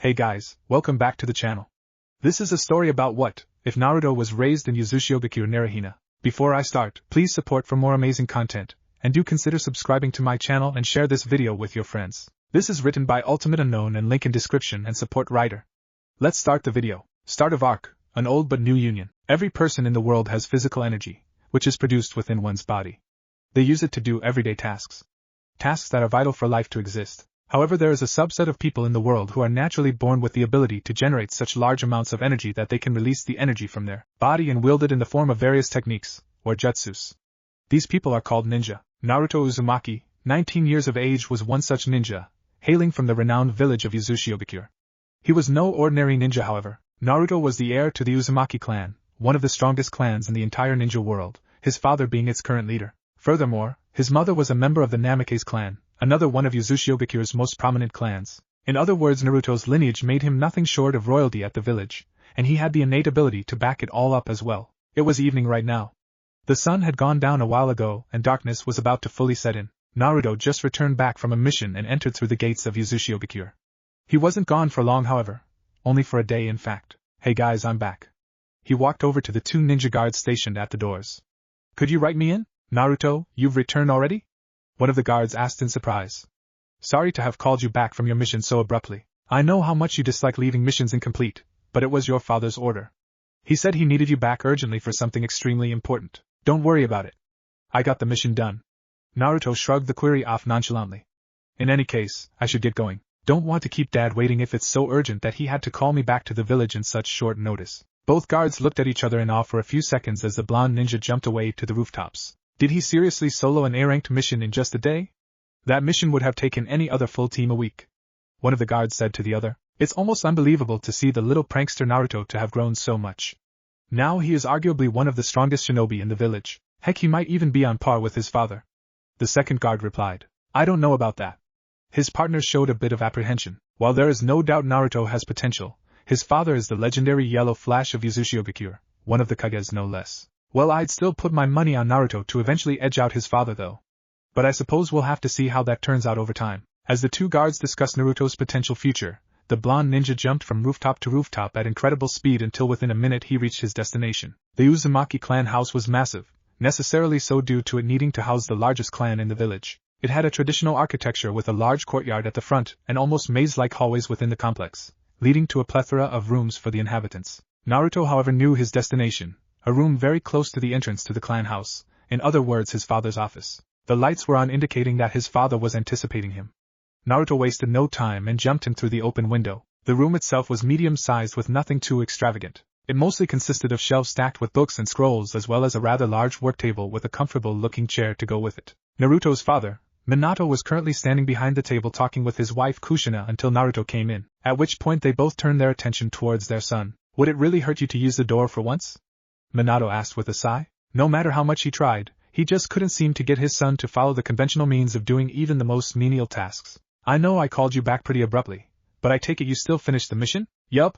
Hey guys, welcome back to the channel. This is a story about what if Naruto was raised in Uzushiogakure NaruHina. Before I start, please support for more amazing content, and do consider subscribing to my channel and share this video with your friends. This is written by UltimateUnknown and link in description and support writer. Let's start the video. Start of arc, an old but new union. Every person in the world has physical energy, which is produced within one's body. They use it to do everyday tasks. Tasks that are vital for life to exist. However, there is a subset of people in the world who are naturally born with the ability to generate such large amounts of energy that they can release the energy from their body and wield it in the form of various techniques, or jutsus. These people are called ninja. Naruto Uzumaki, 19 years of age, was one such ninja, hailing from the renowned village of Uzushiogakure. He was no ordinary ninja, however. Naruto was the heir to the Uzumaki clan, one of the strongest clans in the entire ninja world, his father being its current leader. Furthermore, his mother was a member of the Namikaze clan, another one of Uzushiogakures most prominent clans. In other words, Naruto's lineage made him nothing short of royalty at the village, and he had the innate ability to back it all up as well. It was evening right now. The sun had gone down a while ago, and darkness was about to fully set in. Naruto just returned back from a mission and entered through the gates of Uzushiogakure. He wasn't gone for long, however. Only for a day, in fact. Hey guys, I'm back. He walked over to the two ninja guards stationed at the doors. Could you write me in? Naruto, you've returned already? One of the guards asked in surprise. Sorry to have called you back from your mission so abruptly. I know how much you dislike leaving missions incomplete, but it was your father's order. He said he needed you back urgently for something extremely important. Don't worry about it. I got the mission done. Naruto shrugged the query off nonchalantly. In any case, I should get going. Don't want to keep Dad waiting if it's so urgent that he had to call me back to the village in such short notice. Both guards looked at each other in awe for a few seconds as the blonde ninja jumped away to the rooftops. Did he seriously solo an A-ranked mission in just a day? That mission would have taken any other full team a week. One of the guards said to the other. It's almost unbelievable to see the little prankster Naruto to have grown so much. Now he is arguably one of the strongest shinobi in the village. Heck, he might even be on par with his father. The second guard replied. I don't know about that. His partner showed a bit of apprehension. While there is no doubt Naruto has potential, his father is the legendary Yellow Flash of Uzushiogakure, one of the Kages no less. Well, I'd still put my money on Naruto to eventually edge out his father though. But I suppose we'll have to see how that turns out over time. As the two guards discussed Naruto's potential future, the blonde ninja jumped from rooftop to rooftop at incredible speed until within a minute he reached his destination. The Uzumaki clan house was massive, necessarily so due to it needing to house the largest clan in the village. It had a traditional architecture with a large courtyard at the front and almost maze-like hallways within the complex, leading to a plethora of rooms for the inhabitants. Naruto, however, knew his destination. A room very close to the entrance to the clan house, in other words his father's office. The lights were on, indicating that his father was anticipating him. Naruto wasted no time and jumped in through the open window. The room itself was medium-sized with nothing too extravagant. It mostly consisted of shelves stacked with books and scrolls as well as a rather large work table with a comfortable-looking chair to go with it. Naruto's father, Minato, was currently standing behind the table talking with his wife Kushina until Naruto came in, at which point they both turned their attention towards their son. Would it really hurt you to use the door for once? Minato asked with a sigh. No matter how much he tried, he just couldn't seem to get his son to follow the conventional means of doing even the most menial tasks. I know I called you back pretty abruptly, but I take it you still finished the mission? Yup.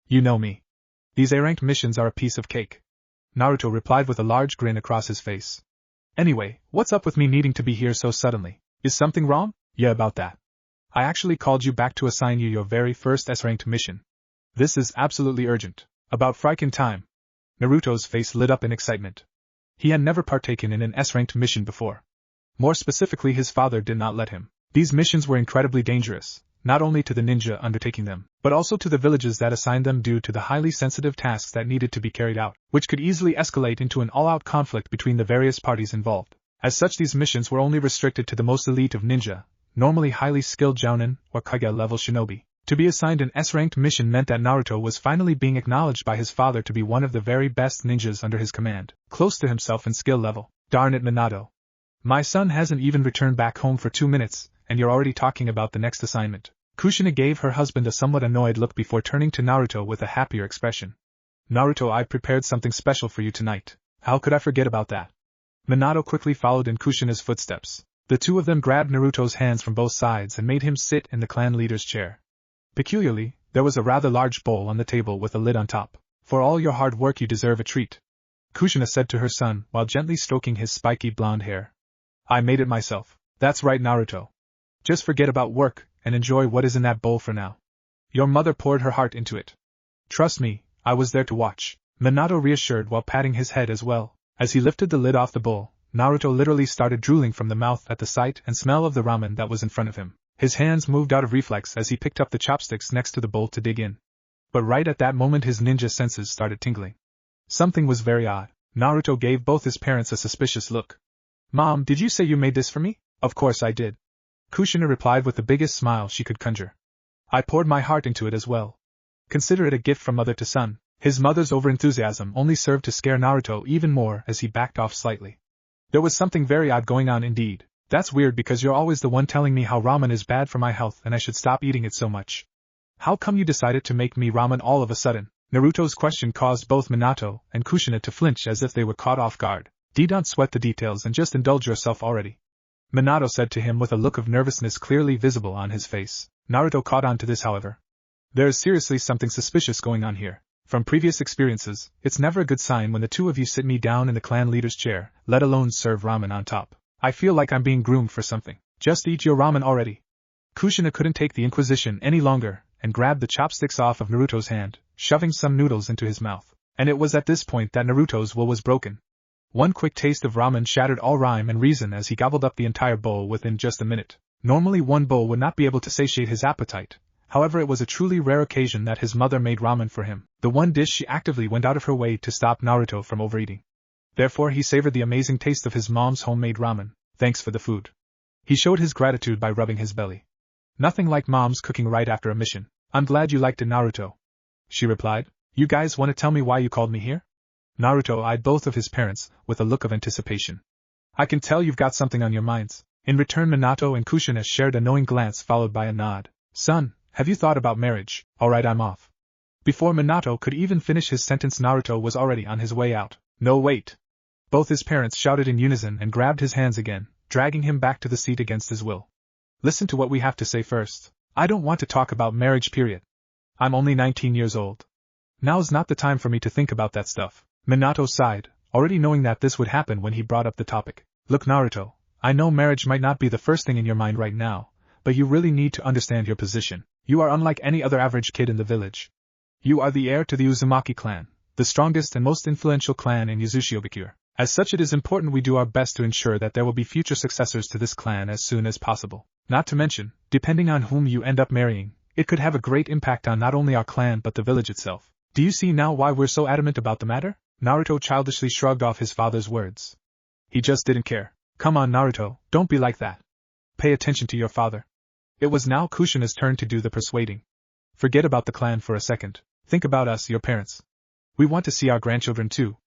You know me. These A-ranked missions are a piece of cake. Naruto replied with a large grin across his face. Anyway, what's up with me needing to be here so suddenly? Is something wrong? Yeah, about that. I actually called you back to assign you your very first S-ranked mission. This is absolutely urgent. About frickin' time. Naruto's face lit up in excitement. He had never partaken in an S-ranked mission before. More specifically, his father did not let him. These missions were incredibly dangerous, not only to the ninja undertaking them, but also to the villages that assigned them due to the highly sensitive tasks that needed to be carried out, which could easily escalate into an all-out conflict between the various parties involved. As such, these missions were only restricted to the most elite of ninja, normally highly skilled jounin or Kage-level shinobi. To be assigned an S-ranked mission meant that Naruto was finally being acknowledged by his father to be one of the very best ninjas under his command, close to himself in skill level. Darn it, Minato. My son hasn't even returned back home for 2 minutes, and you're already talking about the next assignment. Kushina gave her husband a somewhat annoyed look before turning to Naruto with a happier expression. Naruto, I prepared something special for you tonight. How could I forget about that? Minato quickly followed in Kushina's footsteps. The two of them grabbed Naruto's hands from both sides and made him sit in the clan leader's chair. Peculiarly, there was a rather large bowl on the table with a lid on top. For all your hard work you deserve a treat, Kushina said to her son while gently stroking his spiky blonde hair. I made it myself. That's right, Naruto. Just forget about work and enjoy what is in that bowl for now. Your mother poured her heart into it. Trust me, I was there to watch, Minato reassured while patting his head as well. As he lifted the lid off the bowl, Naruto literally started drooling from the mouth at the sight and smell of the ramen that was in front of him. His hands moved out of reflex as he picked up the chopsticks next to the bowl to dig in. But right at that moment his ninja senses started tingling. Something was very odd. Naruto gave both his parents a suspicious look. Mom, did you say you made this for me? Of course I did. Kushina replied with the biggest smile she could conjure. I poured my heart into it as well. Consider it a gift from mother to son. His mother's overenthusiasm only served to scare Naruto even more as he backed off slightly. There was something very odd going on indeed. That's weird because you're always the one telling me how ramen is bad for my health and I should stop eating it so much. How come you decided to make me ramen all of a sudden? Naruto's question caused both Minato and Kushina to flinch as if they were caught off guard. Don't sweat the details and just indulge yourself already, Minato said to him with a look of nervousness clearly visible on his face. Naruto caught on to this however. There is seriously something suspicious going on here. From previous experiences, it's never a good sign when the two of you sit me down in the clan leader's chair, let alone serve ramen on top. I feel like I'm being groomed for something. Just eat your ramen already. Kushina couldn't take the inquisition any longer, and grabbed the chopsticks off of Naruto's hand, shoving some noodles into his mouth. And it was at this point that Naruto's will was broken. One quick taste of ramen shattered all rhyme and reason as he gobbled up the entire bowl within just a minute. Normally one bowl would not be able to satiate his appetite. However, it was a truly rare occasion that his mother made ramen for him, the one dish she actively went out of her way to stop Naruto from overeating. Therefore he savored the amazing taste of his mom's homemade ramen. Thanks for the food. He showed his gratitude by rubbing his belly. Nothing like mom's cooking right after a mission. I'm glad you liked it, Naruto. She replied. You guys want to tell me why you called me here? Naruto eyed both of his parents with a look of anticipation. I can tell you've got something on your minds. In return, Minato and Kushina shared a knowing glance followed by a nod. Son, have you thought about marriage? Alright, I'm off. Before Minato could even finish his sentence, Naruto was already on his way out. No, wait. Both his parents shouted in unison and grabbed his hands again, dragging him back to the seat against his will. Listen to what we have to say first. I don't want to talk about marriage, period. I'm only 19 years old. Now's not the time for me to think about that stuff. Minato sighed, already knowing that this would happen when he brought up the topic. Look, Naruto, I know marriage might not be the first thing in your mind right now, but you really need to understand your position. You are unlike any other average kid in the village. You are the heir to the Uzumaki clan, the strongest and most influential clan in Uzushiogakure. As such, it is important we do our best to ensure that there will be future successors to this clan as soon as possible. Not to mention, depending on whom you end up marrying, it could have a great impact on not only our clan but the village itself. Do you see now why we're so adamant about the matter? Naruto childishly shrugged off his father's words. He just didn't care. Come on, Naruto, don't be like that. Pay attention to your father. It was now Kushina's turn to do the persuading. Forget about the clan for a second. Think about us, your parents. We want to see our grandchildren too.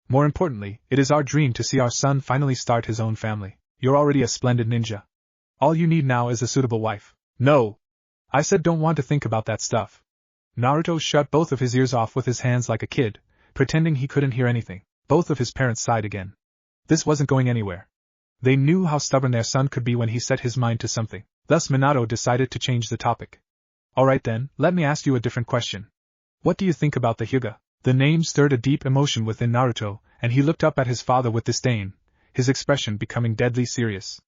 More importantly, it is our dream to see our son finally start his own family. You're already a splendid ninja. All you need now is a suitable wife. No! I said don't want to think about that stuff. Naruto shut both of his ears off with his hands like a kid, pretending he couldn't hear anything. Both of his parents sighed again. This wasn't going anywhere. They knew how stubborn their son could be when he set his mind to something. Thus Minato decided to change the topic. Alright then, let me ask you a different question. What do you think about the Hyuga? The name stirred a deep emotion within Naruto, and he looked up at his father with disdain, his expression becoming deadly serious.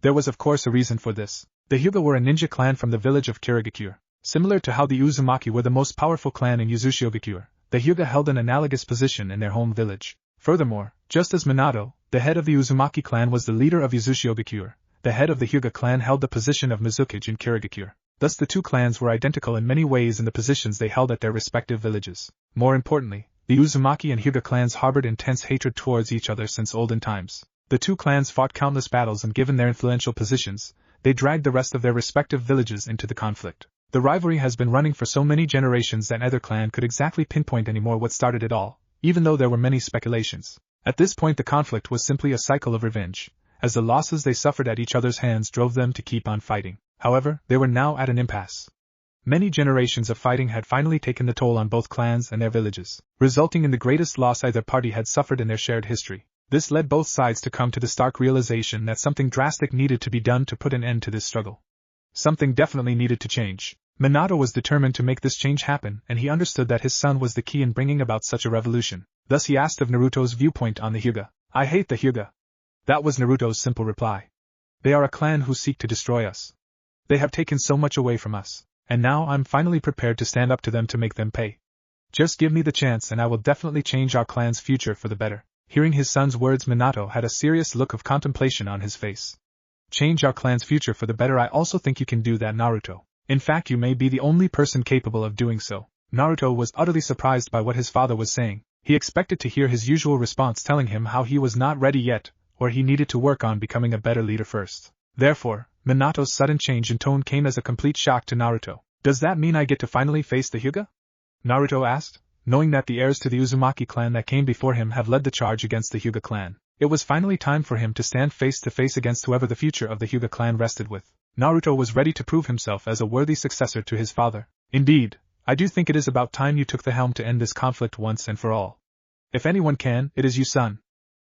There was of course a reason for this. The Hyuga were a ninja clan from the village of Kirigakure. Similar to how the Uzumaki were the most powerful clan in Uzushiogakure, the Hyuga held an analogous position in their home village. Furthermore, just as Minato, the head of the Uzumaki clan, was the leader of Uzushiogakure, the head of the Hyuga clan held the position of Mizukage in Kirigakure. Thus the two clans were identical in many ways in the positions they held at their respective villages. More importantly, the Uzumaki and Hyuga clans harbored intense hatred towards each other since olden times. The two clans fought countless battles, and given their influential positions, they dragged the rest of their respective villages into the conflict. The rivalry has been running for so many generations that neither clan could exactly pinpoint anymore what started it all, even though there were many speculations. At this point the conflict was simply a cycle of revenge, as the losses they suffered at each other's hands drove them to keep on fighting. However, they were now at an impasse. Many generations of fighting had finally taken the toll on both clans and their villages, resulting in the greatest loss either party had suffered in their shared history. This led both sides to come to the stark realization that something drastic needed to be done to put an end to this struggle. Something definitely needed to change. Minato was determined to make this change happen, and he understood that his son was the key in bringing about such a revolution. Thus he asked of Naruto's viewpoint on the Hyuga. I hate the Hyuga. That was Naruto's simple reply. They are a clan who seek to destroy us. They have taken so much away from us. And now I'm finally prepared to stand up to them to make them pay. Just give me the chance and I will definitely change our clan's future for the better. Hearing his son's words, Minato had a serious look of contemplation on his face. Change our clan's future for the better? I also think you can do that, Naruto. In fact, you may be the only person capable of doing so. Naruto was utterly surprised by what his father was saying. He expected to hear his usual response telling him how he was not ready yet, or he needed to work on becoming a better leader first. Therefore, Minato's sudden change in tone came as a complete shock to Naruto. Does that mean I get to finally face the Hyuga? Naruto asked, knowing that the heirs to the Uzumaki clan that came before him have led the charge against the Hyuga clan. It was finally time for him to stand face to face against whoever the future of the Hyuga clan rested with. Naruto was ready to prove himself as a worthy successor to his father. Indeed, I do think it is about time you took the helm to end this conflict once and for all. If anyone can, it is you, son.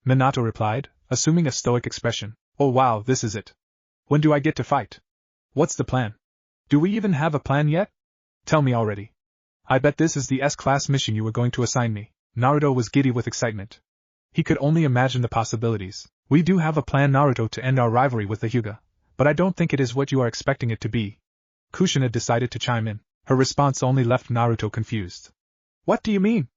Minato replied, assuming a stoic expression. Oh wow, this is it. When do I get to fight? What's the plan? Do we even have a plan yet? Tell me already. I bet this is the S-class mission you were going to assign me. Naruto was giddy with excitement. He could only imagine the possibilities. We do have a plan, Naruto, to end our rivalry with the Hyuga, but I don't think it is what you are expecting it to be. Kushina decided to chime in. Her response only left Naruto confused. What do you mean?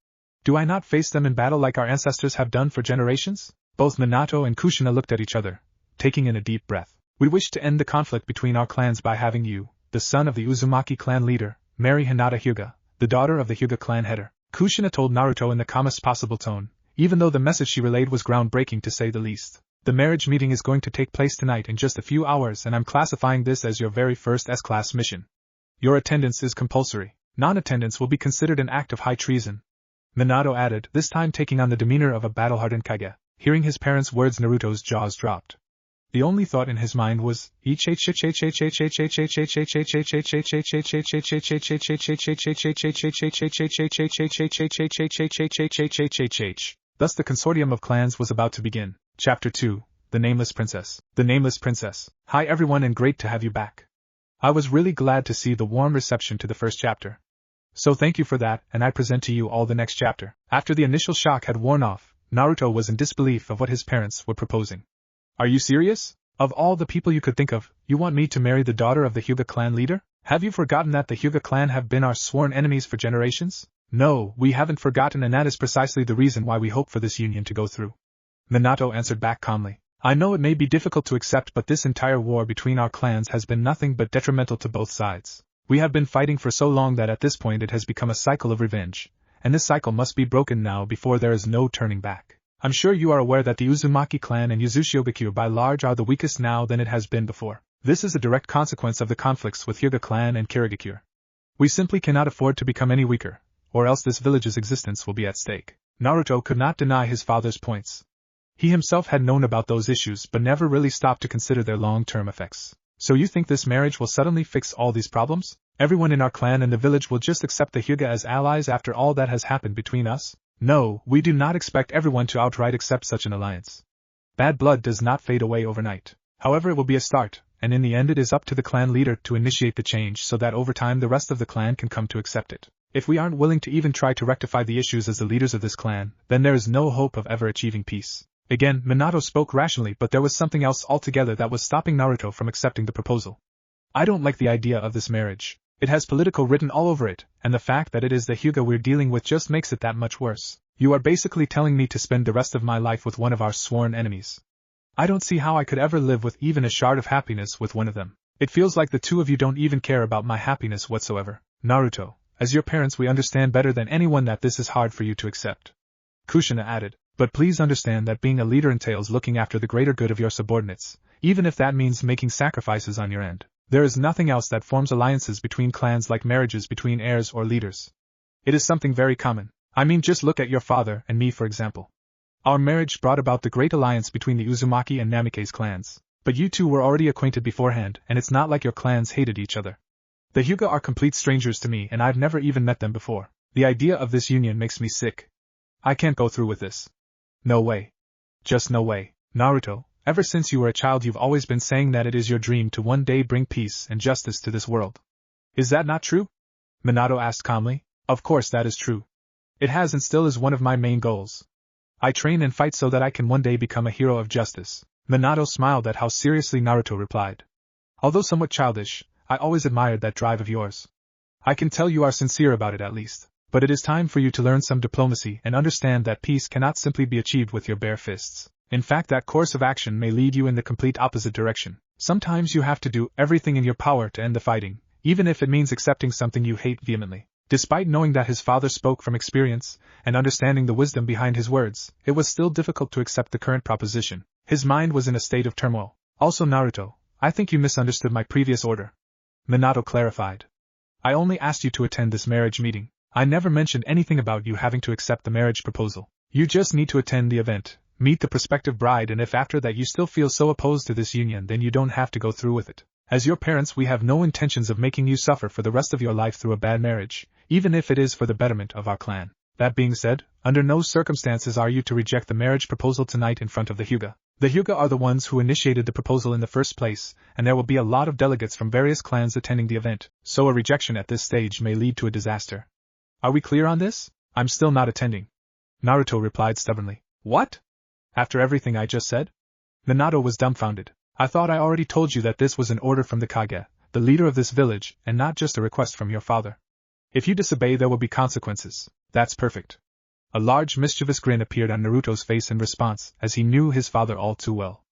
Do I not face them in battle like our ancestors have done for generations? Both Minato and Kushina looked at each other, taking in a deep breath. We wish to end the conflict between our clans by having you, the son of the Uzumaki clan leader, marry Hinata Hyuga, the daughter of the Hyuga clan header. Kushina told Naruto in the calmest possible tone, even though the message she relayed was groundbreaking to say the least. The marriage meeting is going to take place tonight in just a few hours and I'm classifying this as your very first S-class mission. Your attendance is compulsory. Non-attendance will be considered an act of high treason. Minato added, this time taking on the demeanor of a battle-hardened Kage. Hearing his parents' words, Naruto's jaws dropped. The only thought in his mind was, thus the consortium of clans was about to begin. Chapter 2, The Nameless Princess. The Nameless Princess. Hi everyone and great to have you back. I was really glad to see the warm reception to the first chapter. So thank you for that, and I present to you all the next chapter. After the initial shock had worn off, Naruto was in disbelief of what his parents were proposing. Are you serious? Of all the people you could think of, you want me to marry the daughter of the Hyuga clan leader? Have you forgotten that the Hyuga clan have been our sworn enemies for generations? No, we haven't forgotten, and that is precisely the reason why we hope for this union to go through. Minato answered back calmly. I know it may be difficult to accept, but this entire war between our clans has been nothing but detrimental to both sides. We have been fighting for so long that at this point it has become a cycle of revenge, and this cycle must be broken now before there is no turning back. I'm sure you are aware that the Uzumaki clan and Uzushiogakure by large are the weakest now than it has been before. This is a direct consequence of the conflicts with Hyuga clan and Kirigakure. We simply cannot afford to become any weaker, or else this village's existence will be at stake. Naruto could not deny his father's points. He himself had known about those issues but never really stopped to consider their long-term effects. So you think this marriage will suddenly fix all these problems? Everyone in our clan and the village will just accept the Hyuga as allies after all that has happened between us? No, we do not expect everyone to outright accept such an alliance. Bad blood does not fade away overnight. However, it will be a start, and in the end it is up to the clan leader to initiate the change so that over time the rest of the clan can come to accept it. If we aren't willing to even try to rectify the issues as the leaders of this clan, then there is no hope of ever achieving peace. Again, Minato spoke rationally, but there was something else altogether that was stopping Naruto from accepting the proposal. I don't like the idea of this marriage. It has political written all over it, and the fact that it is the Hyuga we're dealing with just makes it that much worse. You are basically telling me to spend the rest of my life with one of our sworn enemies. I don't see how I could ever live with even a shard of happiness with one of them. It feels like the two of you don't even care about my happiness whatsoever. Naruto, as your parents we understand better than anyone that this is hard for you to accept. Kushina added, but please understand that being a leader entails looking after the greater good of your subordinates, even if that means making sacrifices on your end. There is nothing else that forms alliances between clans like marriages between heirs or leaders. It is something very common. I mean, just look at your father and me for example. Our marriage brought about the great alliance between the Uzumaki and Namikaze clans, but you two were already acquainted beforehand, and it's not like your clans hated each other. The Hyuga are complete strangers to me and I've never even met them before. The idea of this union makes me sick. I can't go through with this. No way. Just no way. Naruto, ever since you were a child you've always been saying that it is your dream to one day bring peace and justice to this world. Is that not true? Minato asked calmly. Of course that is true. It has and still is one of my main goals. I train and fight so that I can one day become a hero of justice. Minato smiled at how seriously Naruto replied. Although somewhat childish, I always admired that drive of yours. I can tell you are sincere about it at least. But it is time for you to learn some diplomacy and understand that peace cannot simply be achieved with your bare fists. In fact, that course of action may lead you in the complete opposite direction. Sometimes you have to do everything in your power to end the fighting, even if it means accepting something you hate vehemently. Despite knowing that his father spoke from experience, and understanding the wisdom behind his words, it was still difficult to accept the current proposition. His mind was in a state of turmoil. Also, Naruto, I think you misunderstood my previous order. Minato clarified. I only asked you to attend this marriage meeting. I never mentioned anything about you having to accept the marriage proposal. You just need to attend the event, meet the prospective bride, and if after that you still feel so opposed to this union, then you don't have to go through with it. As your parents, we have no intentions of making you suffer for the rest of your life through a bad marriage, even if it is for the betterment of our clan. That being said, under no circumstances are you to reject the marriage proposal tonight in front of the Hyuga. The Hyuga are the ones who initiated the proposal in the first place, and there will be a lot of delegates from various clans attending the event, so a rejection at this stage may lead to a disaster. Are we clear on this? I'm still not attending. Naruto replied stubbornly. What? After everything I just said? Minato was dumbfounded. I thought I already told you that this was an order from the Kage, the leader of this village, and not just a request from your father. If you disobey, there will be consequences. That's perfect. A large mischievous grin appeared on Naruto's face in response, as he knew his father all too well.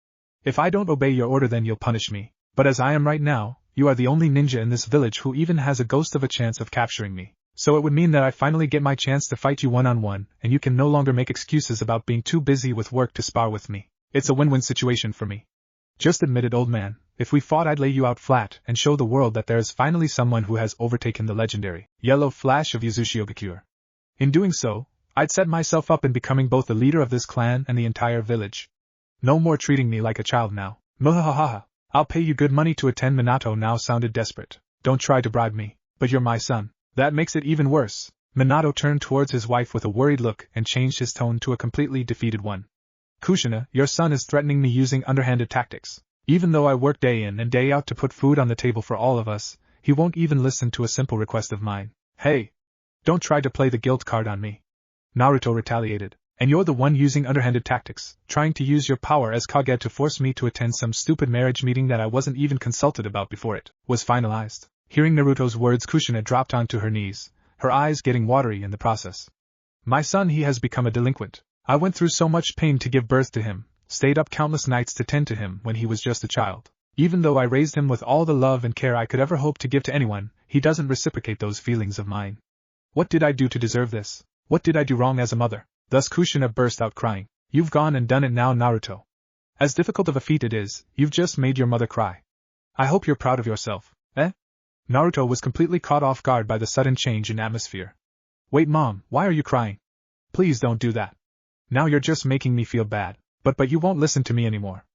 If I don't obey your order, then you'll punish me. But as I am right now, you are the only ninja in this village who even has a ghost of a chance of capturing me. So it would mean that I finally get my chance to fight you one-on-one, and you can no longer make excuses about being too busy with work to spar with me. It's a win-win situation for me. Just admit it, old man. If we fought, I'd lay you out flat and show the world that there is finally someone who has overtaken the legendary yellow flash of Uzushiogakure. In doing so, I'd set myself up in becoming both the leader of this clan and the entire village. No more treating me like a child now. Muhahaha. I'll pay you good money to attend. Minato now sounded desperate. Don't try to bribe me, but you're my son. That makes it even worse. Minato turned towards his wife with a worried look and changed his tone to a completely defeated one. Kushina, your son is threatening me using underhanded tactics. Even though I work day in and day out to put food on the table for all of us, he won't even listen to a simple request of mine. Hey! Don't try to play the guilt card on me. Naruto retaliated. And you're the one using underhanded tactics, trying to use your power as Kage to force me to attend some stupid marriage meeting that I wasn't even consulted about before it was finalized. Hearing Naruto's words, Kushina dropped onto her knees, her eyes getting watery in the process. My son, he has become a delinquent. I went through so much pain to give birth to him, stayed up countless nights to tend to him when he was just a child. Even though I raised him with all the love and care I could ever hope to give to anyone, he doesn't reciprocate those feelings of mine. What did I do to deserve this? What did I do wrong as a mother? Thus Kushina burst out crying. You've gone and done it now, Naruto. As difficult of a feat it is, you've just made your mother cry. I hope you're proud of yourself, eh? Naruto was completely caught off guard by the sudden change in atmosphere. Wait, Mom, why are you crying? Please don't do that. Now you're just making me feel bad. But you won't listen to me anymore.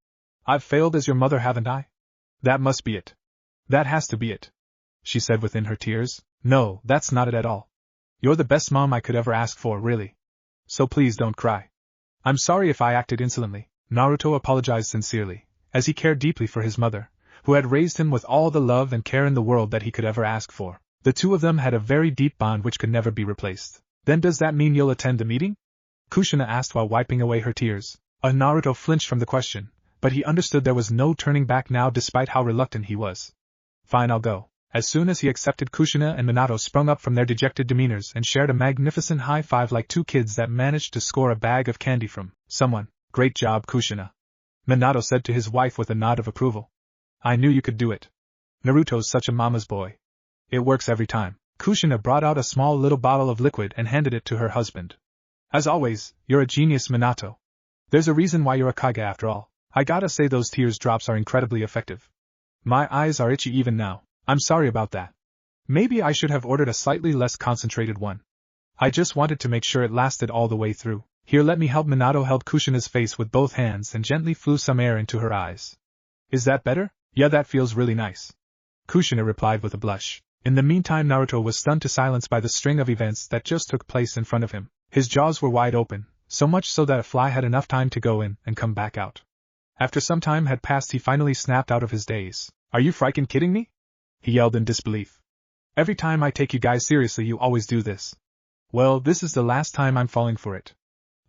I've failed as your mother, haven't I? That must be it. That has to be it. She said within her tears. No, that's not it at all. You're the best mom I could ever ask for, really. So please don't cry. I'm sorry if I acted insolently. Naruto apologized sincerely, as he cared deeply for his mother, who had raised him with all the love and care in the world that he could ever ask for. The two of them had a very deep bond which could never be replaced. Then does that mean you'll attend the meeting? Kushina asked while wiping away her tears. Naruto flinched from the question, but he understood there was no turning back now despite how reluctant he was. Fine, I'll go. As soon as he accepted, Kushina and Minato sprung up from their dejected demeanors and shared a magnificent high five like two kids that managed to score a bag of candy from someone. Great job, Kushina. Minato said to his wife with a nod of approval. I knew you could do it. Naruto's such a mama's boy. It works every time. Kushina brought out a small little bottle of liquid and handed it to her husband. As always, you're a genius, Minato. There's a reason why you're a Kage after all. I gotta say those tears drops are incredibly effective. My eyes are itchy even now. I'm sorry about that. Maybe I should have ordered a slightly less concentrated one. I just wanted to make sure it lasted all the way through. Here, let me help. Minato held Kushina's face with both hands and gently flew some air into her eyes. Is that better? Yeah, that feels really nice. Kushina replied with a blush. In the meantime, Naruto was stunned to silence by the string of events that just took place in front of him. His jaws were wide open, so much so that a fly had enough time to go in and come back out. After some time had passed, he finally snapped out of his daze. Are you freaking kidding me? He yelled in disbelief. Every time I take you guys seriously, you always do this. Well, this is the last time I'm falling for it.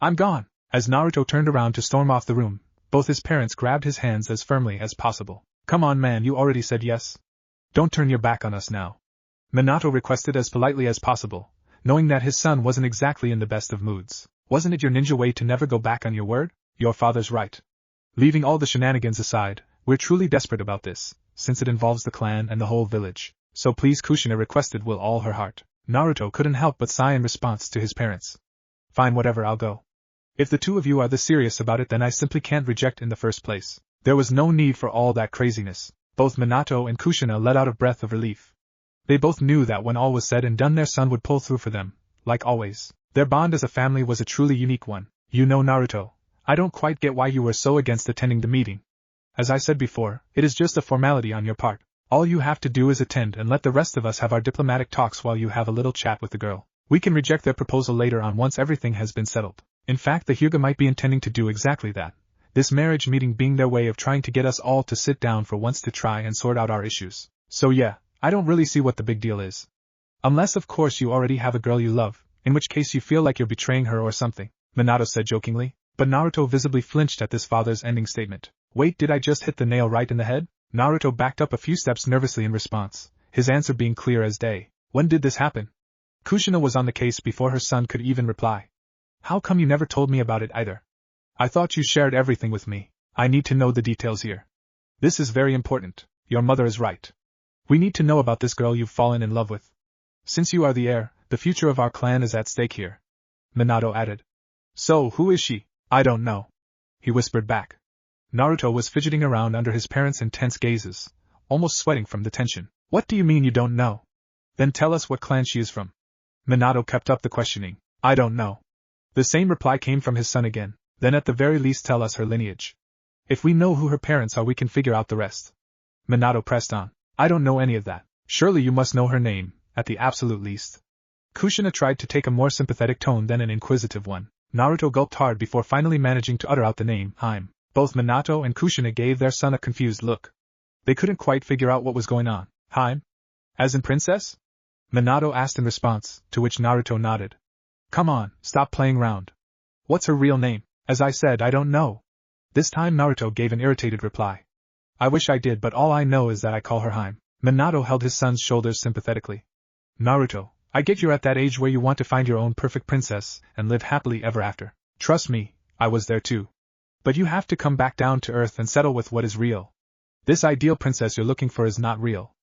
I'm gone. As Naruto turned around to storm off the room, both his parents grabbed his hands as firmly as possible. Come on, man, you already said yes. Don't turn your back on us now. Minato requested as politely as possible, knowing that his son wasn't exactly in the best of moods. Wasn't it your ninja way to never go back on your word? Your father's right. Leaving all the shenanigans aside, we're truly desperate about this, since it involves the clan and the whole village. So please, Kushina requested with all her heart. Naruto couldn't help but sigh in response to his parents. Fine, whatever, I'll go. If the two of you are this serious about it, then I simply can't reject in the first place. There was no need for all that craziness. Both Minato and Kushina let out a breath of relief. They both knew that when all was said and done, their son would pull through for them, like always. Their bond as a family was a truly unique one. You know, Naruto, I don't quite get why you were so against attending the meeting. As I said before, it is just a formality on your part. All you have to do is attend and let the rest of us have our diplomatic talks while you have a little chat with the girl. We can reject their proposal later on once everything has been settled. In fact, the Hyuga might be intending to do exactly that. This marriage meeting being their way of trying to get us all to sit down for once to try and sort out our issues. So yeah, I don't really see what the big deal is. Unless of course you already have a girl you love, in which case you feel like you're betraying her or something, Minato said jokingly, but Naruto visibly flinched at this father's ending statement. Wait, did I just hit the nail right in the head? Naruto backed up a few steps nervously in response, his answer being clear as day. When did this happen? Kushina was on the case before her son could even reply. How come you never told me about it either? I thought you shared everything with me. I need to know the details here. This is very important. Your mother is right. We need to know about this girl you've fallen in love with. Since you are the heir, the future of our clan is at stake here. Minato added. So, who is she? I don't know. He whispered back. Naruto was fidgeting around under his parents' intense gazes, almost sweating from the tension. What do you mean you don't know? Then tell us what clan she is from. Minato kept up the questioning. I don't know. The same reply came from his son again. Then at the very least tell us her lineage. If we know who her parents are, we can figure out the rest. Minato pressed on. I don't know any of that. Surely you must know her name, at the absolute least. Kushina tried to take a more sympathetic tone than an inquisitive one. Naruto gulped hard before finally managing to utter out the name, Haim. Both Minato and Kushina gave their son a confused look. They couldn't quite figure out what was going on. Haim? As in princess? Minato asked in response, to which Naruto nodded. Come on, stop playing round. What's her real name? As I said, I don't know. This time Naruto gave an irritated reply. I wish I did, but all I know is that I call her Haim. Minato held his son's shoulders sympathetically. Naruto, I get you're at that age where you want to find your own perfect princess and live happily ever after. Trust me, I was there too. But you have to come back down to earth and settle with what is real. This ideal princess you're looking for is not real.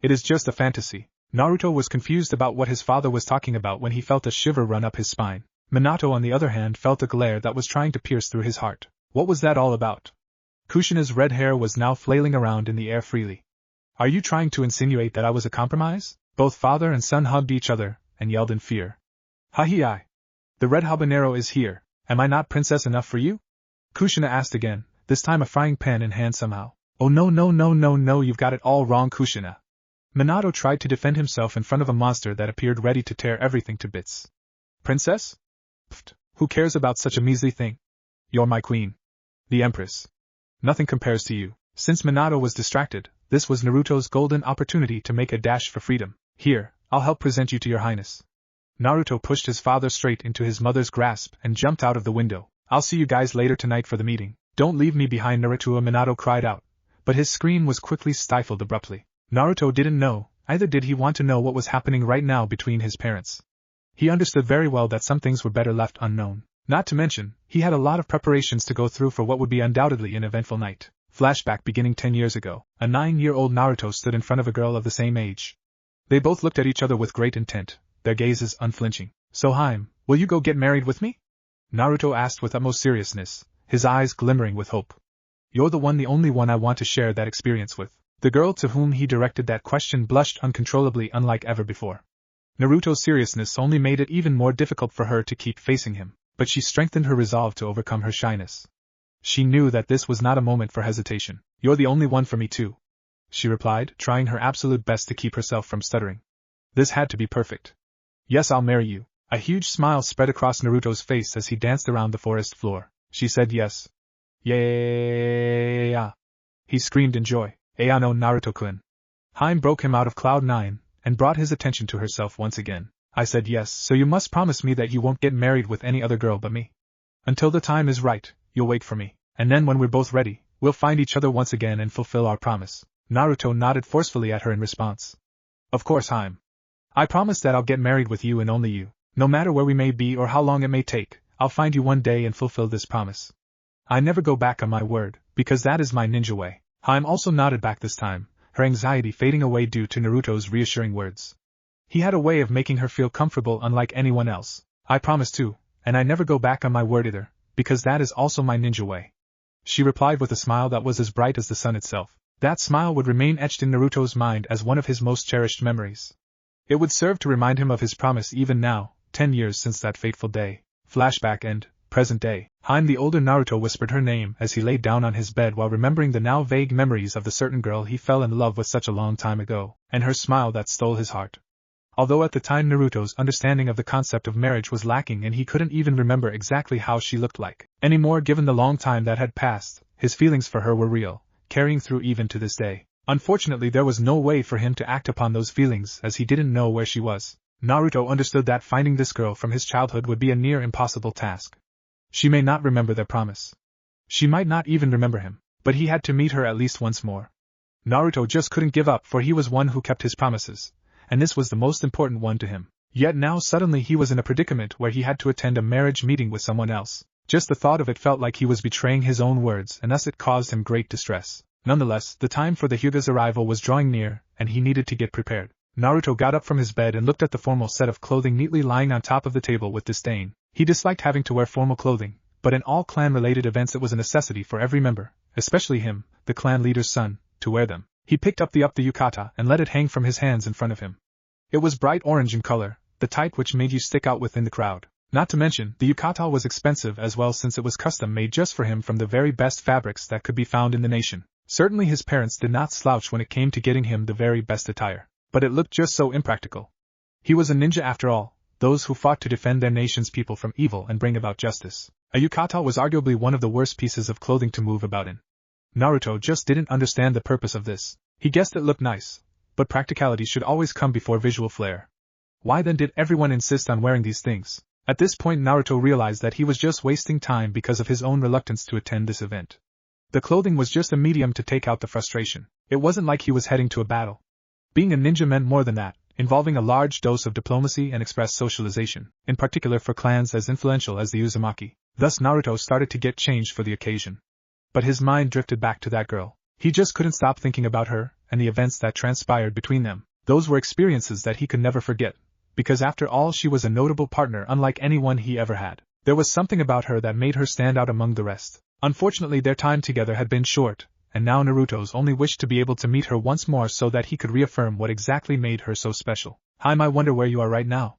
It is just a fantasy. Naruto was confused about what his father was talking about when he felt a shiver run up his spine. Minato, on the other hand, felt a glare that was trying to pierce through his heart. What was that all about? Kushina's red hair was now flailing around in the air freely. Are you trying to insinuate that I was a compromise? Both father and son hugged each other and yelled in fear. Ha-hi-I. The red habanero is here. Am I not princess enough for you? Kushina asked again, this time a frying pan in hand somehow. Oh no, you've got it all wrong, Kushina. Minato tried to defend himself in front of a monster that appeared ready to tear everything to bits. Princess? Pfft, who cares about such a measly thing? You're my queen. The Empress. Nothing compares to you. Since Minato was distracted, this was Naruto's golden opportunity to make a dash for freedom. Here, I'll help present you to your highness. Naruto pushed his father straight into his mother's grasp and jumped out of the window. I'll see you guys later tonight for the meeting. Don't leave me behind, Naruto, Minato cried out. But his scream was quickly stifled abruptly. Naruto didn't know, either did he want to know what was happening right now between his parents. He understood very well that some things were better left unknown. Not to mention, he had a lot of preparations to go through for what would be undoubtedly an eventful night. Flashback beginning 10 years ago, a 9-year-old Naruto stood in front of a girl of the same age. They both looked at each other with great intent, their gazes unflinching. So Haim, will you go get married with me? Naruto asked with utmost seriousness, his eyes glimmering with hope. You're the only one I want to share that experience with. The girl to whom he directed that question blushed uncontrollably, unlike ever before. Naruto's seriousness only made it even more difficult for her to keep facing him, but she strengthened her resolve to overcome her shyness. She knew that this was not a moment for hesitation. You're the only one for me too, she replied, trying her absolute best to keep herself from stuttering. This had to be perfect. Yes, I'll marry you. A huge smile spread across Naruto's face as he danced around the forest floor. She said yes. Yeah! He screamed in joy. Ayano, Naruto-kun. Haim broke him out of Cloud 9, and brought his attention to herself once again. I said yes, so you must promise me that you won't get married with any other girl but me. Until the time is right, you'll wait for me, and then when we're both ready, we'll find each other once again and fulfill our promise. Naruto nodded forcefully at her in response. Of course, Haim. I promise that I'll get married with you and only you. No matter where we may be or how long it may take, I'll find you one day and fulfill this promise. I never go back on my word, because that is my ninja way. Haim also nodded back this time, her anxiety fading away due to Naruto's reassuring words. He had a way of making her feel comfortable unlike anyone else. I promise too, and I never go back on my word either, because that is also my ninja way. She replied with a smile that was as bright as the sun itself. That smile would remain etched in Naruto's mind as one of his most cherished memories. It would serve to remind him of his promise even now, 10 years since that fateful day. Flashback and present day. Haim, the older Naruto, whispered her name as he laid down on his bed while remembering the now vague memories of the certain girl he fell in love with such a long time ago, and her smile that stole his heart. Although at the time Naruto's understanding of the concept of marriage was lacking and he couldn't even remember exactly how she looked like anymore given the long time that had passed, his feelings for her were real, carrying through even to this day. Unfortunately, there was no way for him to act upon those feelings as he didn't know where she was. Naruto understood that finding this girl from his childhood would be a near impossible task. She may not remember their promise. She might not even remember him, but he had to meet her at least once more. Naruto just couldn't give up, for he was one who kept his promises, and this was the most important one to him. Yet now suddenly he was in a predicament where he had to attend a marriage meeting with someone else. Just the thought of it felt like he was betraying his own words, and thus it caused him great distress. Nonetheless, the time for the Hyuga's arrival was drawing near, and he needed to get prepared. Naruto got up from his bed and looked at the formal set of clothing neatly lying on top of the table with disdain. He disliked having to wear formal clothing, but in all clan-related events it was a necessity for every member, especially him, the clan leader's son, to wear them. He picked up the yukata and let it hang from his hands in front of him. It was bright orange in color, the type which made you stick out within the crowd. Not to mention, the yukata was expensive as well, since it was custom made just for him from the very best fabrics that could be found in the nation. Certainly his parents did not slouch when it came to getting him the very best attire, but it looked just so impractical. He was a ninja after all, those who fought to defend their nation's people from evil and bring about justice. A yukata was arguably one of the worst pieces of clothing to move about in. Naruto just didn't understand the purpose of this. He guessed it looked nice, but practicality should always come before visual flair. Why then did everyone insist on wearing these things? At this point Naruto realized that he was just wasting time because of his own reluctance to attend this event. The clothing was just a medium to take out the frustration. It wasn't like he was heading to a battle. Being a ninja meant more than that, involving a large dose of diplomacy and express socialization, in particular for clans as influential as the Uzumaki. Thus Naruto started to get changed for the occasion. But his mind drifted back to that girl. He just couldn't stop thinking about her, and the events that transpired between them. Those were experiences that he could never forget, because after all she was a notable partner unlike anyone he ever had. There was something about her that made her stand out among the rest. Unfortunately their time together had been short, and now Naruto's only wished to be able to meet her once more so that he could reaffirm what exactly made her so special. Haim, I wonder where you are right now.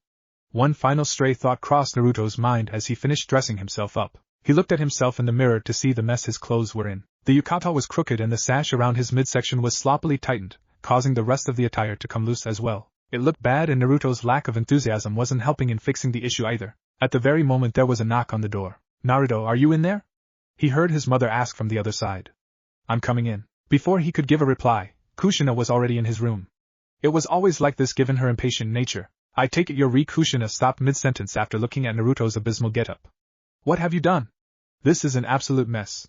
One final stray thought crossed Naruto's mind as he finished dressing himself up. He looked at himself in the mirror to see the mess his clothes were in. The yukata was crooked and the sash around his midsection was sloppily tightened, causing the rest of the attire to come loose as well. It looked bad, and Naruto's lack of enthusiasm wasn't helping in fixing the issue either. At the very moment there was a knock on the door. Naruto, are you in there? He heard his mother ask from the other side. I'm coming in. Before he could give a reply, Kushina was already in his room. It was always like this given her impatient nature. I take it Kushina stopped mid-sentence after looking at Naruto's abysmal getup. What have you done? This is an absolute mess.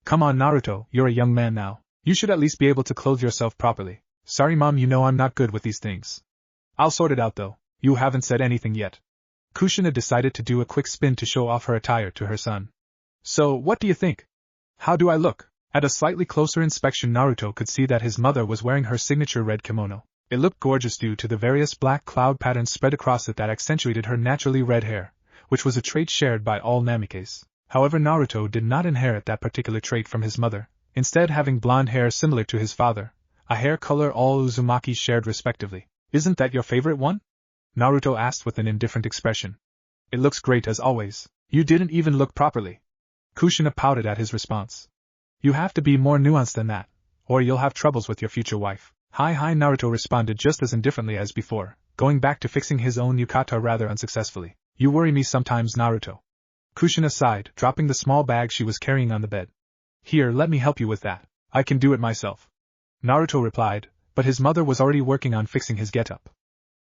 Come on Naruto, you're a young man now. You should at least be able to clothe yourself properly. Sorry mom, you know I'm not good with these things. I'll sort it out though. You haven't said anything yet. Kushina decided to do a quick spin to show off her attire to her son. So, what do you think? How do I look? At a slightly closer inspection Naruto could see that his mother was wearing her signature red kimono. It looked gorgeous due to the various black cloud patterns spread across it that accentuated her naturally red hair, which was a trait shared by all Namikes. However, Naruto did not inherit that particular trait from his mother, instead having blonde hair similar to his father, a hair color all Uzumaki shared respectively. Isn't that your favorite one? Naruto asked with an indifferent expression. It looks great as always. You didn't even look properly. Kushina pouted at his response. You have to be more nuanced than that, or you'll have troubles with your future wife. Hi Naruto responded just as indifferently as before, going back to fixing his own yukata rather unsuccessfully. You worry me sometimes Naruto. Kushina sighed, dropping the small bag she was carrying on the bed. Here, let me help you with that. I can do it myself. Naruto replied, but his mother was already working on fixing his getup.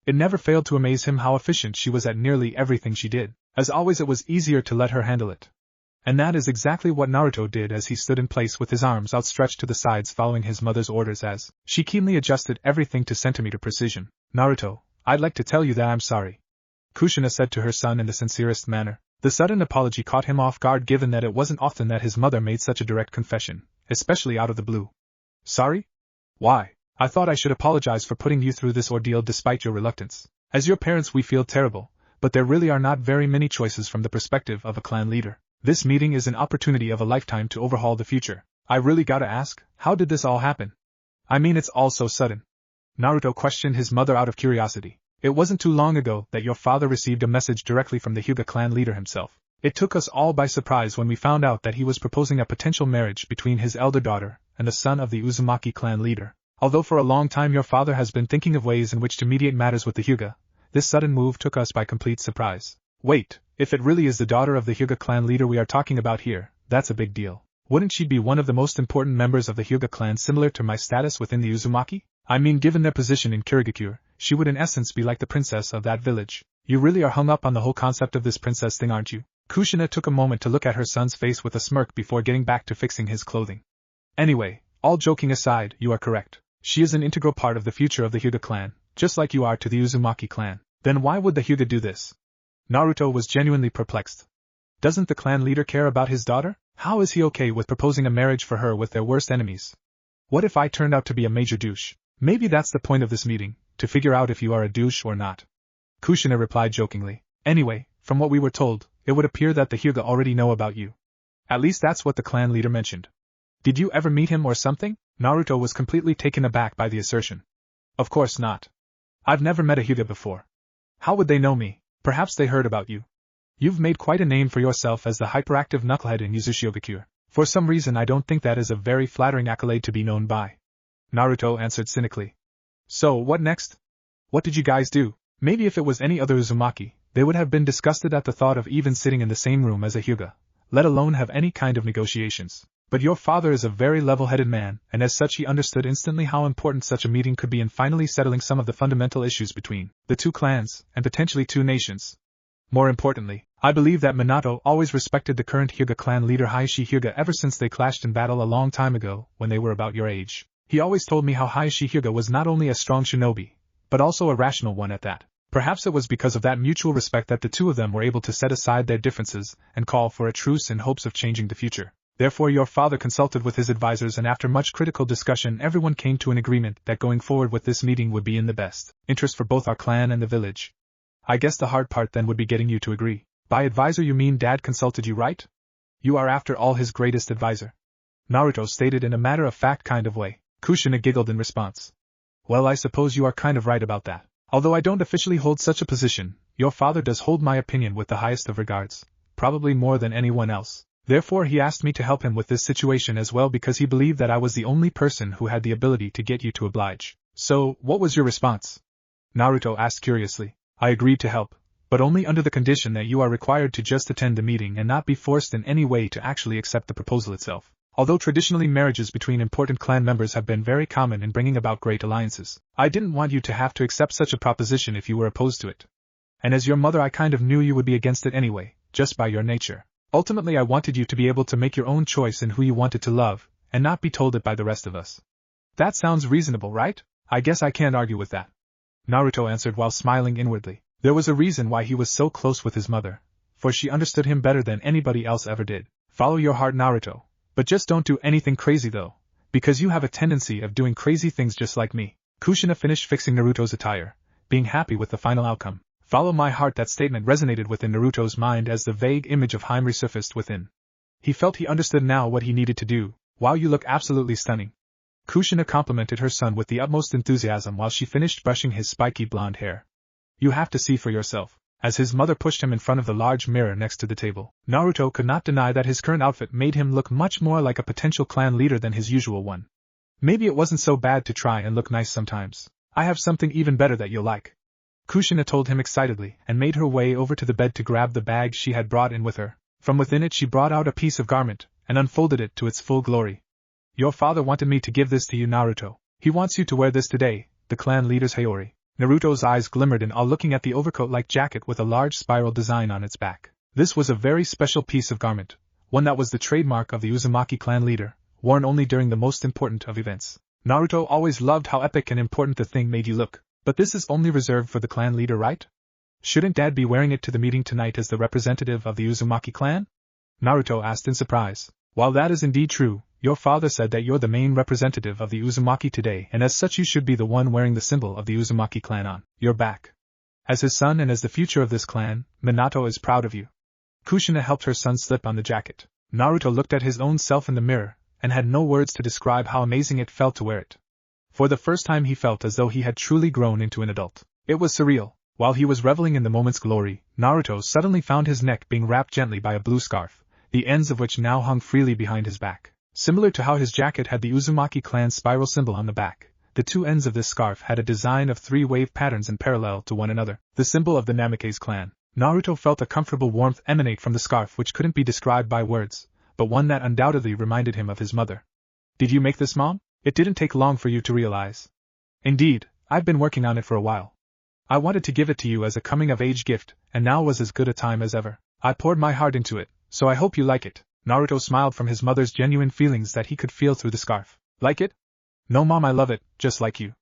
It never failed to amaze him how efficient she was at nearly everything she did. As always, it was easier to let her handle it. And that is exactly what Naruto did as he stood in place with his arms outstretched to the sides following his mother's orders as she keenly adjusted everything to centimeter precision. Naruto, I'd like to tell you that I'm sorry, Kushina said to her son in the sincerest manner. The sudden apology caught him off guard given that it wasn't often that his mother made such a direct confession, especially out of the blue. Sorry? Why? I thought I should apologize for putting you through this ordeal despite your reluctance. As your parents we feel terrible, but there really are not very many choices from the perspective of a clan leader. This meeting is an opportunity of a lifetime to overhaul the future. I really gotta ask, how did this all happen? I mean it's all so sudden. Naruto questioned his mother out of curiosity. It wasn't too long ago that your father received a message directly from the Hyuga clan leader himself. It took us all by surprise when we found out that he was proposing a potential marriage between his elder daughter and the son of the Uzumaki clan leader. Although for a long time your father has been thinking of ways in which to mediate matters with the Hyuga, this sudden move took us by complete surprise. Wait, if it really is the daughter of the Hyuga clan leader we are talking about here, that's a big deal. Wouldn't she be one of the most important members of the Hyuga clan similar to my status within the Uzumaki? I mean given their position in Kirigakure, she would in essence be like the princess of that village. You really are hung up on the whole concept of this princess thing, aren't you? Kushina took a moment to look at her son's face with a smirk before getting back to fixing his clothing. Anyway, all joking aside, you are correct. She is an integral part of the future of the Hyuga clan, just like you are to the Uzumaki clan. Then why would the Hyuga do this? Naruto was genuinely perplexed. Doesn't the clan leader care about his daughter? How is he okay with proposing a marriage for her with their worst enemies? What if I turned out to be a major douche? Maybe that's the point of this meeting, to figure out if you are a douche or not. Kushina replied jokingly. Anyway, from what we were told, it would appear that the Hyuga already know about you. At least that's what the clan leader mentioned. Did you ever meet him or something? Naruto was completely taken aback by the assertion. Of course not. I've never met a Hyuga before. How would they know me? Perhaps they heard about you. You've made quite a name for yourself as the hyperactive knucklehead in Uzushiogakure. For some reason I don't think that is a very flattering accolade to be known by. Naruto answered cynically. So, what next? What did you guys do? Maybe if it was any other Uzumaki, they would have been disgusted at the thought of even sitting in the same room as a Hyuga, let alone have any kind of negotiations. But your father is a very level-headed man, and as such he understood instantly how important such a meeting could be in finally settling some of the fundamental issues between the two clans, and potentially two nations. More importantly, I believe that Minato always respected the current Hyuga clan leader Hiashi Hyuga ever since they clashed in battle a long time ago, when they were about your age. He always told me how Hiashi Hyuga was not only a strong shinobi, but also a rational one at that. Perhaps it was because of that mutual respect that the two of them were able to set aside their differences and call for a truce in hopes of changing the future. Therefore your father consulted with his advisors and after much critical discussion everyone came to an agreement that going forward with this meeting would be in the best interest for both our clan and the village. I guess the hard part then would be getting you to agree. By advisor you mean Dad consulted you, right? You are after all his greatest advisor. Naruto stated in a matter-of-fact kind of way. Kushina giggled in response. Well, I suppose you are kind of right about that. Although I don't officially hold such a position, your father does hold my opinion with the highest of regards, probably more than anyone else. Therefore he asked me to help him with this situation as well because he believed that I was the only person who had the ability to get you to oblige. So, what was your response? Naruto asked curiously. I agreed to help, but only under the condition that you are required to just attend the meeting and not be forced in any way to actually accept the proposal itself. Although traditionally marriages between important clan members have been very common in bringing about great alliances, I didn't want you to have to accept such a proposition if you were opposed to it. And as your mother I kind of knew you would be against it anyway, just by your nature. Ultimately I wanted you to be able to make your own choice in who you wanted to love, and not be told it by the rest of us. That sounds reasonable, right? I guess I can't argue with that. Naruto answered while smiling inwardly. There was a reason why he was so close with his mother, for she understood him better than anybody else ever did. Follow your heart, Naruto. But just don't do anything crazy though, because you have a tendency of doing crazy things just like me. Kushina finished fixing Naruto's attire, being happy with the final outcome. Follow my heart. That statement resonated within Naruto's mind as the vague image of Hyme resurfaced within. He felt he understood now what he needed to do. Wow, you look absolutely stunning. Kushina complimented her son with the utmost enthusiasm while she finished brushing his spiky blonde hair. You have to see for yourself. As his mother pushed him in front of the large mirror next to the table, Naruto could not deny that his current outfit made him look much more like a potential clan leader than his usual one. Maybe it wasn't so bad to try and look nice sometimes. I have something even better that you'll like. Kushina told him excitedly and made her way over to the bed to grab the bag she had brought in with her. From within it she brought out a piece of garment and unfolded it to its full glory. Your father wanted me to give this to you, Naruto. He wants you to wear this today, the clan leader's Hayori. Naruto's eyes glimmered in awe looking at the overcoat-like jacket with a large spiral design on its back. This was a very special piece of garment, one that was the trademark of the Uzumaki clan leader, worn only during the most important of events. Naruto always loved how epic and important the thing made you look, but this is only reserved for the clan leader, right? Shouldn't Dad be wearing it to the meeting tonight as the representative of the Uzumaki clan? Naruto asked in surprise. While that is indeed true, your father said that you're the main representative of the Uzumaki today, and as such you should be the one wearing the symbol of the Uzumaki clan on your back. As his son and as the future of this clan, Minato is proud of you. Kushina helped her son slip on the jacket. Naruto looked at his own self in the mirror, and had no words to describe how amazing it felt to wear it. For the first time he felt as though he had truly grown into an adult. It was surreal. While he was reveling in the moment's glory, Naruto suddenly found his neck being wrapped gently by a blue scarf, the ends of which now hung freely behind his back. Similar to how his jacket had the Uzumaki clan's spiral symbol on the back, the two ends of this scarf had a design of three wave patterns in parallel to one another, the symbol of the Namake's clan. Naruto felt a comfortable warmth emanate from the scarf which couldn't be described by words, but one that undoubtedly reminded him of his mother. Did you make this, Mom? It didn't take long for you to realize. Indeed, I've been working on it for a while. I wanted to give it to you as a coming-of-age gift, and now was as good a time as ever. I poured my heart into it, so I hope you like it. Naruto smiled from his mother's genuine feelings that he could feel through the scarf. Like it? No, Mom, I love it, just like you.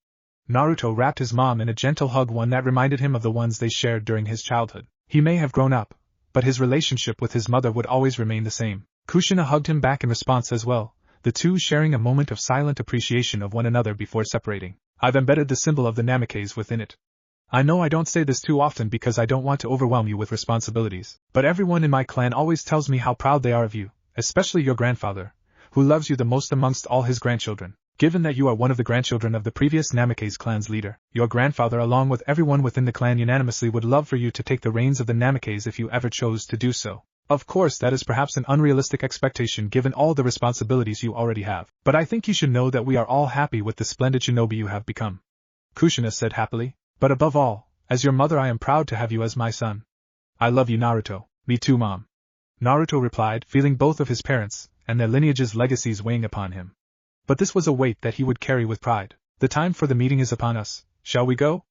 Naruto wrapped his mom in a gentle hug, one that reminded him of the ones they shared during his childhood. He may have grown up, but his relationship with his mother would always remain the same. Kushina hugged him back in response as well, the two sharing a moment of silent appreciation of one another before separating. I've embedded the symbol of the Namake's within it. I know I don't say this too often because I don't want to overwhelm you with responsibilities, but everyone in my clan always tells me how proud they are of you, especially your grandfather, who loves you the most amongst all his grandchildren. Given that you are one of the grandchildren of the previous Namake's clan's leader, your grandfather along with everyone within the clan unanimously would love for you to take the reins of the Namake's if you ever chose to do so. Of course, that is perhaps an unrealistic expectation given all the responsibilities you already have, but I think you should know that we are all happy with the splendid shinobi you have become. Kushina said happily. But above all, as your mother I am proud to have you as my son. I love you, Naruto. Me too, Mom. Naruto replied, feeling both of his parents and their lineage's legacies weighing upon him. But this was a weight that he would carry with pride. The time for the meeting is upon us. Shall we go?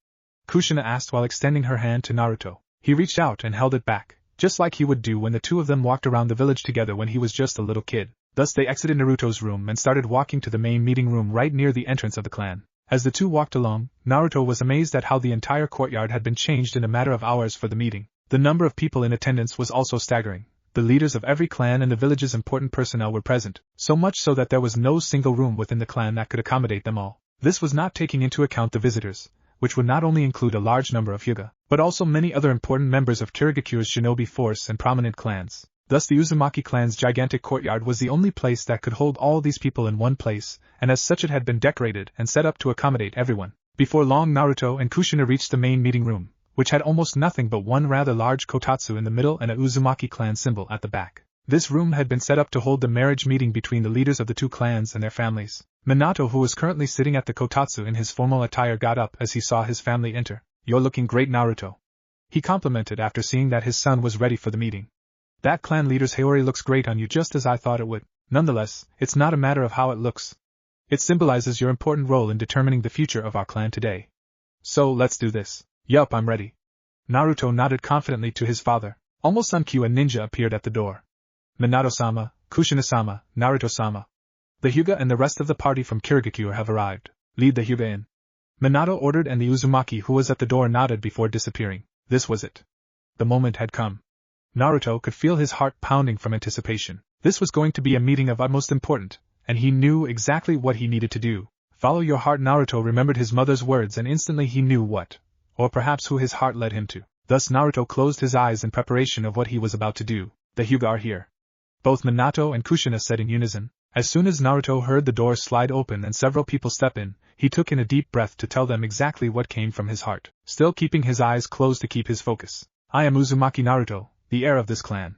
Kushina asked while extending her hand to Naruto. He reached out and held it back, just like he would do when the two of them walked around the village together when he was just a little kid. Thus they exited Naruto's room and started walking to the main meeting room right near the entrance of the clan. As the two walked along, Naruto was amazed at how the entire courtyard had been changed in a matter of hours for the meeting. The number of people in attendance was also staggering. The leaders of every clan and the village's important personnel were present, so much so that there was no single room within the clan that could accommodate them all. This was not taking into account the visitors, which would not only include a large number of Hyuga, but also many other important members of Kirigakure's shinobi force and prominent clans. Thus the Uzumaki clan's gigantic courtyard was the only place that could hold all these people in one place, and as such it had been decorated and set up to accommodate everyone. Before long Naruto and Kushina reached the main meeting room, which had almost nothing but one rather large kotatsu in the middle and a Uzumaki clan symbol at the back. This room had been set up to hold the marriage meeting between the leaders of the two clans and their families. Minato, who was currently sitting at the kotatsu in his formal attire, got up as he saw his family enter. You're looking great, Naruto. He complimented after seeing that his son was ready for the meeting. That clan leader's haori looks great on you, just as I thought it would. Nonetheless, it's not a matter of how it looks. It symbolizes your important role in determining the future of our clan today. So, let's do this. Yup, I'm ready. Naruto nodded confidently to his father. Almost on cue, a ninja appeared at the door. Minato-sama, Kushina-sama, Naruto-sama. The Hyuga and the rest of the party from Kirigakure have arrived. Lead the Hyuga in. Minato ordered, and the Uzumaki who was at the door nodded before disappearing. This was it. The moment had come. Naruto could feel his heart pounding from anticipation. This was going to be a meeting of utmost importance, and he knew exactly what he needed to do. Follow your heart. Naruto remembered his mother's words and instantly he knew what, or perhaps who his heart led him to. Thus Naruto closed his eyes in preparation of what he was about to do. The Hyuga are here. Both Minato and Kushina said in unison. As soon as Naruto heard the door slide open and several people step in, he took in a deep breath to tell them exactly what came from his heart, still keeping his eyes closed to keep his focus. I am Uzumaki Naruto, the heir of this clan.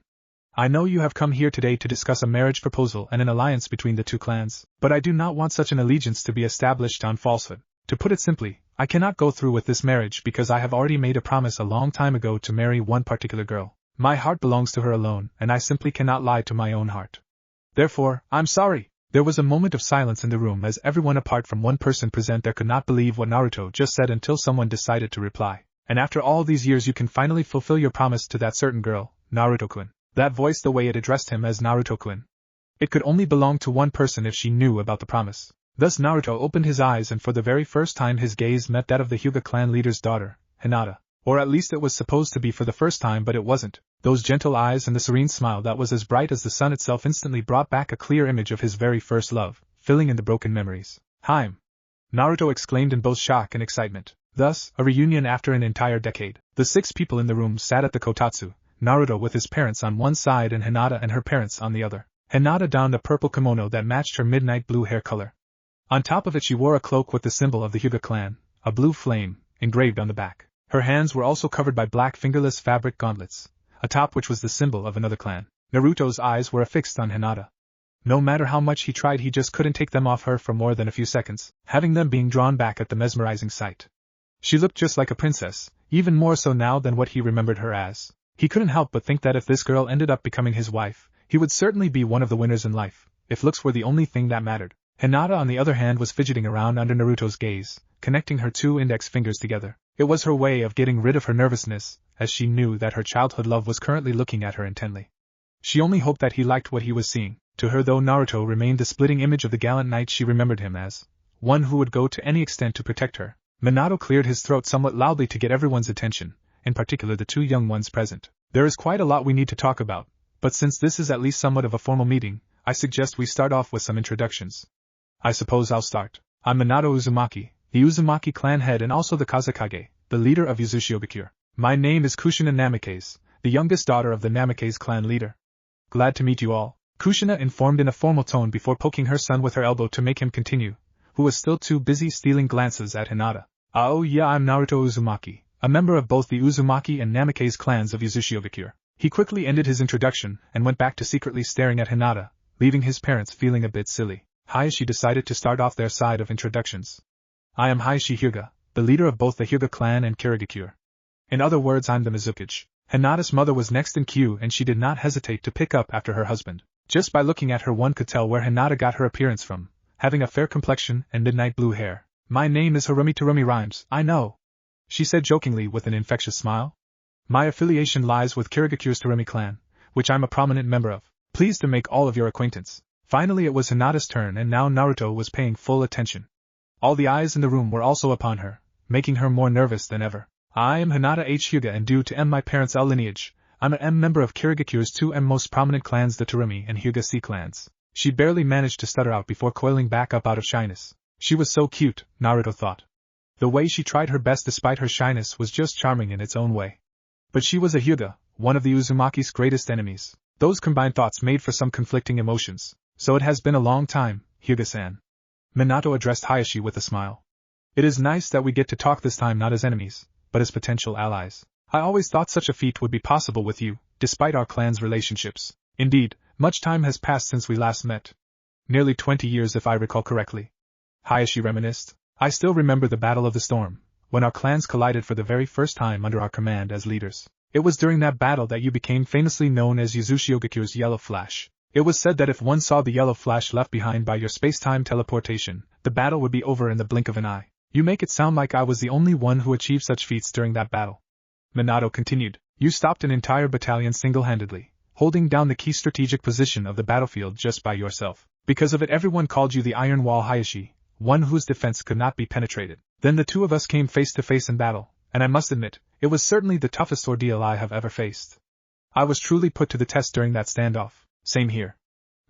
I know you have come here today to discuss a marriage proposal and an alliance between the two clans, but I do not want such an allegiance to be established on falsehood. To put it simply, I cannot go through with this marriage because I have already made a promise a long time ago to marry one particular girl. My heart belongs to her alone, and I simply cannot lie to my own heart. Therefore, I'm sorry. There was a moment of silence in the room as everyone apart from one person present there could not believe what Naruto just said until someone decided to reply. And after all these years you can finally fulfill your promise to that certain girl, Naruto-kun. That voice, the way it addressed him as Naruto-kun. It could only belong to one person if she knew about the promise. Thus Naruto opened his eyes, and for the very first time his gaze met that of the Hyuga clan leader's daughter, Hinata. Or at least it was supposed to be for the first time, but it wasn't. Those gentle eyes and the serene smile that was as bright as the sun itself instantly brought back a clear image of his very first love, filling in the broken memories. "Haim!" Naruto exclaimed in both shock and excitement. Thus, a reunion after an entire decade. The 6 people in the room sat at the kotatsu, Naruto with his parents on one side and Hinata and her parents on the other. Hinata donned a purple kimono that matched her midnight blue hair color. On top of it she wore a cloak with the symbol of the Hyuga clan, a blue flame, engraved on the back. Her hands were also covered by black fingerless fabric gauntlets, atop which was the symbol of another clan. Naruto's eyes were affixed on Hinata. No matter how much he tried, he just couldn't take them off her for more than a few seconds, having them being drawn back at the mesmerizing sight. She looked just like a princess, even more so now than what he remembered her as. He couldn't help but think that if this girl ended up becoming his wife, he would certainly be one of the winners in life, if looks were the only thing that mattered. Hinata, on the other hand, was fidgeting around under Naruto's gaze, connecting her 2 index fingers together. It was her way of getting rid of her nervousness, as she knew that her childhood love was currently looking at her intently. She only hoped that he liked what he was seeing. To her, though Naruto remained the splitting image of the gallant knight, she remembered him as one who would go to any extent to protect her. Minato cleared his throat somewhat loudly to get everyone's attention, in particular the 2 young ones present. "There is quite a lot we need to talk about, but since this is at least somewhat of a formal meeting, I suggest we start off with some introductions. I suppose I'll start. I'm Minato Uzumaki, the Uzumaki clan head and also the Kazekage, the leader of Uzushiogakure. My name is Kushina Namikaze, the youngest daughter of the Namikaze clan leader. Glad to meet you all," Kushina informed in a formal tone before poking her son with her elbow to make him continue, who was still too busy stealing glances at Hinata. "Oh yeah, I'm Naruto Uzumaki, a member of both the Uzumaki and Namikaze clans of Uzushiogakure." He quickly ended his introduction and went back to secretly staring at Hinata, leaving his parents feeling a bit silly. Hayashi decided to start off their side of introductions. "I am Hayashi Hyuga, the leader of both the Hyuga clan and Kirigakure. In other words, I'm the Mizukage." Hinata's mother was next in queue, and she did not hesitate to pick up after her husband. Just by looking at her one could tell where Hinata got her appearance from, having a fair complexion and midnight blue hair. "My name is Harumi Terumi Rhymes, I know," she said jokingly with an infectious smile. "My affiliation lies with Kirigakure's Terumi clan, which I'm a prominent member of. Pleased to make all of your acquaintance." Finally it was Hinata's turn, and now Naruto was paying full attention. All the eyes in the room were also upon her, making her more nervous than ever. "I am Hinata H. Hyuga, and due to my parents' lineage, I'm a member of Kirigakure's 2 most prominent clans, the Terumi and Hyuga C clans." She barely managed to stutter out before coiling back up out of shyness. She was so cute, Naruto thought. The way she tried her best despite her shyness was just charming in its own way. But she was a Hyuga, one of the Uzumaki's greatest enemies. Those combined thoughts made for some conflicting emotions. "So it has been a long time, Hyuga-san." Minato addressed Hayashi with a smile. "It is nice that we get to talk this time not as enemies, but as potential allies. I always thought such a feat would be possible with you, despite our clan's relationships. Indeed, much time has passed since we last met. Nearly 20 years if I recall correctly." Hayashi reminisced. "I still remember the Battle of the Storm, when our clans collided for the very first time under our command as leaders. It was during that battle that you became famously known as Uzushiogakure Yellow Flash. It was said that if one saw the yellow flash left behind by your space-time teleportation, the battle would be over in the blink of an eye. You make it sound like I was the only one who achieved such feats during that battle." Minato continued. "You stopped an entire battalion single-handedly, holding down the key strategic position of the battlefield just by yourself. Because of it everyone called you the Iron Wall Hayashi, one whose defense could not be penetrated. Then the 2 of us came face to face in battle, and I must admit, it was certainly the toughest ordeal I have ever faced. I was truly put to the test during that standoff." "Same here,"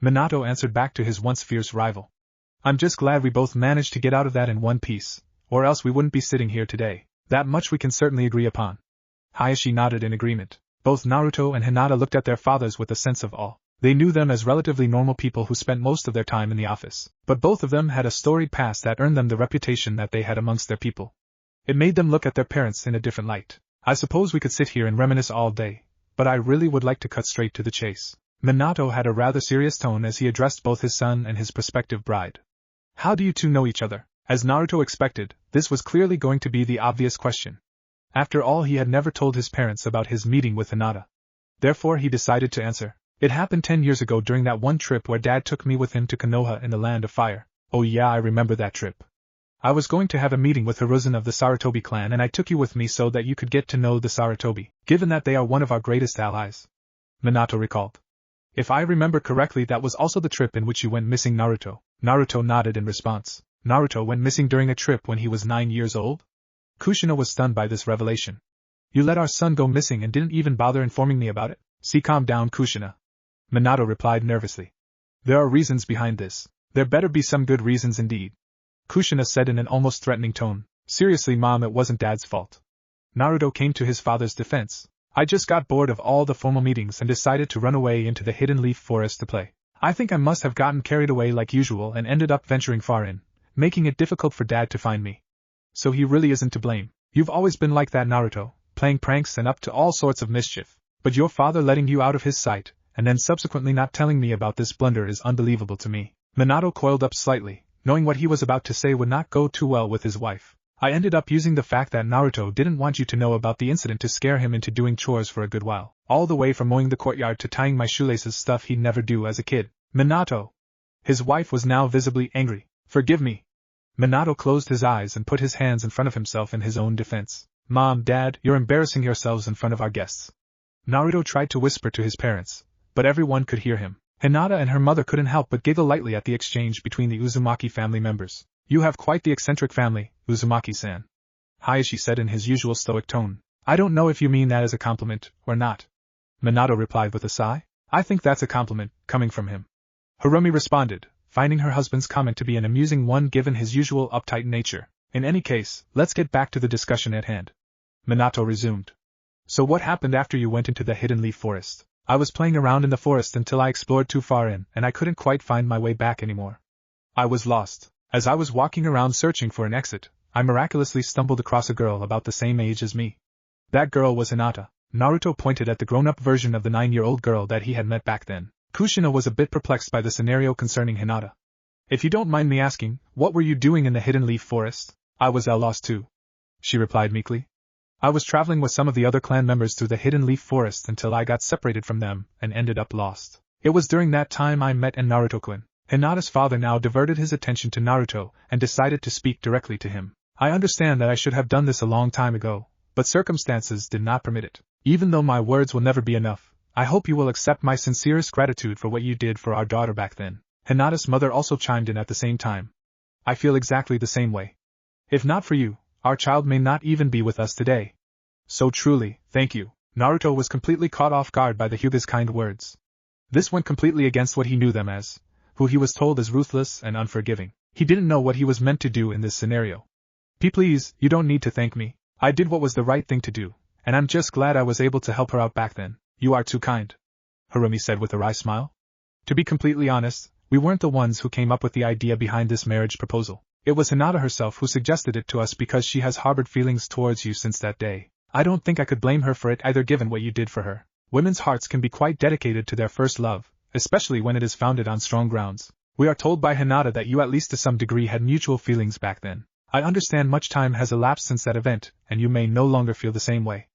Minato answered back to his once fierce rival. "I'm just glad we both managed to get out of that in one piece, or else we wouldn't be sitting here today. That much we can certainly agree upon." Hayashi nodded in agreement. Both Naruto and Hinata looked at their fathers with a sense of awe. They knew them as relatively normal people who spent most of their time in the office, but both of them had a storied past that earned them the reputation that they had amongst their people. It made them look at their parents in a different light. "I suppose we could sit here and reminisce all day, but I really would like to cut straight to the chase." Minato had a rather serious tone as he addressed both his son and his prospective bride. "How do you 2 know each other?" As Naruto expected, this was clearly going to be the obvious question. After all, he had never told his parents about his meeting with Hinata. Therefore he decided to answer. "It happened 10 years ago during that one trip where Dad took me with him to Konoha in the Land of Fire." "Oh yeah, I remember that trip. I was going to have a meeting with Hiruzen of the Sarutobi clan, and I took you with me so that you could get to know the Sarutobi, given that they are one of our greatest allies." Minato recalled. If I remember correctly, that was also the trip in which you went missing, Naruto. Naruto nodded in response. Naruto went missing during a trip when he was 9 years old? Kushina was stunned by this revelation. You let our son go missing and didn't even bother informing me about it? See, calm down, Kushina. Minato replied nervously. There are reasons behind this. There better be some good reasons indeed. Kushina said in an almost threatening tone. Seriously, Mom, it wasn't Dad's fault. Naruto came to his father's defense. I just got bored of all the formal meetings and decided to run away into the hidden leaf forest to play. I think I must have gotten carried away like usual and ended up venturing far in, making it difficult for Dad to find me. So he really isn't to blame. You've always been like that, Naruto, playing pranks and up to all sorts of mischief. But your father letting you out of his sight, and then subsequently not telling me about this blunder is unbelievable to me. Minato coiled up slightly, knowing what he was about to say would not go too well with his wife. I ended up using the fact that Naruto didn't want you to know about the incident to scare him into doing chores for a good while, all the way from mowing the courtyard to tying my shoelaces, stuff he'd never do as a kid. Minato! His wife was now visibly angry. Forgive me. Minato closed his eyes and put his hands in front of himself in his own defense. Mom, Dad, you're embarrassing yourselves in front of our guests. Naruto tried to whisper to his parents, but everyone could hear him. Hinata and her mother couldn't help but giggle lightly at the exchange between the Uzumaki family members. You have quite the eccentric family, Uzumaki-san. Hayashi said in his usual stoic tone. I don't know if you mean that as a compliment, or not. Minato replied with a sigh. I think that's a compliment, coming from him. Hiromi responded, finding her husband's comment to be an amusing one given his usual uptight nature. In any case, let's get back to the discussion at hand. Minato resumed. So what happened after you went into the hidden leaf forest? I was playing around in the forest until I explored too far in, and I couldn't quite find my way back anymore. I was lost. As I was walking around searching for an exit, I miraculously stumbled across a girl about the same age as me. That girl was Hinata. Naruto pointed at the grown-up version of the 9-year-old girl that he had met back then. Kushina was a bit perplexed by the scenario concerning Hinata. If you don't mind me asking, what were you doing in the hidden leaf forest? I was lost too. She replied meekly. I was traveling with some of the other clan members through the hidden leaf forest until I got separated from them and ended up lost. It was during that time I met Naruto-kun. Hinata's father now diverted his attention to Naruto and decided to speak directly to him. I understand that I should have done this a long time ago, but circumstances did not permit it. Even though my words will never be enough, I hope you will accept my sincerest gratitude for what you did for our daughter back then. Hinata's mother also chimed in at the same time. I feel exactly the same way. If not for you, our child may not even be with us today. So truly, thank you. Naruto was completely caught off guard by the Hyuga's kind words. This went completely against what he knew them as, who he was told as ruthless and unforgiving. He didn't know what he was meant to do in this scenario. Please, you don't need to thank me. I did what was the right thing to do, and I'm just glad I was able to help her out back then. You are too kind. Hiromi said with a wry smile. To be completely honest, we weren't the ones who came up with the idea behind this marriage proposal. It was Hinata herself who suggested it to us because she has harbored feelings towards you since that day. I don't think I could blame her for it either given what you did for her. Women's hearts can be quite dedicated to their first love, especially when it is founded on strong grounds. We are told by Hinata that you at least to some degree had mutual feelings back then. I understand much time has elapsed since that event, and you may no longer feel the same way.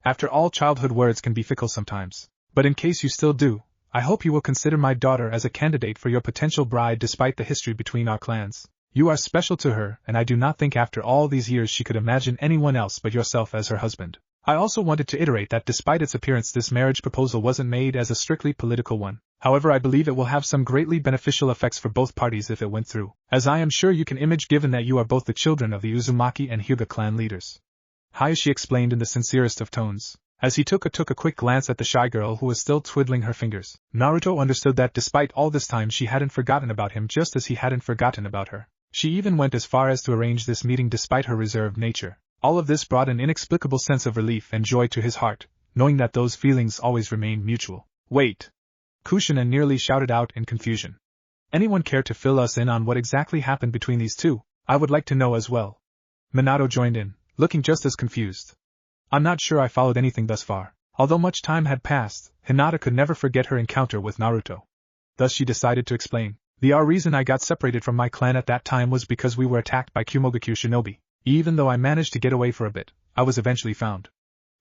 After all, childhood words can be fickle sometimes. But in case you still do, I hope you will consider my daughter as a candidate for your potential bride despite the history between our clans. You are special to her, and I do not think after all these years she could imagine anyone else but yourself as her husband. I also wanted to iterate that despite its appearance, this marriage proposal wasn't made as a strictly political one. However, I believe it will have some greatly beneficial effects for both parties if it went through, as I am sure you can imagine given that you are both the children of the Uzumaki and Hyuga clan leaders. Hayashi explained in the sincerest of tones, as he took a quick glance at the shy girl who was still twiddling her fingers. Naruto understood that despite all this time she hadn't forgotten about him just as he hadn't forgotten about her. She even went as far as to arrange this meeting despite her reserved nature. All of this brought an inexplicable sense of relief and joy to his heart, knowing that those feelings always remained mutual. Wait! Kushina nearly shouted out in confusion. Anyone care to fill us in on what exactly happened between these two? I would like to know as well. Minato joined in, looking just as confused. I'm not sure I followed anything thus far. Although much time had passed, Hinata could never forget her encounter with Naruto. Thus she decided to explain. The reason I got separated from my clan at that time was because we were attacked by Kumogakure shinobi. Even though I managed to get away for a bit, I was eventually found.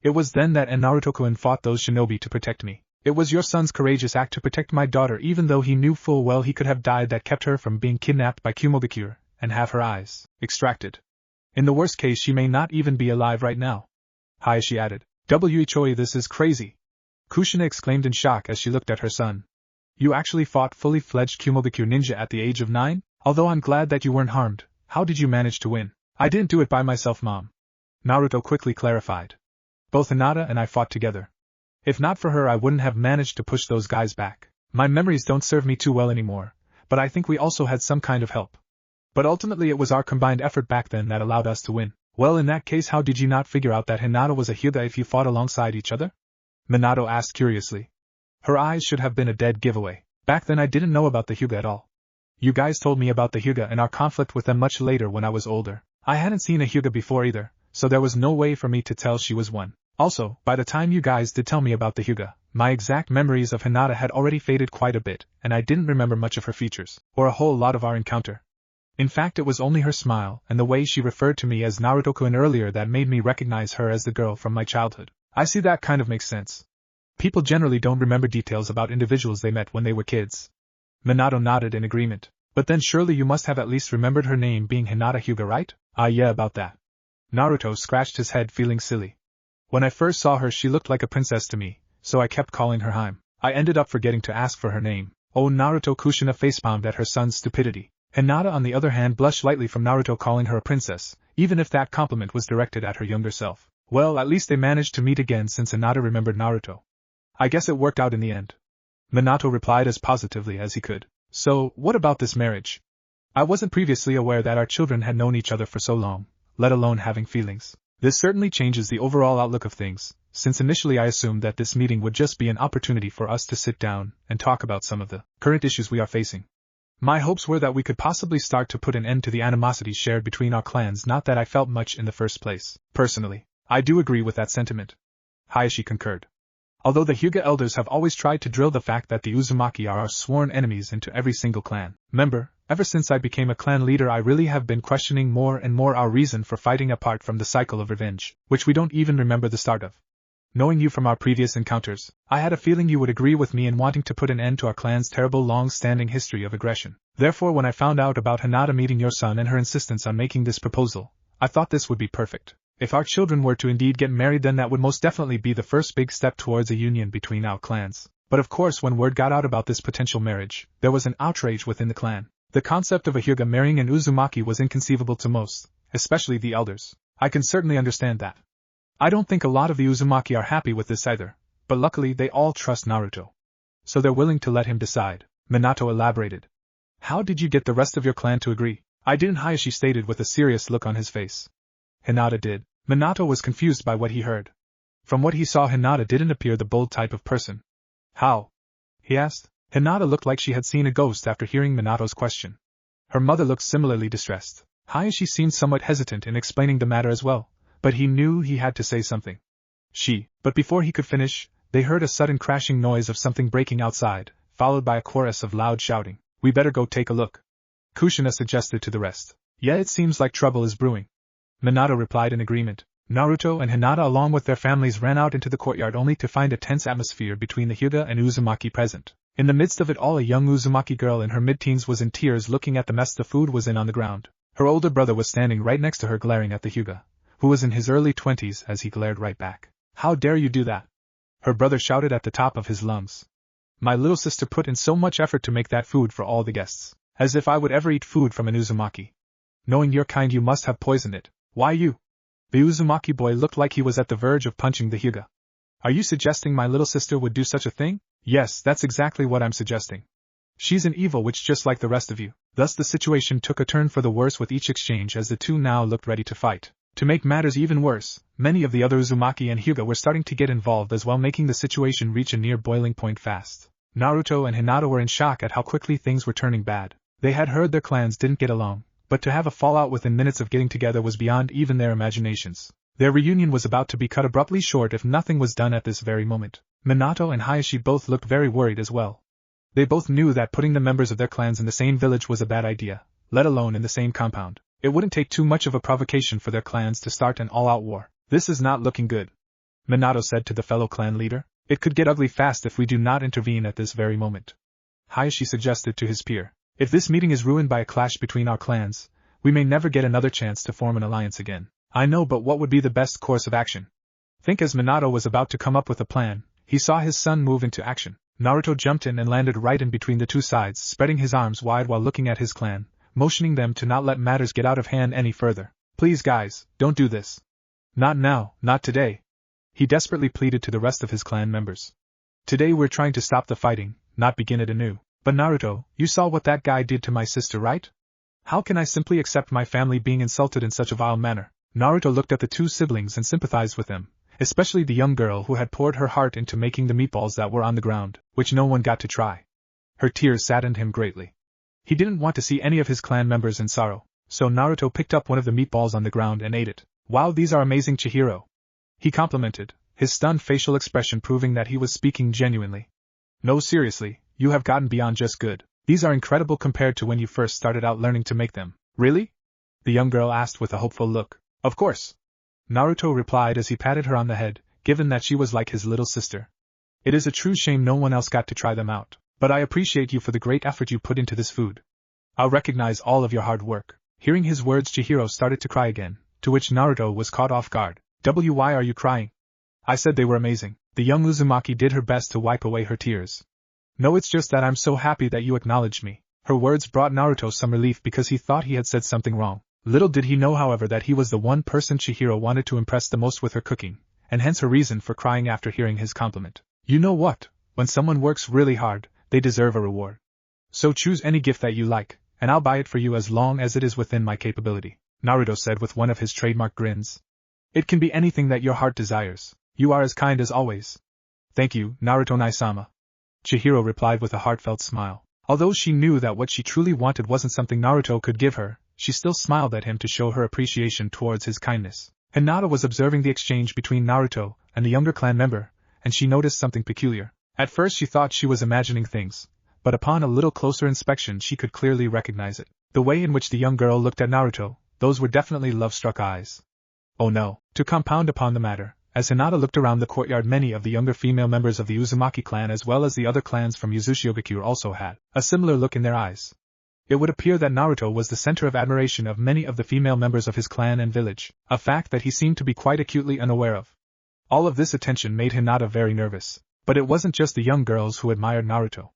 It was then that Naruto-kun fought those shinobi to protect me. It was your son's courageous act to protect my daughter even though he knew full well he could have died that kept her from being kidnapped by Kumogakure and have her eyes extracted. In the worst case she may not even be alive right now. Hayashi added. Choi, this is crazy. Kushina exclaimed in shock as she looked at her son. You actually fought fully fledged Kumogakure ninja at the age of 9? Although I'm glad that you weren't harmed, how did you manage to win? I didn't do it by myself, Mom. Naruto quickly clarified. Both Hinata and I fought together. If not for her, I wouldn't have managed to push those guys back. My memories don't serve me too well anymore, but I think we also had some kind of help. But ultimately it was our combined effort back then that allowed us to win. Well, in that case, how did you not figure out that Hinata was a Hyuga if you fought alongside each other? Minato asked curiously. Her eyes should have been a dead giveaway. Back then I didn't know about the Hyuga at all. You guys told me about the Hyuga and our conflict with them much later when I was older. I hadn't seen a Hyuga before either, so there was no way for me to tell she was one. Also, by the time you guys did tell me about the Hyuga, my exact memories of Hinata had already faded quite a bit, and I didn't remember much of her features, or a whole lot of our encounter. In fact, it was only her smile and the way she referred to me as Naruto-kun earlier that made me recognize her as the girl from my childhood. I see, that kind of makes sense. People generally don't remember details about individuals they met when they were kids. Minato nodded in agreement. But then surely you must have at least remembered her name being Hinata Hyuga, right? Ah, yeah, about that. Naruto scratched his head, feeling silly. When I first saw her, she looked like a princess to me, so I kept calling her Haim. I ended up forgetting to ask for her name. Oh, Naruto. Kushina facepalmed at her son's stupidity. Hinata, on the other hand, blushed slightly from Naruto calling her a princess, even if that compliment was directed at her younger self. Well, at least they managed to meet again since Hinata remembered Naruto. I guess it worked out in the end. Minato replied as positively as he could. So, what about this marriage? I wasn't previously aware that our children had known each other for so long, let alone having feelings. This certainly changes the overall outlook of things, since initially I assumed that this meeting would just be an opportunity for us to sit down and talk about some of the current issues we are facing. My hopes were that we could possibly start to put an end to the animosity shared between our clans, not that I felt much in the first place. Personally, I do agree with that sentiment. Hayashi concurred. Although the Hyuga elders have always tried to drill the fact that the Uzumaki are our sworn enemies into every single clan member, ever since I became a clan leader I really have been questioning more and more our reason for fighting apart from the cycle of revenge, which we don't even remember the start of. Knowing you from our previous encounters, I had a feeling you would agree with me in wanting to put an end to our clan's terrible long-standing history of aggression. Therefore, when I found out about Hinata meeting your son and her insistence on making this proposal, I thought this would be perfect. If our children were to indeed get married, then that would most definitely be the first big step towards a union between our clans. But of course, when word got out about this potential marriage, there was an outrage within the clan. The concept of a Hyuga marrying an Uzumaki was inconceivable to most, especially the elders. I can certainly understand that. I don't think a lot of the Uzumaki are happy with this either, but luckily they all trust Naruto. So they're willing to let him decide, Minato elaborated. How did you get the rest of your clan to agree? I didn't, Hayashi stated with a serious look on his face. Hinata did. Minato was confused by what he heard. From what he saw, Hinata didn't appear the bold type of person. How? He asked. Hinata looked like she had seen a ghost after hearing Minato's question. Her mother looked similarly distressed. Hayashi seemed somewhat hesitant in explaining the matter as well, but he knew he had to say something. But before he could finish, they heard a sudden crashing noise of something breaking outside, followed by a chorus of loud shouting. We better go take a look. Kushina suggested to the rest. Yeah, it seems like trouble is brewing. Minato replied in agreement. Naruto and Hinata along with their families ran out into the courtyard only to find a tense atmosphere between the Hyuga and Uzumaki present. In the midst of it all, a young Uzumaki girl in her mid-teens was in tears looking at the mess the food was in on the ground. Her older brother was standing right next to her glaring at the Hyuga, who was in his early 20s, as he glared right back. How dare you do that? Her brother shouted at the top of his lungs. My little sister put in so much effort to make that food for all the guests. As if I would ever eat food from an Uzumaki. Knowing your kind, you must have poisoned it. Why you? The Uzumaki boy looked like he was at the verge of punching the Hyuga. Are you suggesting my little sister would do such a thing? Yes, that's exactly what I'm suggesting. She's an evil witch just like the rest of you. Thus the situation took a turn for the worse with each exchange, as the two now looked ready to fight. To make matters even worse, many of the other Uzumaki and Hyuga were starting to get involved as well, making the situation reach a near boiling point fast. Naruto and Hinata were in shock at how quickly things were turning bad. They had heard their clans didn't get along, but to have a fallout within minutes of getting together was beyond even their imaginations. Their reunion was about to be cut abruptly short if nothing was done at this very moment. Minato and Hayashi both looked very worried as well. They both knew that putting the members of their clans in the same village was a bad idea, let alone in the same compound. It wouldn't take too much of a provocation for their clans to start an all-out war. This is not looking good, Minato said to the fellow clan leader. It could get ugly fast if we do not intervene at this very moment. Hayashi suggested to his peer. If this meeting is ruined by a clash between our clans, we may never get another chance to form an alliance again. I know, but what would be the best course of action? Think. As Minato was about to come up with a plan, He saw his son move into action. Naruto jumped in and landed right in between the two sides, spreading his arms wide while looking at his clan, motioning them to not let matters get out of hand any further. Please guys, don't do this. Not now, not today. He desperately pleaded to the rest of his clan members. Today we're trying to stop the fighting, not begin it anew. But Naruto, you saw what that guy did to my sister, right? How can I simply accept my family being insulted in such a vile manner? Naruto looked at the two siblings and sympathized with them, especially the young girl who had poured her heart into making the meatballs that were on the ground, which no one got to try. Her tears saddened him greatly. He didn't want to see any of his clan members in sorrow, so Naruto picked up one of the meatballs on the ground and ate it. Wow, these are amazing, Chihiro. He complimented, his stunned facial expression proving that he was speaking genuinely. No, seriously, you have gotten beyond just good. These are incredible compared to when you first started out learning to make them. Really? The young girl asked with a hopeful look. Of course. Naruto replied as he patted her on the head, given that she was like his little sister. It is a true shame no one else got to try them out, but I appreciate you for the great effort you put into this food. I'll recognize all of your hard work. Hearing his words, Chihiro started to cry again, to which Naruto was caught off guard. Why are you crying? I said they were amazing. The young Uzumaki did her best to wipe away her tears. No, it's just that I'm so happy that you acknowledged me. Her words brought Naruto some relief because he thought he had said something wrong. Little did he know, however, that he was the one person Chihiro wanted to impress the most with her cooking, and hence her reason for crying after hearing his compliment. You know what? When someone works really hard, they deserve a reward. So choose any gift that you like, and I'll buy it for you as long as it is within my capability, Naruto said with one of his trademark grins. It can be anything that your heart desires. You are as kind as always. Thank you, Naruto-Nai-sama. Chihiro replied with a heartfelt smile. Although she knew that what she truly wanted wasn't something Naruto could give her, she still smiled at him to show her appreciation towards his kindness. Hinata was observing the exchange between Naruto and the younger clan member, and she noticed something peculiar. At first she thought she was imagining things, but upon a little closer inspection she could clearly recognize it. The way in which the young girl looked at Naruto, those were definitely love-struck eyes. Oh no. To compound upon the matter, as Hinata looked around the courtyard, many of the younger female members of the Uzumaki clan as well as the other clans from Uzushiogakure also had a similar look in their eyes. It would appear that Naruto was the center of admiration of many of the female members of his clan and village, a fact that he seemed to be quite acutely unaware of. All of this attention made Hinata very nervous, but it wasn't just the young girls who admired Naruto.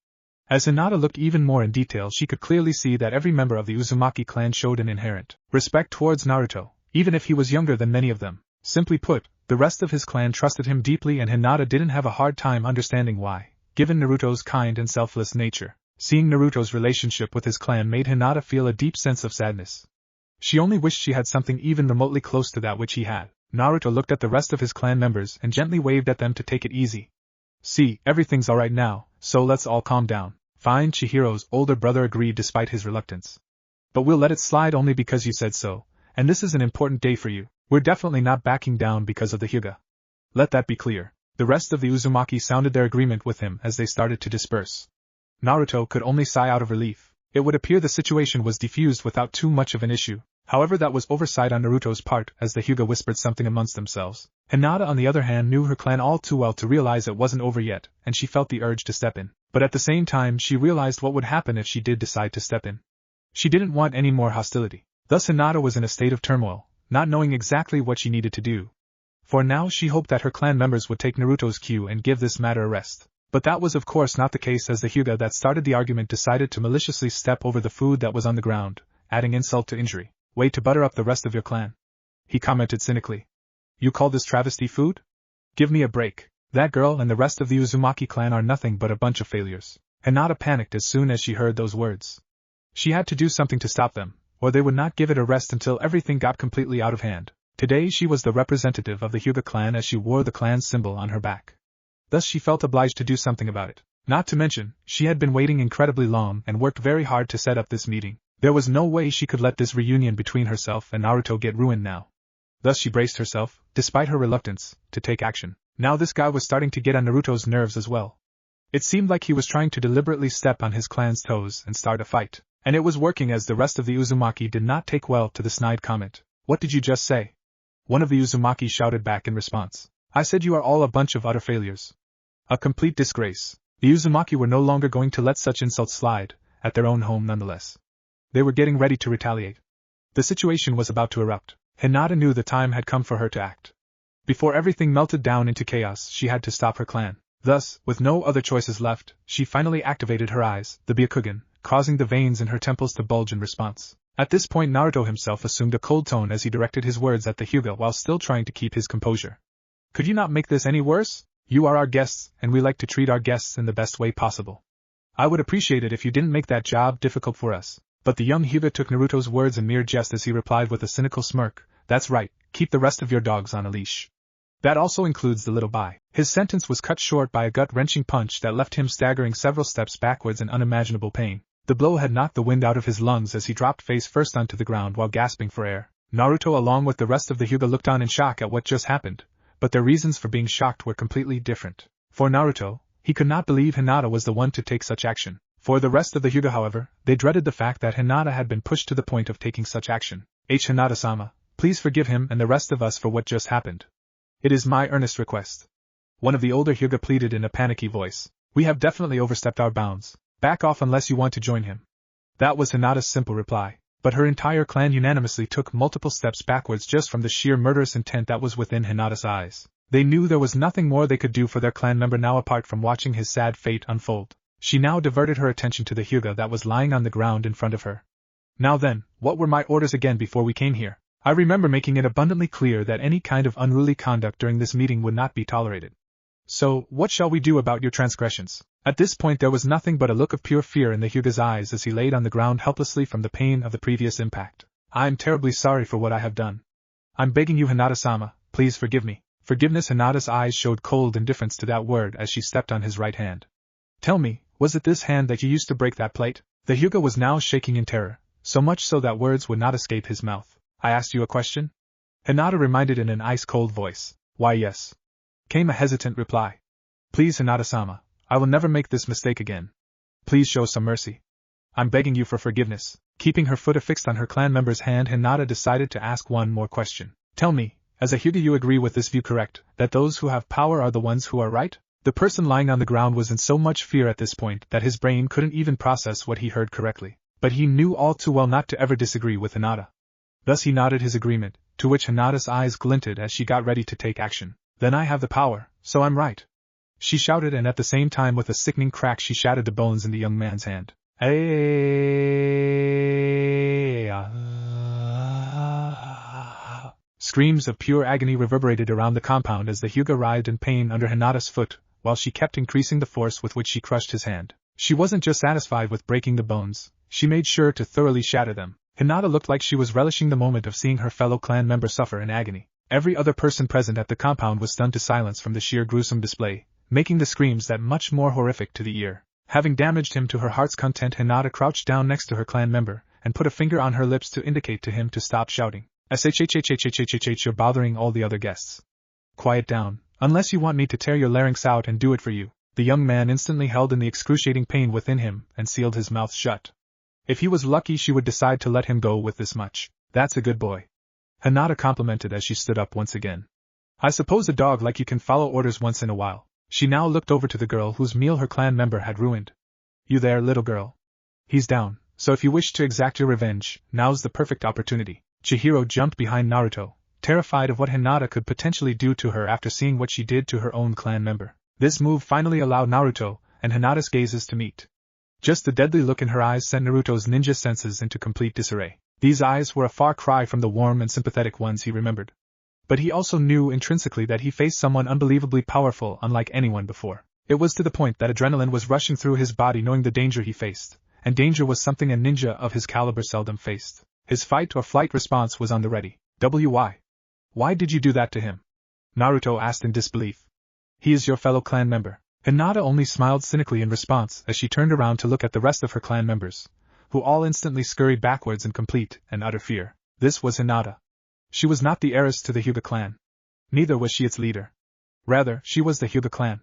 As Hinata looked even more in detail, she could clearly see that every member of the Uzumaki clan showed an inherent respect towards Naruto, even if he was younger than many of them. Simply put, the rest of his clan trusted him deeply, and Hinata didn't have a hard time understanding why, given Naruto's kind and selfless nature. Seeing Naruto's relationship with his clan made Hinata feel a deep sense of sadness. She only wished she had something even remotely close to that which he had. Naruto looked at the rest of his clan members and gently waved at them to take it easy. See, everything's alright now, so let's all calm down. Fine, Chihiro's older brother agreed despite his reluctance. But we'll let it slide only because you said so, and this is an important day for you. We're definitely not backing down because of the Hyuga. Let that be clear. The rest of the Uzumaki sounded their agreement with him as they started to disperse. Naruto could only sigh out of relief. It would appear the situation was defused without too much of an issue. However, that was oversight on Naruto's part, as the Hyuga whispered something amongst themselves. Hinata, on the other hand, knew her clan all too well to realize it wasn't over yet, and she felt the urge to step in. But at the same time, she realized what would happen if she did decide to step in. She didn't want any more hostility. Thus Hinata was in a state of turmoil, not knowing exactly what she needed to do. For now she hoped that her clan members would take Naruto's cue and give this matter a rest. But that was of course not the case, as the Hyuga that started the argument decided to maliciously step over the food that was on the ground, adding insult to injury. Way to butter up the rest of your clan, he commented cynically. You call this travesty food? Give me a break. That girl and the rest of the Uzumaki clan are nothing but a bunch of failures. Hinata panicked as soon as she heard those words. She had to do something to stop them, or they would not give it a rest until everything got completely out of hand. Today she was the representative of the Hyuga clan, as she wore the clan's symbol on her back. Thus she felt obliged to do something about it. Not to mention, she had been waiting incredibly long and worked very hard to set up this meeting. There was no way she could let this reunion between herself and Naruto get ruined now. Thus she braced herself, despite her reluctance, to take action. Now this guy was starting to get on Naruto's nerves as well. It seemed like he was trying to deliberately step on his clan's toes and start a fight. And it was working, as the rest of the Uzumaki did not take well to the snide comment. What did you just say? One of the Uzumaki shouted back in response. I said you are all a bunch of utter failures. A complete disgrace. The Uzumaki were no longer going to let such insults slide, at their own home nonetheless. They were getting ready to retaliate. The situation was about to erupt. Hinata knew the time had come for her to act. Before everything melted down into chaos, she had to stop her clan. Thus, with no other choices left, she finally activated her eyes, the Byakugan, causing the veins in her temples to bulge in response. At this point Naruto himself assumed a cold tone as he directed his words at the Hyuga while still trying to keep his composure. Could you not make this any worse? You are our guests, and we like to treat our guests in the best way possible. I would appreciate it if you didn't make that job difficult for us. But the young Hyuga took Naruto's words in mere jest as he replied with a cynical smirk, That's right, keep the rest of your dogs on a leash. That also includes the little boy. His sentence was cut short by a gut-wrenching punch that left him staggering several steps backwards in unimaginable pain. The blow had knocked the wind out of his lungs as he dropped face first onto the ground while gasping for air. Naruto along with the rest of the Hyuga looked on in shock at what just happened, but their reasons for being shocked were completely different. For Naruto, he could not believe Hinata was the one to take such action. For the rest of the Hyuga, however, they dreaded the fact that Hinata had been pushed to the point of taking such action. Hinata-sama, please forgive him and the rest of us for what just happened. It is my earnest request. One of the older Hyuga pleaded in a panicky voice. We have definitely overstepped our bounds. Back off unless you want to join him. That was Hinata's simple reply, but her entire clan unanimously took multiple steps backwards just from the sheer murderous intent that was within Hinata's eyes. They knew there was nothing more they could do for their clan member now apart from watching his sad fate unfold. She now diverted her attention to the Hyuga that was lying on the ground in front of her. Now then, what were my orders again before we came here? I remember making it abundantly clear that any kind of unruly conduct during this meeting would not be tolerated. So, what shall we do about your transgressions? At this point there was nothing but a look of pure fear in the Hyuga's eyes as he laid on the ground helplessly from the pain of the previous impact. I am terribly sorry for what I have done. I'm begging you Hinata-sama, please forgive me. Forgiveness. Hinata's eyes showed cold indifference to that word as she stepped on his right hand. Tell me, was it this hand that you used to break that plate? The Hyuga was now shaking in terror, so much so that words would not escape his mouth. I asked you a question? Hinata reminded in an ice-cold voice. Why yes. Came a hesitant reply. Please Hinata-sama, I will never make this mistake again. Please show some mercy. I'm begging you for forgiveness. Keeping her foot affixed on her clan member's hand, Hinata decided to ask one more question. Tell me, as a Hyuga you agree with this view correct, that those who have power are the ones who are right? The person lying on the ground was in so much fear at this point that his brain couldn't even process what he heard correctly. But he knew all too well not to ever disagree with Hinata. Thus he nodded his agreement, to which Hinata's eyes glinted as she got ready to take action. Then I have the power, so I'm right. She shouted, and at the same time with a sickening crack she shattered the bones in the young man's hand. Screams of pure agony reverberated around the compound as the Hyuga writhed in pain under Hinata's foot, while she kept increasing the force with which she crushed his hand. She wasn't just satisfied with breaking the bones, she made sure to thoroughly shatter them. Hinata looked like she was relishing the moment of seeing her fellow clan member suffer in agony. Every other person present at the compound was stunned to silence from the sheer gruesome display, making the screams that much more horrific to the ear. Having damaged him to her heart's content, Hinata crouched down next to her clan member, and put a finger on her lips to indicate to him to stop shouting. You're bothering all the other guests. Quiet down, unless you want me to tear your larynx out and do it for you. The young man instantly held in the excruciating pain within him, and sealed his mouth shut. If he was lucky she would decide to let him go with this much. That's a good boy. Hinata complimented as she stood up once again. I suppose a dog like you can follow orders once in a while. She now looked over to the girl whose meal her clan member had ruined. You there, little girl? He's down, so if you wish to exact your revenge, now's the perfect opportunity. Chihiro jumped behind Naruto, terrified of what Hinata could potentially do to her after seeing what she did to her own clan member. This move finally allowed Naruto and Hinata's gazes to meet. Just the deadly look in her eyes sent Naruto's ninja senses into complete disarray. These eyes were a far cry from the warm and sympathetic ones he remembered. But he also knew intrinsically that he faced someone unbelievably powerful, unlike anyone before. It was to the point that adrenaline was rushing through his body knowing the danger he faced, and danger was something a ninja of his caliber seldom faced. His fight or flight response was on the ready. Why did you do that to him? Naruto asked in disbelief. He is your fellow clan member. Hinata only smiled cynically in response as she turned around to look at the rest of her clan members, who all instantly scurried backwards in complete and utter fear. This was Hinata. She was not the heiress to the Hyuga clan. Neither was she its leader. Rather, she was the Hyuga clan.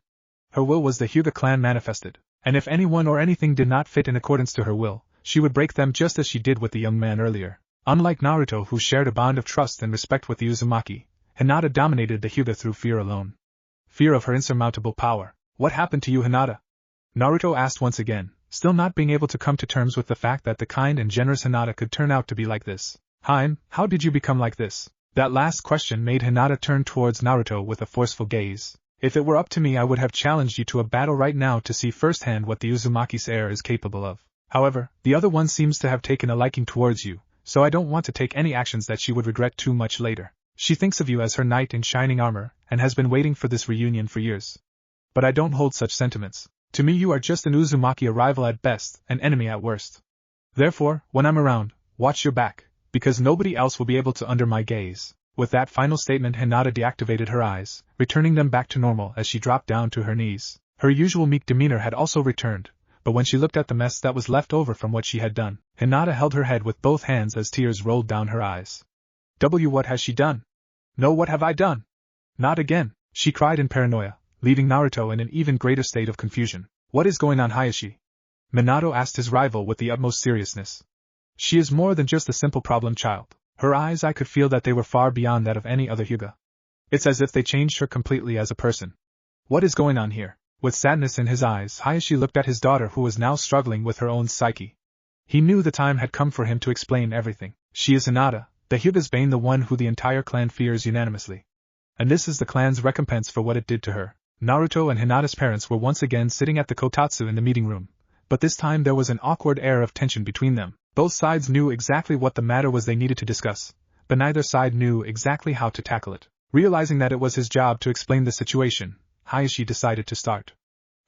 Her will was the Hyuga clan manifested, and if anyone or anything did not fit in accordance to her will, she would break them just as she did with the young man earlier. Unlike Naruto, who shared a bond of trust and respect with the Uzumaki, Hinata dominated the Hyuga through fear alone. Fear of her insurmountable power. What happened to you, Hinata? Naruto asked once again, still not being able to come to terms with the fact that the kind and generous Hinata could turn out to be like this. How did you become like this? That last question made Hinata turn towards Naruto with a forceful gaze. If it were up to me, I would have challenged you to a battle right now to see firsthand what the Uzumaki's heir is capable of. However, the other one seems to have taken a liking towards you, so I don't want to take any actions that she would regret too much later. She thinks of you as her knight in shining armor, and has been waiting for this reunion for years. But I don't hold such sentiments. To me you are just an Uzumaki, a rival at best, an enemy at worst. Therefore, when I'm around, watch your back, because nobody else will be able to under my gaze. With that final statement, Hinata deactivated her eyes, returning them back to normal as she dropped down to her knees. Her usual meek demeanor had also returned, but when she looked at the mess that was left over from what she had done, Hinata held her head with both hands as tears rolled down her eyes. What has she done? No, what have I done? Not again, she cried in paranoia, leaving Naruto in an even greater state of confusion. What is going on, Hayashi? Minato asked his rival with the utmost seriousness. She is more than just a simple problem child. Her eyes, I could feel that they were far beyond that of any other Hyuga. It's as if they changed her completely as a person. What is going on here? With sadness in his eyes, Hayashi looked at his daughter, who was now struggling with her own psyche. He knew the time had come for him to explain everything. She is Hinata, the Hyuga's bane, the one who the entire clan fears unanimously. And this is the clan's recompense for what it did to her. Naruto and Hinata's parents were once again sitting at the kotatsu in the meeting room, but this time there was an awkward air of tension between them. Both sides knew exactly what the matter was they needed to discuss, but neither side knew exactly how to tackle it. Realizing that it was his job to explain the situation, Hayashi decided to start.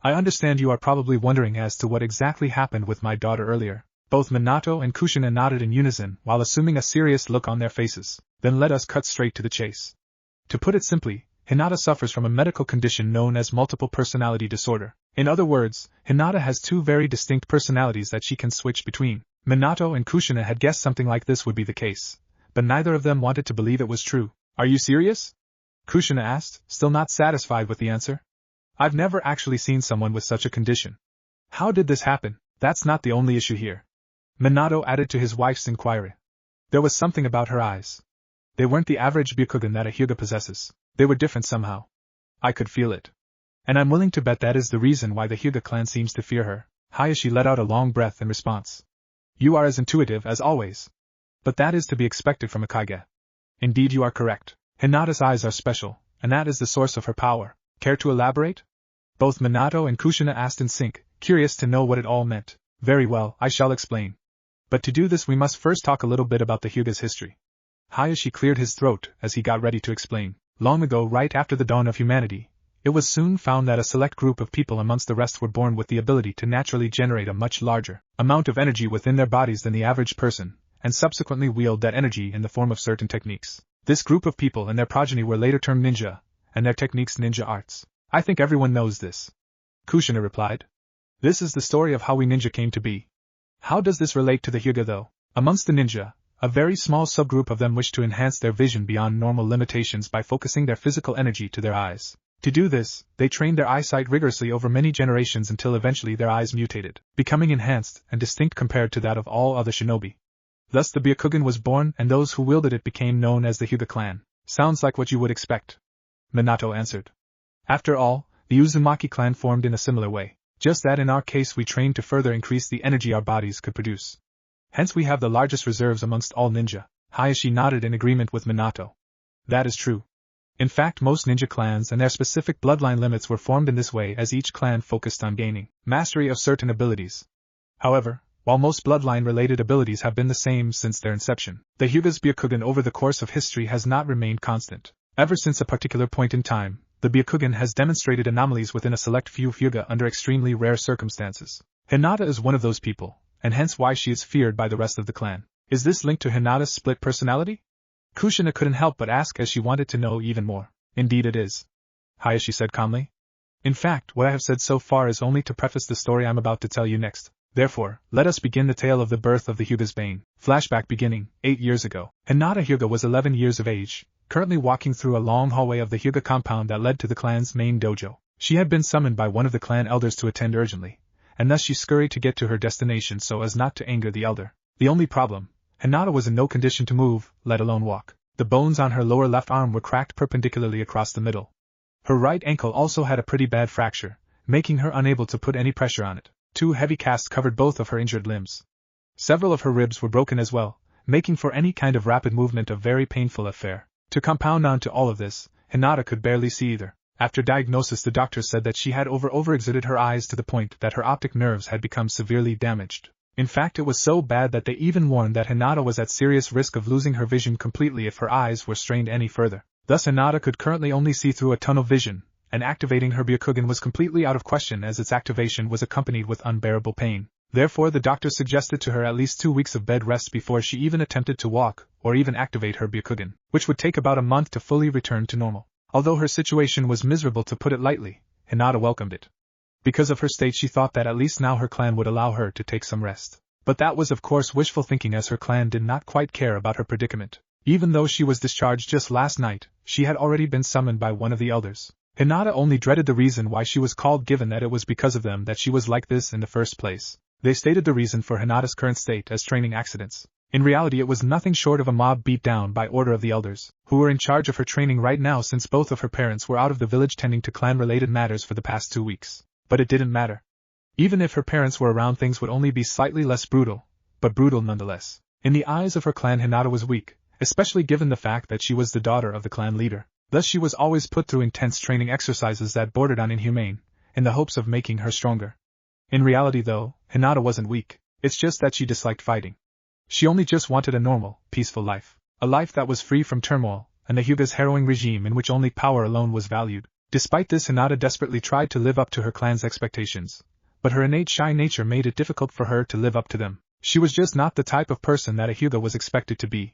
I understand you are probably wondering as to what exactly happened with my daughter earlier. Both Minato and Kushina nodded in unison while assuming a serious look on their faces. Then let us cut straight to the chase. To put it simply, Hinata suffers from a medical condition known as multiple personality disorder. In other words, Hinata has two very distinct personalities that she can switch between. Minato and Kushina had guessed something like this would be the case, but neither of them wanted to believe it was true. Are you serious? Kushina asked, still not satisfied with the answer. I've never actually seen someone with such a condition. How did this happen? That's not the only issue here. Minato added to his wife's inquiry. There was something about her eyes. They weren't the average Byakugan that a Hyuga possesses. They were different somehow. I could feel it. And I'm willing to bet that is the reason why the Hyuga clan seems to fear her. Hayashi let out a long breath in response. You are as intuitive as always. But that is to be expected from a Kage. Indeed, you are correct. Hinata's eyes are special, and that is the source of her power. Care to elaborate? Both Minato and Kushina asked in sync, curious to know what it all meant. Very well, I shall explain. But to do this we must first talk a little bit about the Hyuga's history. Hayashi cleared his throat as he got ready to explain. Long ago, right after the dawn of humanity, it was soon found that a select group of people amongst the rest were born with the ability to naturally generate a much larger amount of energy within their bodies than the average person, and subsequently wield that energy in the form of certain techniques. This group of people and their progeny were later termed ninja, and their techniques ninja arts. I think everyone knows this. Kushina replied. This is the story of how we ninja came to be. How does this relate to the Hyuga though? Amongst the ninja, a very small subgroup of them wish to enhance their vision beyond normal limitations by focusing their physical energy to their eyes. To do this, they trained their eyesight rigorously over many generations until eventually their eyes mutated, becoming enhanced and distinct compared to that of all other shinobi. Thus the Byakugan was born, and those who wielded it became known as the Hyuga clan. Sounds like what you would expect, Minato answered. After all, the Uzumaki clan formed in a similar way. Just that in our case we trained to further increase the energy our bodies could produce. Hence we have the largest reserves amongst all ninja. Hayashi nodded in agreement with Minato. That is true. In fact, most ninja clans and their specific bloodline limits were formed in this way as each clan focused on gaining mastery of certain abilities. However, while most bloodline-related abilities have been the same since their inception, the Hyuga's Byakugan over the course of history has not remained constant. Ever since a particular point in time, the Byakugan has demonstrated anomalies within a select few Hyuga under extremely rare circumstances. Hinata is one of those people, and hence why she is feared by the rest of the clan. Is this linked to Hinata's split personality? Kushina couldn't help but ask as she wanted to know even more. Indeed it is, Hayashi said calmly. In fact, what I have said so far is only to preface the story I'm about to tell you next. Therefore, let us begin the tale of the birth of the Hyuga's bane. Flashback beginning, 8 years ago. Hinata Hyuga was 11 years of age, currently walking through a long hallway of the Hyuga compound that led to the clan's main dojo. She had been summoned by one of the clan elders to attend urgently, and thus she scurried to get to her destination so as not to anger the elder. The only problem, Hinata was in no condition to move, let alone walk. The bones on her lower left arm were cracked perpendicularly across the middle. Her right ankle also had a pretty bad fracture, making her unable to put any pressure on it. 2 heavy casts covered both of her injured limbs. Several of her ribs were broken as well, making for any kind of rapid movement a very painful affair. To compound on to all of this, Hinata could barely see either. After diagnosis, the doctor said that she had overexerted her eyes to the point that her optic nerves had become severely damaged. In fact, it was so bad that they even warned that Hinata was at serious risk of losing her vision completely if her eyes were strained any further. Thus Hinata could currently only see through a tunnel vision, and activating her Byakugan was completely out of question as its activation was accompanied with unbearable pain. Therefore, the doctor suggested to her at least 2 weeks of bed rest before she even attempted to walk, or even activate her Byakugan, which would take about a month to fully return to normal. Although her situation was miserable, to put it lightly, Hinata welcomed it. Because of her state, she thought that at least now her clan would allow her to take some rest. But that was of course wishful thinking, as her clan did not quite care about her predicament. Even though she was discharged just last night, she had already been summoned by one of the elders. Hinata only dreaded the reason why she was called, given that it was because of them that she was like this in the first place. They stated the reason for Hinata's current state as training accidents. In reality, it was nothing short of a mob beatdown by order of the elders, who were in charge of her training right now, since both of her parents were out of the village tending to clan-related matters for the past 2 weeks. But it didn't matter. Even if her parents were around, things would only be slightly less brutal, but brutal nonetheless. In the eyes of her clan, Hinata was weak, especially given the fact that she was the daughter of the clan leader. Thus she was always put through intense training exercises that bordered on inhumane, in the hopes of making her stronger. In reality though, Hinata wasn't weak, it's just that she disliked fighting. She only just wanted a normal, peaceful life. A life that was free from turmoil, and the Hyuga's harrowing regime in which only power alone was valued. Despite this, Hinata desperately tried to live up to her clan's expectations, but her innate shy nature made it difficult for her to live up to them. She was just not the type of person that a Hyuga was expected to be.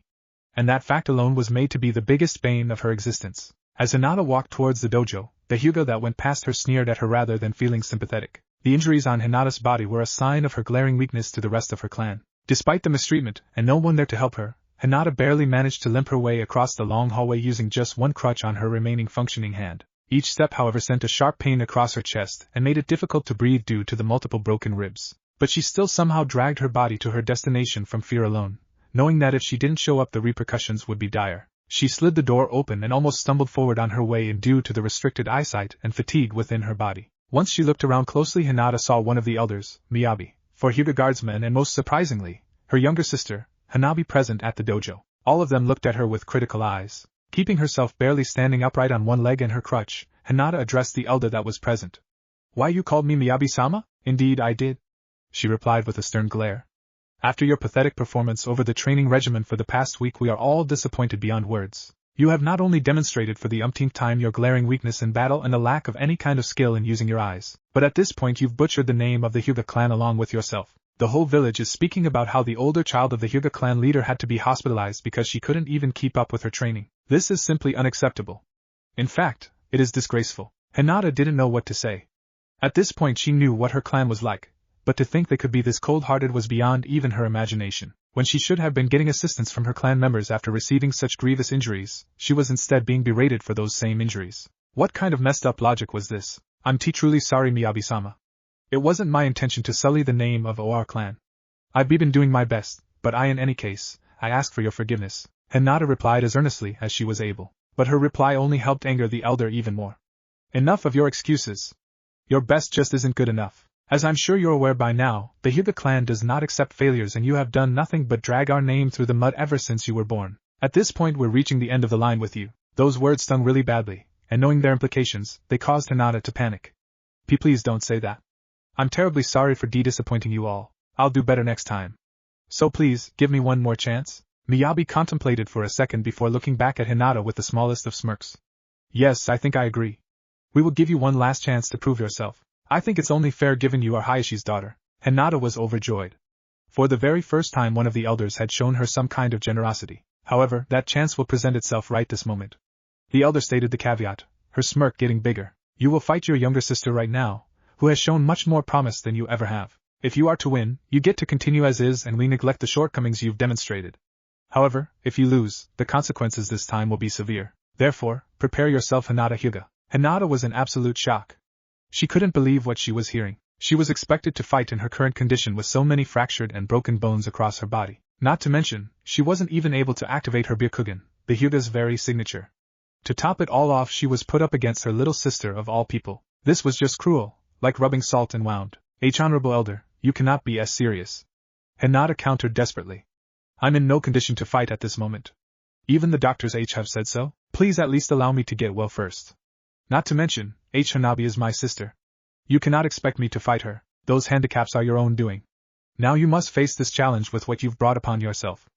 And that fact alone was made to be the biggest bane of her existence. As Hinata walked towards the dojo, the Hyuga that went past her sneered at her rather than feeling sympathetic. The injuries on Hinata's body were a sign of her glaring weakness to the rest of her clan. Despite the mistreatment, and no one there to help her, Hinata barely managed to limp her way across the long hallway using just one crutch on her remaining functioning hand. Each step, however, sent a sharp pain across her chest and made it difficult to breathe due to the multiple broken ribs. But she still somehow dragged her body to her destination from fear alone, knowing that if she didn't show up the repercussions would be dire. She slid the door open and almost stumbled forward on her way in due to the restricted eyesight and fatigue within her body. Once she looked around closely, Hinata saw one of the elders, Miyabi, 4 Hyuga guardsmen, and most surprisingly, her younger sister, Hanabi, present at the dojo. All of them looked at her with critical eyes. Keeping herself barely standing upright on one leg and her crutch, Hinata addressed the elder that was present. "Why, you called me Miyabi-sama?" "Indeed I did," she replied with a stern glare. "After your pathetic performance over the training regimen for the past week, we are all disappointed beyond words. You have not only demonstrated for the umpteenth time your glaring weakness in battle and a lack of any kind of skill in using your eyes, but at this point you've butchered the name of the Hyuga clan along with yourself. The whole village is speaking about how the older child of the Hyuga clan leader had to be hospitalized because she couldn't even keep up with her training. This is simply unacceptable. In fact, it is disgraceful." Hinata didn't know what to say. At this point she knew what her clan was like, but to think they could be this cold-hearted was beyond even her imagination. When she should have been getting assistance from her clan members after receiving such grievous injuries, she was instead being berated for those same injuries. What kind of messed up logic was this? "I'm truly sorry, Miyabi-sama. It wasn't my intention to sully the name of our clan. I've been doing my best, but in any case, I ask for your forgiveness," Hinata replied as earnestly as she was able. But her reply only helped anger the elder even more. "Enough of your excuses. Your best just isn't good enough. As I'm sure you're aware by now, the Hyuga clan does not accept failures, and you have done nothing but drag our name through the mud ever since you were born. At this point we're reaching the end of the line with you." Those words stung really badly, and knowing their implications, they caused Hinata to panic. Please don't say that. I'm terribly sorry for disappointing you all. I'll do better next time. So please, give me one more chance?" Miyabi contemplated for a second before looking back at Hinata with the smallest of smirks. "Yes, I think I agree. We will give you one last chance to prove yourself. I think it's only fair given you are Hayashi's daughter." Hinata was overjoyed. For the very first time one of the elders had shown her some kind of generosity. However, that chance will present itself right this moment. The elder stated the caveat, her smirk getting bigger. "You will fight your younger sister right now, who has shown much more promise than you ever have. If you are to win, you get to continue as is and we neglect the shortcomings you've demonstrated. However, if you lose, the consequences this time will be severe. Therefore, prepare yourself, Hinata Hyuga." Hinata was in absolute shock. She couldn't believe what she was hearing. She was expected to fight in her current condition with so many fractured and broken bones across her body. Not to mention, she wasn't even able to activate her Byakugan, the Hyuga's very signature. To top it all off, she was put up against her little sister of all people. This was just cruel, like rubbing salt in wound. "Honorable elder, you cannot be as serious," Hinata countered desperately. "I'm in no condition to fight at this moment. Even the doctors have said so. Please at least allow me to get well first." Not to mention, Hanabi is my sister. You cannot expect me to fight her, those handicaps are your own doing. Now you must face this challenge with what you've brought upon yourself.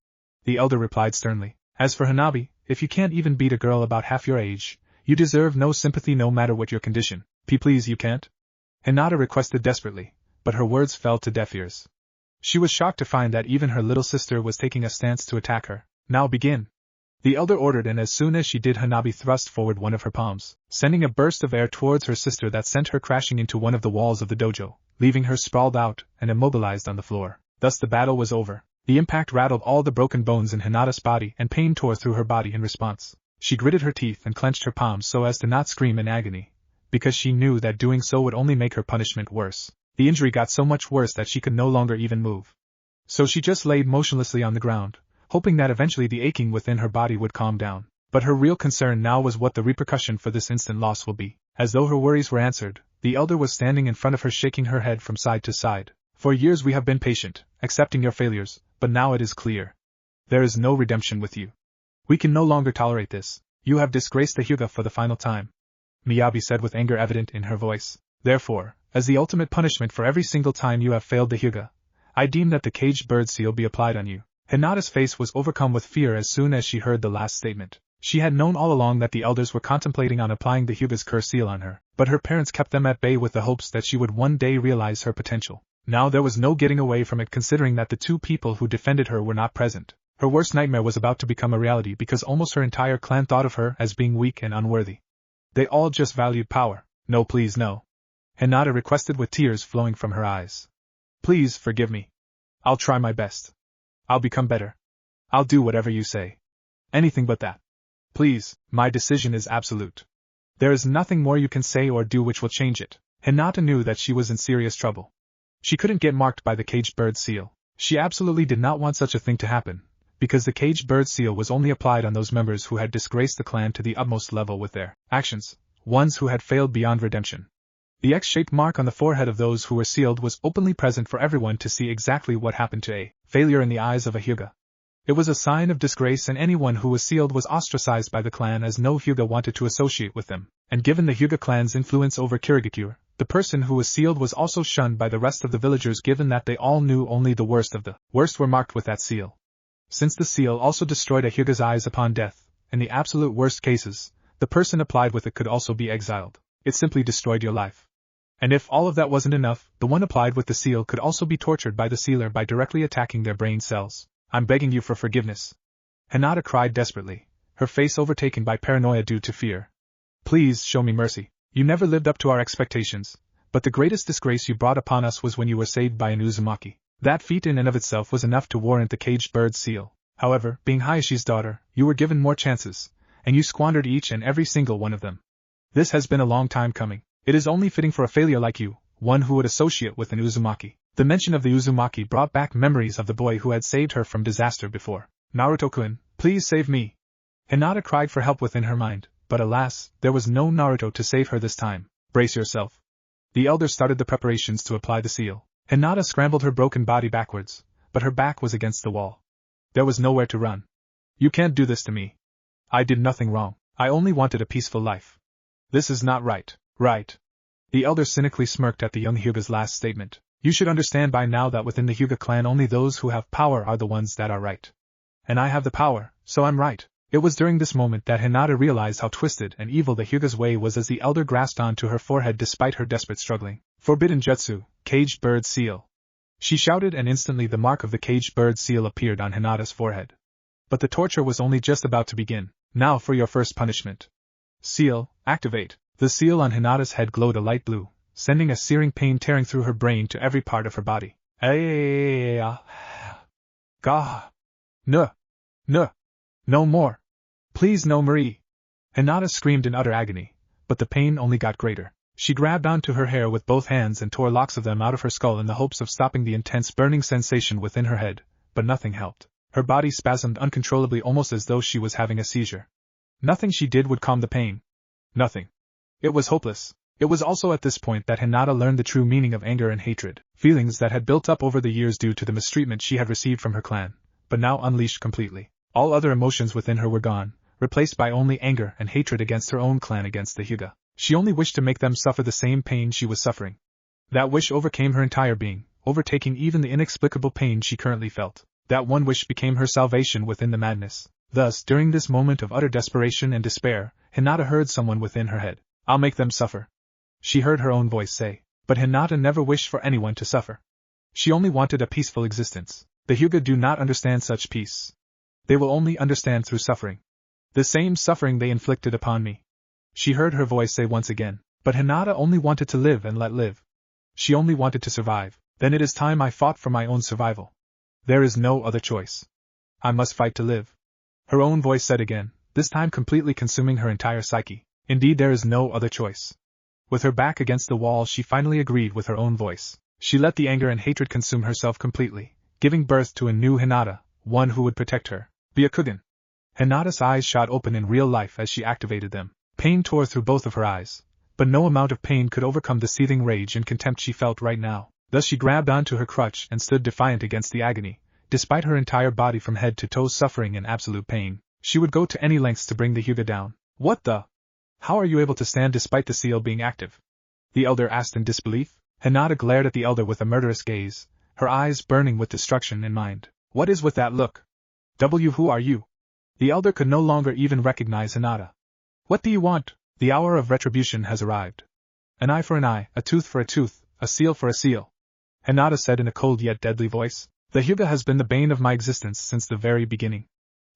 The elder replied sternly. As for Hanabi, if you can't even beat a girl about half your age, you deserve no sympathy no matter what your condition. Please you can't? Hinata requested desperately, but her words fell to deaf ears. She was shocked to find that even her little sister was taking a stance to attack her. Now begin. The elder ordered, and as soon as she did, Hanabi thrust forward one of her palms, sending a burst of air towards her sister that sent her crashing into one of the walls of the dojo, leaving her sprawled out and immobilized on the floor. Thus the battle was over. The impact rattled all the broken bones in Hinata's body, and pain tore through her body in response. She gritted her teeth and clenched her palms so as to not scream in agony, because she knew that doing so would only make her punishment worse. The injury got so much worse that she could no longer even move. So she just laid motionlessly on the ground, hoping that eventually the aching within her body would calm down. But her real concern now was what the repercussion for this instant loss will be. As though her worries were answered, the elder was standing in front of her, shaking her head from side to side. For years we have been patient, accepting your failures, but now it is clear. There is no redemption with you. We can no longer tolerate this. You have disgraced the Hyuga for the final time. Miyabi said with anger evident in her voice. Therefore, as the ultimate punishment for every single time you have failed the Hyuga, I deem that the caged bird seal be applied on you. Hinata's face was overcome with fear as soon as she heard the last statement. She had known all along that the elders were contemplating on applying the Hyuga's curse seal on her, but her parents kept them at bay with the hopes that she would one day realize her potential. Now there was no getting away from it, considering that the two people who defended her were not present. Her worst nightmare was about to become a reality because almost her entire clan thought of her as being weak and unworthy. They all just valued power. No, please no. Hinata requested with tears flowing from her eyes. Please forgive me. I'll try my best. I'll become better. I'll do whatever you say. Anything but that. Please, my decision is absolute. There is nothing more you can say or do which will change it. Hinata knew that she was in serious trouble. She couldn't get marked by the caged bird seal. She absolutely did not want such a thing to happen, because the caged bird seal was only applied on those members who had disgraced the clan to the utmost level with their actions, ones who had failed beyond redemption. The X-shaped mark on the forehead of those who were sealed was openly present for everyone to see exactly what happened to a failure in the eyes of a Hyuga. It was a sign of disgrace, and anyone who was sealed was ostracized by the clan, as no Hyuga wanted to associate with them. And given the Hyuga clan's influence over Kirigakure, the person who was sealed was also shunned by the rest of the villagers, given that they all knew only the worst of the worst were marked with that seal. Since the seal also destroyed a Hyuga's eyes upon death, in the absolute worst cases, the person applied with it could also be exiled. It simply destroyed your life. And if all of that wasn't enough, the one applied with the seal could also be tortured by the sealer by directly attacking their brain cells. I'm begging you for forgiveness. Hinata cried desperately, her face overtaken by paranoia due to fear. Please show me mercy. You never lived up to our expectations, but the greatest disgrace you brought upon us was when you were saved by an uzumaki. That feat in and of itself was enough to warrant the caged bird seal. However, being Hayashi's daughter, you were given more chances, and you squandered each and every single one of them. This has been a long time coming. It is only fitting for a failure like you, one who would associate with an uzumaki. The mention of the uzumaki brought back memories of the boy who had saved her from disaster before. Naruto-kun, please save me. Hinata cried for help within her mind, but alas, there was no Naruto to save her this time. Brace yourself. The elder started the preparations to apply the seal. Hinata scrambled her broken body backwards, but her back was against the wall. There was nowhere to run. You can't do this to me. I did nothing wrong. I only wanted a peaceful life. This is not right. Right. The elder cynically smirked at the young Hyuga's last statement. You should understand by now that within the Hyuga clan only those who have power are the ones that are right. And I have the power, so I'm right. It was during this moment that Hinata realized how twisted and evil the Hyuga's way was as the elder grasped onto her forehead despite her desperate struggling. Forbidden Jutsu, caged bird seal. She shouted, and instantly the mark of the caged bird seal appeared on Hinata's forehead. But the torture was only just about to begin. Now for your first punishment. Seal, activate. The seal on Hinata's head glowed a light blue, sending a searing pain tearing through her brain to every part of her body. Gah. No. No more. Please no, Marie. Hinata screamed in utter agony, but the pain only got greater. She grabbed onto her hair with both hands and tore locks of them out of her skull in the hopes of stopping the intense burning sensation within her head, but nothing helped. Her body spasmed uncontrollably, almost as though she was having a seizure. Nothing she did would calm the pain. Nothing. It was hopeless. It was also at this point that Hinata learned the true meaning of anger and hatred, feelings that had built up over the years due to the mistreatment she had received from her clan, but now unleashed completely. All other emotions within her were gone, replaced by only anger and hatred against her own clan, against the Hyuga. She only wished to make them suffer the same pain she was suffering. That wish overcame her entire being, overtaking even the inexplicable pain she currently felt. That one wish became her salvation within the madness. Thus, during this moment of utter desperation and despair, Hinata heard someone within her head. I'll make them suffer. She heard her own voice say. But Hinata never wished for anyone to suffer. She only wanted a peaceful existence. The Hyuga do not understand such peace. They will only understand through suffering. The same suffering they inflicted upon me. She heard her voice say once again. But Hinata only wanted to live and let live. She only wanted to survive. Then it is time I fought for my own survival. There is no other choice. I must fight to live. Her own voice said again, this time completely consuming her entire psyche. Indeed, there is no other choice. With her back against the wall, she finally agreed with her own voice. She let the anger and hatred consume herself completely, giving birth to a new Hinata, one who would protect her. Byakugan. Hinata's eyes shot open in real life as she activated them. Pain tore through both of her eyes, but no amount of pain could overcome the seething rage and contempt she felt right now. Thus she grabbed onto her crutch and stood defiant against the agony. Despite her entire body from head to toe suffering in absolute pain, she would go to any lengths to bring the Hyuga down. What the? How are you able to stand despite the seal being active? The elder asked in disbelief. Hinata glared at the elder with a murderous gaze, her eyes burning with destruction in mind. What is with that look? Who are you? The elder could no longer even recognize Hinata. What do you want? The hour of retribution has arrived. An eye for an eye, a tooth for a tooth, a seal for a seal. Hinata said in a cold yet deadly voice. The Hyuga has been the bane of my existence since the very beginning.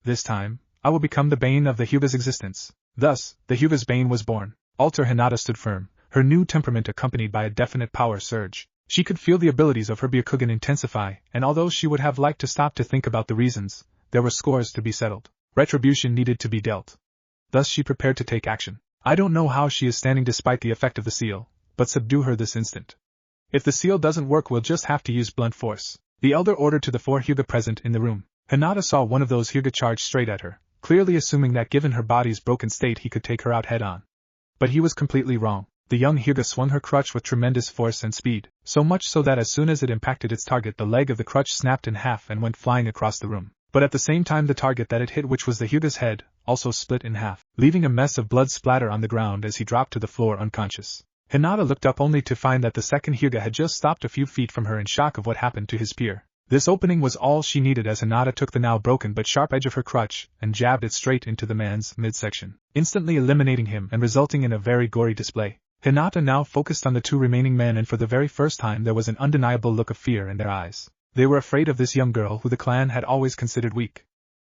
This time, I will become the bane of the Hyuga's existence. Thus, the Hyuga's bane was born. Alter Hinata stood firm, her new temperament accompanied by a definite power surge. She could feel the abilities of her Byakugan intensify, and although she would have liked to stop to think about the reasons, there were scores to be settled. Retribution needed to be dealt. Thus she prepared to take action. I don't know how she is standing despite the effect of the seal, but subdue her this instant. If the seal doesn't work, we'll just have to use blunt force. The elder ordered to the 4 Hyuga present in the room. Hinata saw one of those Hyuga charge straight at her, clearly assuming that given her body's broken state he could take her out head-on. But he was completely wrong. The young Hyuga swung her crutch with tremendous force and speed, so much so that as soon as it impacted its target, the leg of the crutch snapped in half and went flying across the room. But at the same time, the target that it hit, which was the Hyuga's head, also split in half, leaving a mess of blood splatter on the ground as he dropped to the floor unconscious. Hinata looked up only to find that the second Hyuga had just stopped a few feet from her in shock of what happened to his peer. This opening was all she needed as Hinata took the now broken but sharp edge of her crutch and jabbed it straight into the man's midsection, instantly eliminating him and resulting in a very gory display. Hinata now focused on the 2 remaining men, and for the very first time there was an undeniable look of fear in their eyes. They were afraid of this young girl who the clan had always considered weak.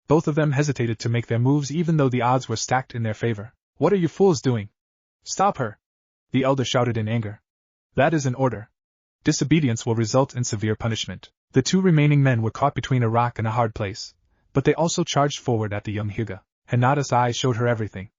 Both of them hesitated to make their moves even though the odds were stacked in their favor. What are you fools doing? Stop her! The elder shouted in anger. That is an order. Disobedience will result in severe punishment. The 2 remaining men were caught between a rock and a hard place, but they also charged forward at the young Hyuga. Hinata's eyes showed her everything.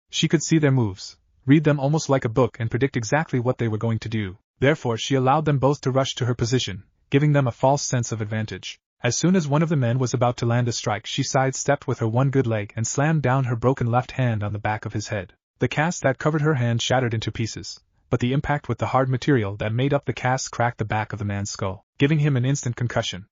She could see their moves, read them almost like a book, and predict exactly what they were going to do. Therefore she allowed them both to rush to her position, giving them a false sense of advantage. As soon as one of the men was about to land a strike, she sidestepped with her one good leg and slammed down her broken left hand on the back of his head. The cast that covered her hand shattered into pieces, but the impact with the hard material that made up the cast cracked the back of the man's skull, giving him an instant concussion.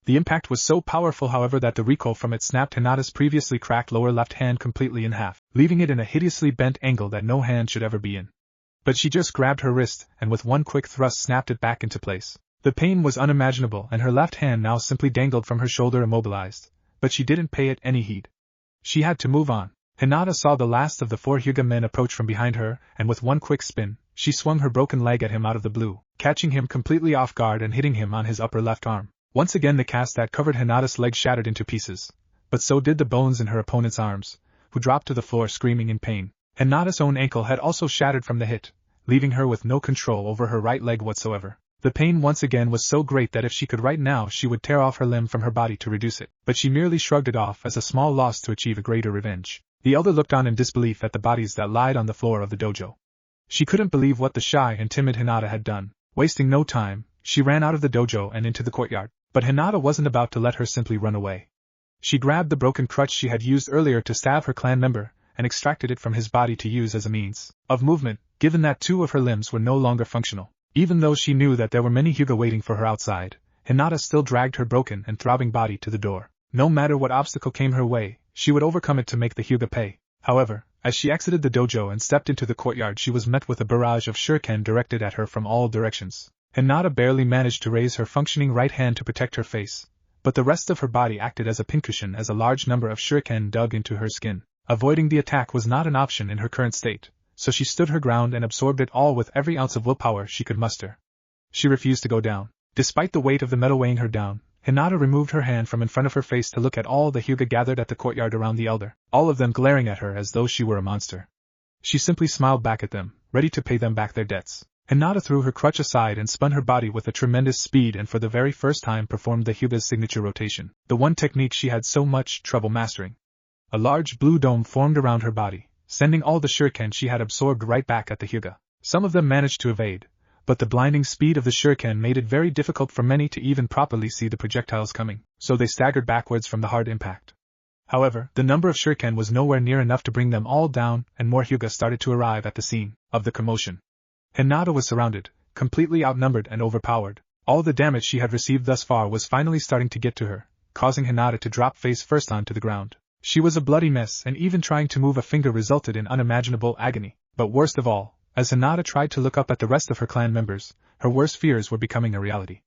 The impact was so powerful, however, that the recoil from it snapped Hinata's previously cracked lower left hand completely in half, leaving it in a hideously bent angle that no hand should ever be in. But she just grabbed her wrist and with one quick thrust snapped it back into place. The pain was unimaginable, and her left hand now simply dangled from her shoulder immobilized, but she didn't pay it any heed. She had to move on. Hinata saw the last of the 4 Hyuga men approach from behind her, and with one quick spin, she swung her broken leg at him out of the blue, catching him completely off guard and hitting him on his upper left arm. Once again the cast that covered Hinata's leg shattered into pieces, but so did the bones in her opponent's arms, who dropped to the floor screaming in pain. Hinata's own ankle had also shattered from the hit, leaving her with no control over her right leg whatsoever. The pain once again was so great that if she could right now she would tear off her limb from her body to reduce it, but she merely shrugged it off as a small loss to achieve a greater revenge. The elder looked on in disbelief at the bodies that lied on the floor of the dojo. She couldn't believe what the shy and timid Hinata had done. Wasting no time, she ran out of the dojo and into the courtyard, but Hinata wasn't about to let her simply run away. She grabbed the broken crutch she had used earlier to stab her clan member, and extracted it from his body to use as a means of movement, given that 2 of her limbs were no longer functional. Even though she knew that there were many Hyuga waiting for her outside, Hinata still dragged her broken and throbbing body to the door. No matter what obstacle came her way, she would overcome it to make the Hyuga pay. However, As she exited the dojo and stepped into the courtyard, she was met with a barrage of shuriken directed at her from all directions. Hinata barely managed to raise her functioning right hand to protect her face, but the rest of her body acted as a pincushion as a large number of shuriken dug into her skin. Avoiding the attack was not an option in her current state, so she stood her ground and absorbed it all with every ounce of willpower she could muster. She refused to go down. Despite the weight of the metal weighing her down, Hinata removed her hand from in front of her face to look at all the Hyuga gathered at the courtyard around the elder, all of them glaring at her as though she were a monster. She simply smiled back at them, ready to pay them back their debts. Hinata threw her crutch aside and spun her body with a tremendous speed and for the very first time performed the Hyuga's signature rotation, the one technique she had so much trouble mastering. A large blue dome formed around her body, sending all the shuriken she had absorbed right back at the Hyuga. Some of them managed to evade, but the blinding speed of the shuriken made it very difficult for many to even properly see the projectiles coming, so they staggered backwards from the hard impact. However, the number of shuriken was nowhere near enough to bring them all down, and more Hyuga started to arrive at the scene of the commotion. Hinata was surrounded, completely outnumbered and overpowered. All the damage she had received thus far was finally starting to get to her, causing Hinata to drop face first onto the ground. She was a bloody mess, and even trying to move a finger resulted in unimaginable agony. But worst of all, as Hinata tried to look up at the rest of her clan members, her worst fears were becoming a reality.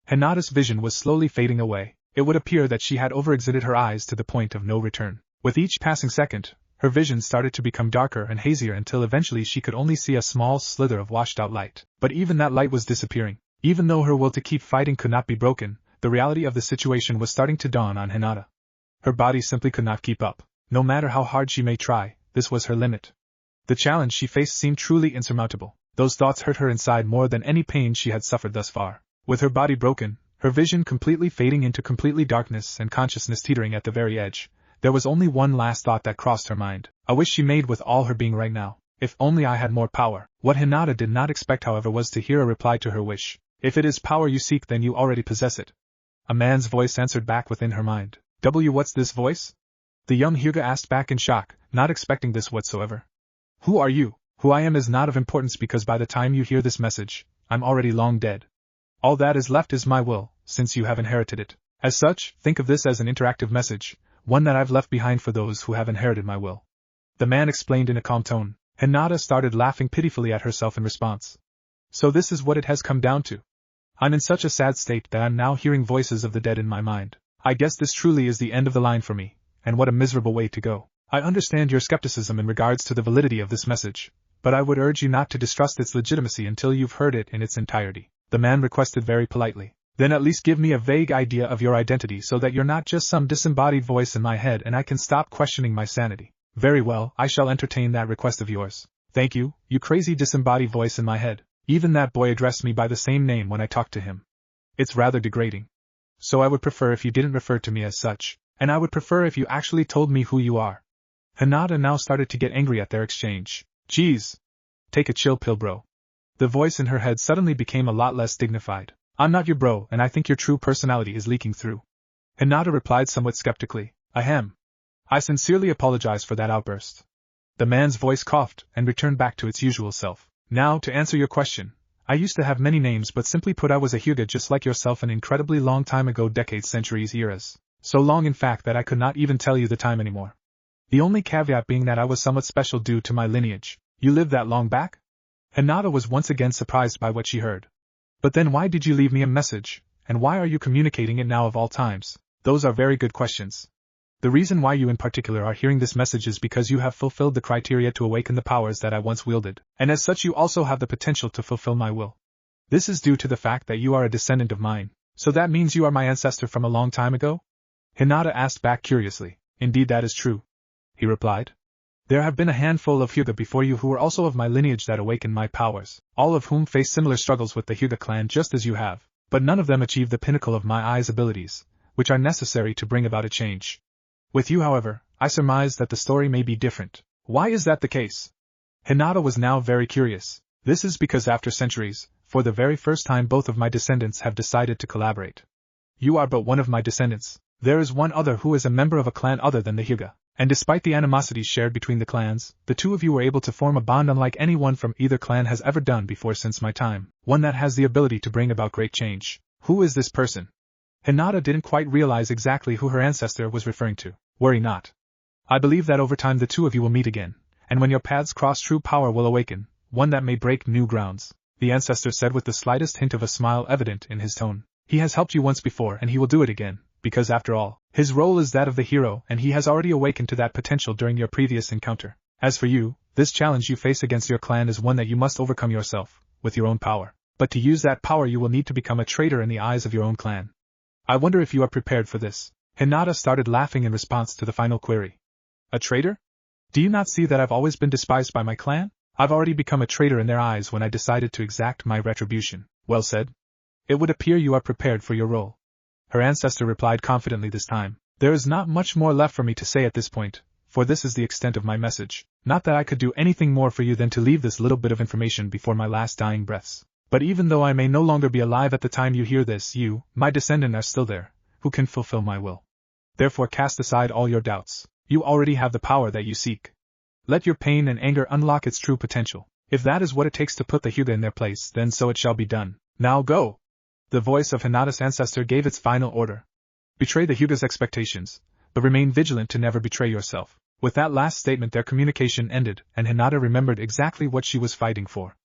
Hinata's vision was slowly fading away. It would appear that she had overexerted her eyes to the point of no return. With each passing second, her vision started to become darker and hazier until eventually she could only see a small slither of washed-out light. But even that light was disappearing. Even though her will to keep fighting could not be broken, the reality of the situation was starting to dawn on Hinata. Her body simply could not keep up. No matter how hard she may try, this was her limit. The challenge she faced seemed truly insurmountable. Those thoughts hurt her inside more than any pain she had suffered thus far. With her body broken, her vision completely fading into completely darkness and consciousness teetering at the very edge, there was only one last thought that crossed her mind. A wish she made with all her being right now. If only I had more power. What Hinata did not expect, however, was to hear a reply to her wish. If it is power you seek, then you already possess it. A man's voice answered back within her mind. What's this voice? The young Hyuga asked back in shock, not expecting this whatsoever. Who are you? Who I am is not of importance because by the time you hear this message, I'm already long dead. All that is left is my will, since you have inherited it. As such, think of this as an interactive message, one that I've left behind for those who have inherited my will. The man explained in a calm tone. Hinata started laughing pitifully at herself in response. So this is what it has come down to. I'm in such a sad state that I'm now hearing voices of the dead in my mind. I guess this truly is the end of the line for me, and what a miserable way to go. I understand your skepticism in regards to the validity of this message, but I would urge you not to distrust its legitimacy until you've heard it in its entirety. The man requested very politely. Then at least give me a vague idea of your identity so that you're not just some disembodied voice in my head and I can stop questioning my sanity. Very well, I shall entertain that request of yours. Thank you, you crazy disembodied voice in my head. Even that boy addressed me by the same name when I talked to him. It's rather degrading. So I would prefer if you didn't refer to me as such, and I would prefer if you actually told me who you are. Hinata now started to get angry at their exchange. Geez. Take a chill pill, bro. The voice in her head suddenly became a lot less dignified. I'm not your bro, and I think your true personality is leaking through. Hinata replied somewhat skeptically. Ahem. I sincerely apologize for that outburst. The man's voice coughed and returned back to its usual self. Now, to answer your question, I used to have many names, but simply put I was a Hyuga just like yourself an incredibly long time ago, decades, centuries, eras. So long in fact that I could not even tell you the time anymore. The only caveat being that I was somewhat special due to my lineage. You lived that long back? Hinata was once again surprised by what she heard. But then why did you leave me a message, and why are you communicating it now of all times? Those are very good questions. The reason why you in particular are hearing this message is because you have fulfilled the criteria to awaken the powers that I once wielded, and as such you also have the potential to fulfill my will. This is due to the fact that you are a descendant of mine, so that means you are my ancestor from a long time ago? Hinata asked back curiously. Indeed, that is true, he replied. There have been a handful of Hyuga before you who were also of my lineage that awakened my powers, all of whom faced similar struggles with the Hyuga clan just as you have, but none of them achieved the pinnacle of my eyes' abilities, which are necessary to bring about a change. With you, however, I surmise that the story may be different. Why is that the case? Hinata was now very curious. This is because after centuries, for the very first time both of my descendants have decided to collaborate. You are but one of my descendants. There is one other who is a member of a clan other than the Hyuga, and despite the animosities shared between the clans, the two of you were able to form a bond unlike anyone from either clan has ever done before since my time, one that has the ability to bring about great change. Who is this person? Hinata didn't quite realize exactly who her ancestor was referring to. Worry not. I believe that over time the two of you will meet again, And when your paths cross, true power will awaken, one that may break new grounds, the ancestor said with the slightest hint of a smile evident in his tone. He has helped you once before and he will do it again, because after all, his role is that of the hero and he has already awakened to that potential during your previous encounter. As for you, this challenge you face against your clan is one that you must overcome yourself, with your own power. But to use that power you will need to become a traitor in the eyes of your own clan. I wonder if you are prepared for this. Hinata started laughing in response to the final query. A traitor? Do you not see that I've always been despised by my clan? I've already become a traitor in their eyes when I decided to exact my retribution. Well said. It would appear you are prepared for your role. Her ancestor replied confidently this time. There is not much more left for me to say at this point, for this is the extent of my message. Not that I could do anything more for you than to leave this little bit of information before my last dying breaths. But even though I may no longer be alive at the time you hear this, you, my descendant, are still there, who can fulfill my will. Therefore cast aside all your doubts. You already have the power that you seek. Let your pain and anger unlock its true potential. If that is what it takes to put the Hyuga in their place, then so it shall be done. Now go! The voice of Hinata's ancestor gave its final order. Betray the Hyuga's expectations, but remain vigilant to never betray yourself. With that last statement their communication ended, and Hinata remembered exactly what she was fighting for.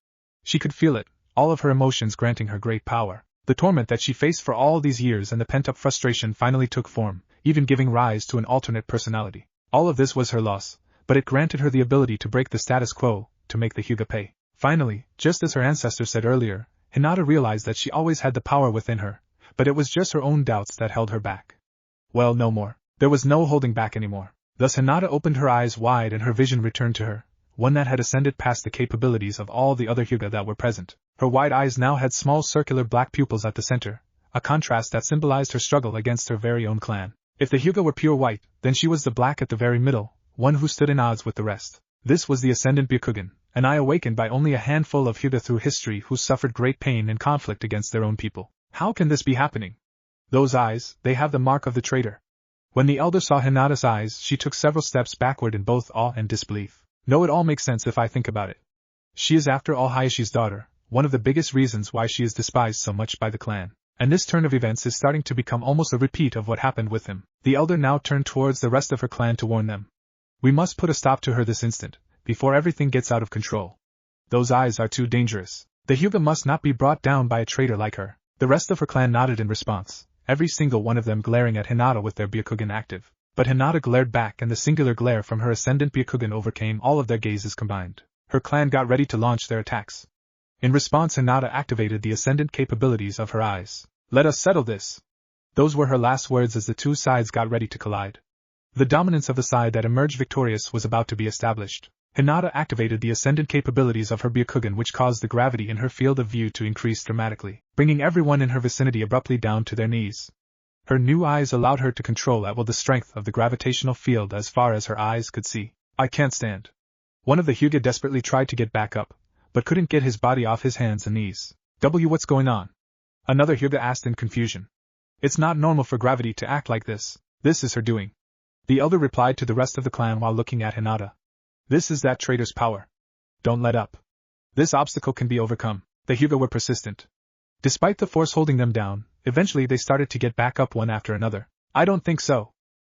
She could feel it, all of her emotions granting her great power. The torment that she faced for all these years and the pent-up frustration finally took form, even giving rise to an alternate personality. All of this was her loss, but it granted her the ability to break the status quo, to make the Hyuga pay. Finally, just as her ancestor said earlier, Hinata realized that she always had the power within her, but it was just her own doubts that held her back. Well, no more. There was no holding back anymore. Thus Hinata opened her eyes wide and her vision returned to her, one that had ascended past the capabilities of all the other Hyuga that were present. Her wide eyes now had small circular black pupils at the center, a contrast that symbolized her struggle against her very own clan. If the Hyuga were pure white, then she was the black at the very middle, one who stood in odds with the rest. This was the Ascendant Byakugan, an eye awakened by only a handful of Hyuga through history who suffered great pain and conflict against their own people. How can this be happening? Those eyes, they have the mark of the traitor. When the elder saw Hinata's eyes, she took several steps backward in both awe and disbelief. No, it all makes sense if I think about it. She is after all Hayashi's daughter, one of the biggest reasons why she is despised so much by the clan. And this turn of events is starting to become almost a repeat of what happened with him. The elder now turned towards the rest of her clan to warn them. We must put a stop to her this instant, before everything gets out of control. Those eyes are too dangerous. The Hyuga must not be brought down by a traitor like her. The rest of her clan nodded in response, every single one of them glaring at Hinata with their Byakugan active. But Hinata glared back and the singular glare from her Ascendant Byakugan overcame all of their gazes combined. Her clan got ready to launch their attacks. In response Hinata activated the ascendant capabilities of her eyes. Let us settle this. Those were her last words as the two sides got ready to collide. The dominance of the side that emerged victorious was about to be established. Hinata activated the ascendant capabilities of her Byakugan which caused the gravity in her field of view to increase dramatically, bringing everyone in her vicinity abruptly down to their knees. Her new eyes allowed her to control at will the strength of the gravitational field as far as her eyes could see. I can't stand. One of the Hyuga desperately tried to get back up, but couldn't get his body off his hands and knees. What's going on? Another Hyuga asked in confusion. It's not normal for gravity to act like this. This is her doing. The elder replied to the rest of the clan while looking at Hinata. This is that traitor's power. Don't let up. This obstacle can be overcome. The Hyuga were persistent. Despite the force holding them down, eventually they started to get back up one after another. I don't think so.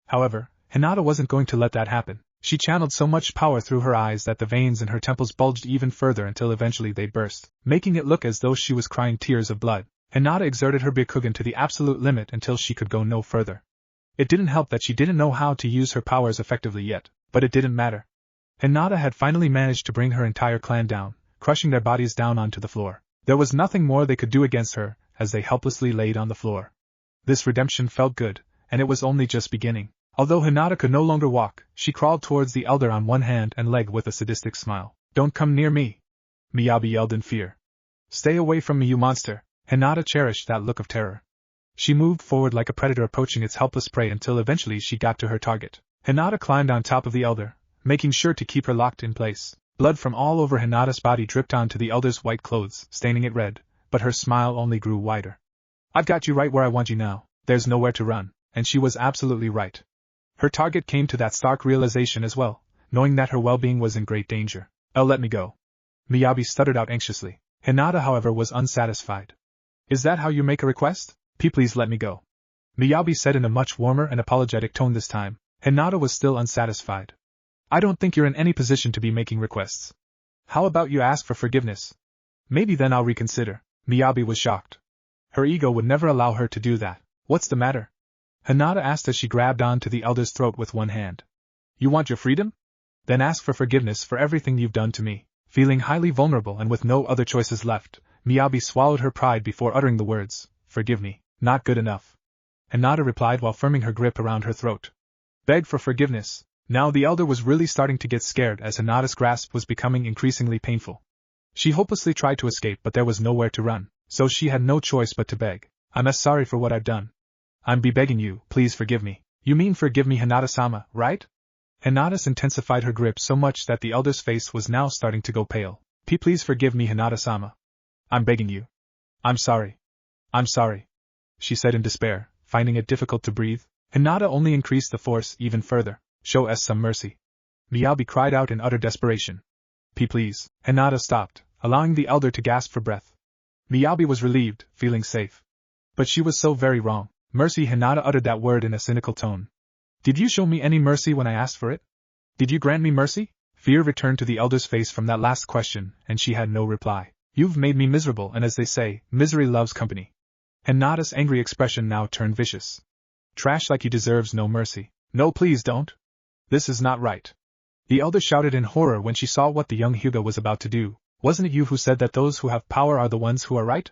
However, Hinata wasn't going to let that happen. She channeled so much power through her eyes that the veins in her temples bulged even further until eventually they burst, making it look as though she was crying tears of blood. Hinata exerted her Byakugan to the absolute limit until she could go no further. It didn't help that she didn't know how to use her powers effectively yet, but it didn't matter. Hinata had finally managed to bring her entire clan down, crushing their bodies down onto the floor. There was nothing more they could do against her, as they helplessly laid on the floor. This redemption felt good, and it was only just beginning. Although Hinata could no longer walk, she crawled towards the elder on one hand and leg with a sadistic smile. Don't come near me! Miyabi yelled in fear. Stay away from me, you monster! Hinata cherished that look of terror. She moved forward like a predator approaching its helpless prey until eventually she got to her target. Hinata climbed on top of the elder, making sure to keep her locked in place. Blood from all over Hinata's body dripped onto the elder's white clothes, staining it red, but her smile only grew wider. I've got you right where I want you now. There's nowhere to run, and she was absolutely right. Her target came to that stark realization as well, knowing that her well-being was in great danger. Let me go. Miyabi stuttered out anxiously. Hinata, however, was unsatisfied. Is that how you make a request? Please let me go. Miyabi said in a much warmer and apologetic tone this time. Hinata was still unsatisfied. I don't think you're in any position to be making requests. How about you ask for forgiveness? Maybe then I'll reconsider. Miyabi was shocked. Her ego would never allow her to do that. What's the matter? Hinata asked as she grabbed onto the elder's throat with one hand. You want your freedom? Then ask for forgiveness for everything you've done to me. Feeling highly vulnerable and with no other choices left, Miyabi swallowed her pride before uttering the words, forgive me, not good enough. Hinata replied while firming her grip around her throat. Beg for forgiveness. Now the elder was really starting to get scared as Hinata's grasp was becoming increasingly painful. She hopelessly tried to escape but there was nowhere to run, so she had no choice but to beg. I'm sorry for what I've done. I'm begging you, please forgive me. You mean forgive me, Hinata-sama, right? Hinata intensified her grip so much that the elder's face was now starting to go pale. Please forgive me, Hinata-sama. I'm begging you. I'm sorry. I'm sorry, she said in despair, finding it difficult to breathe. Hinata only increased the force even further. Show us some mercy. Miyabi cried out in utter desperation. Please. Hinata stopped, allowing the elder to gasp for breath. Miyabi was relieved, feeling safe. But she was so very wrong. Mercy. Hinata uttered that word in a cynical tone. Did you show me any mercy when I asked for it? Did you grant me mercy? Fear returned to the elder's face from that last question, and she had no reply. You've made me miserable, and as they say, misery loves company. Hinata's angry expression now turned vicious. Trash like you deserves no mercy. No, please don't. This is not right. The elder shouted in horror when she saw what the young Hyuga was about to do. Wasn't it you who said that those who have power are the ones who are right?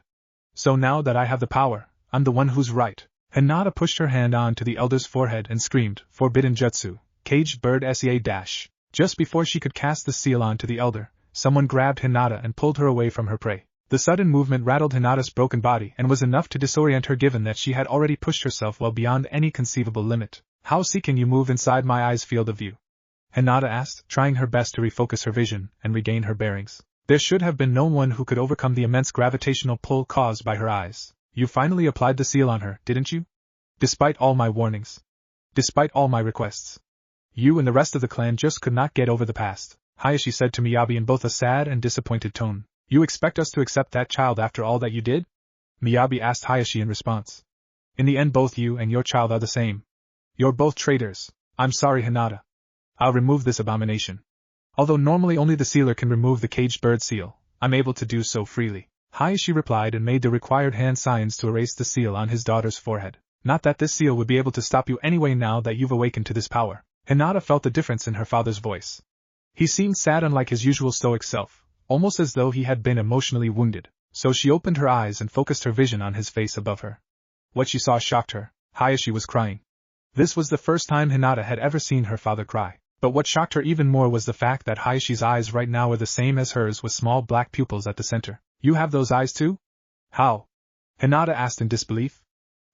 So now that I have the power, I'm the one who's right. Hinata pushed her hand on to the elder's forehead and screamed, Forbidden Jutsu, Caged Bird SEA-. Just before she could cast the seal onto the elder, someone grabbed Hinata and pulled her away from her prey. The sudden movement rattled Hinata's broken body and was enough to disorient her given that she had already pushed herself well beyond any conceivable limit. How can you move inside my eye's field of view? Hinata asked, trying her best to refocus her vision and regain her bearings. There should have been no one who could overcome the immense gravitational pull caused by her eyes. You finally applied the seal on her, didn't you? Despite all my warnings. Despite all my requests. You and the rest of the clan just could not get over the past, Hayashi said to Miyabi in both a sad and disappointed tone. You expect us to accept that child after all that you did? Miyabi asked Hayashi in response. In the end both you and your child are the same. You're both traitors. I'm sorry, Hinata. I'll remove this abomination. Although normally only the sealer can remove the caged bird seal, I'm able to do so freely. Hayashi replied and made the required hand signs to erase the seal on his daughter's forehead. Not that this seal would be able to stop you anyway now that you've awakened to this power. Hinata felt the difference in her father's voice. He seemed sad unlike his usual stoic self, almost as though he had been emotionally wounded, so she opened her eyes and focused her vision on his face above her. What she saw shocked her. Hayashi was crying. This was the first time Hinata had ever seen her father cry. But what shocked her even more was the fact that Hayashi's eyes right now were the same as hers with small black pupils at the center. You have those eyes too? How? Hinata asked in disbelief.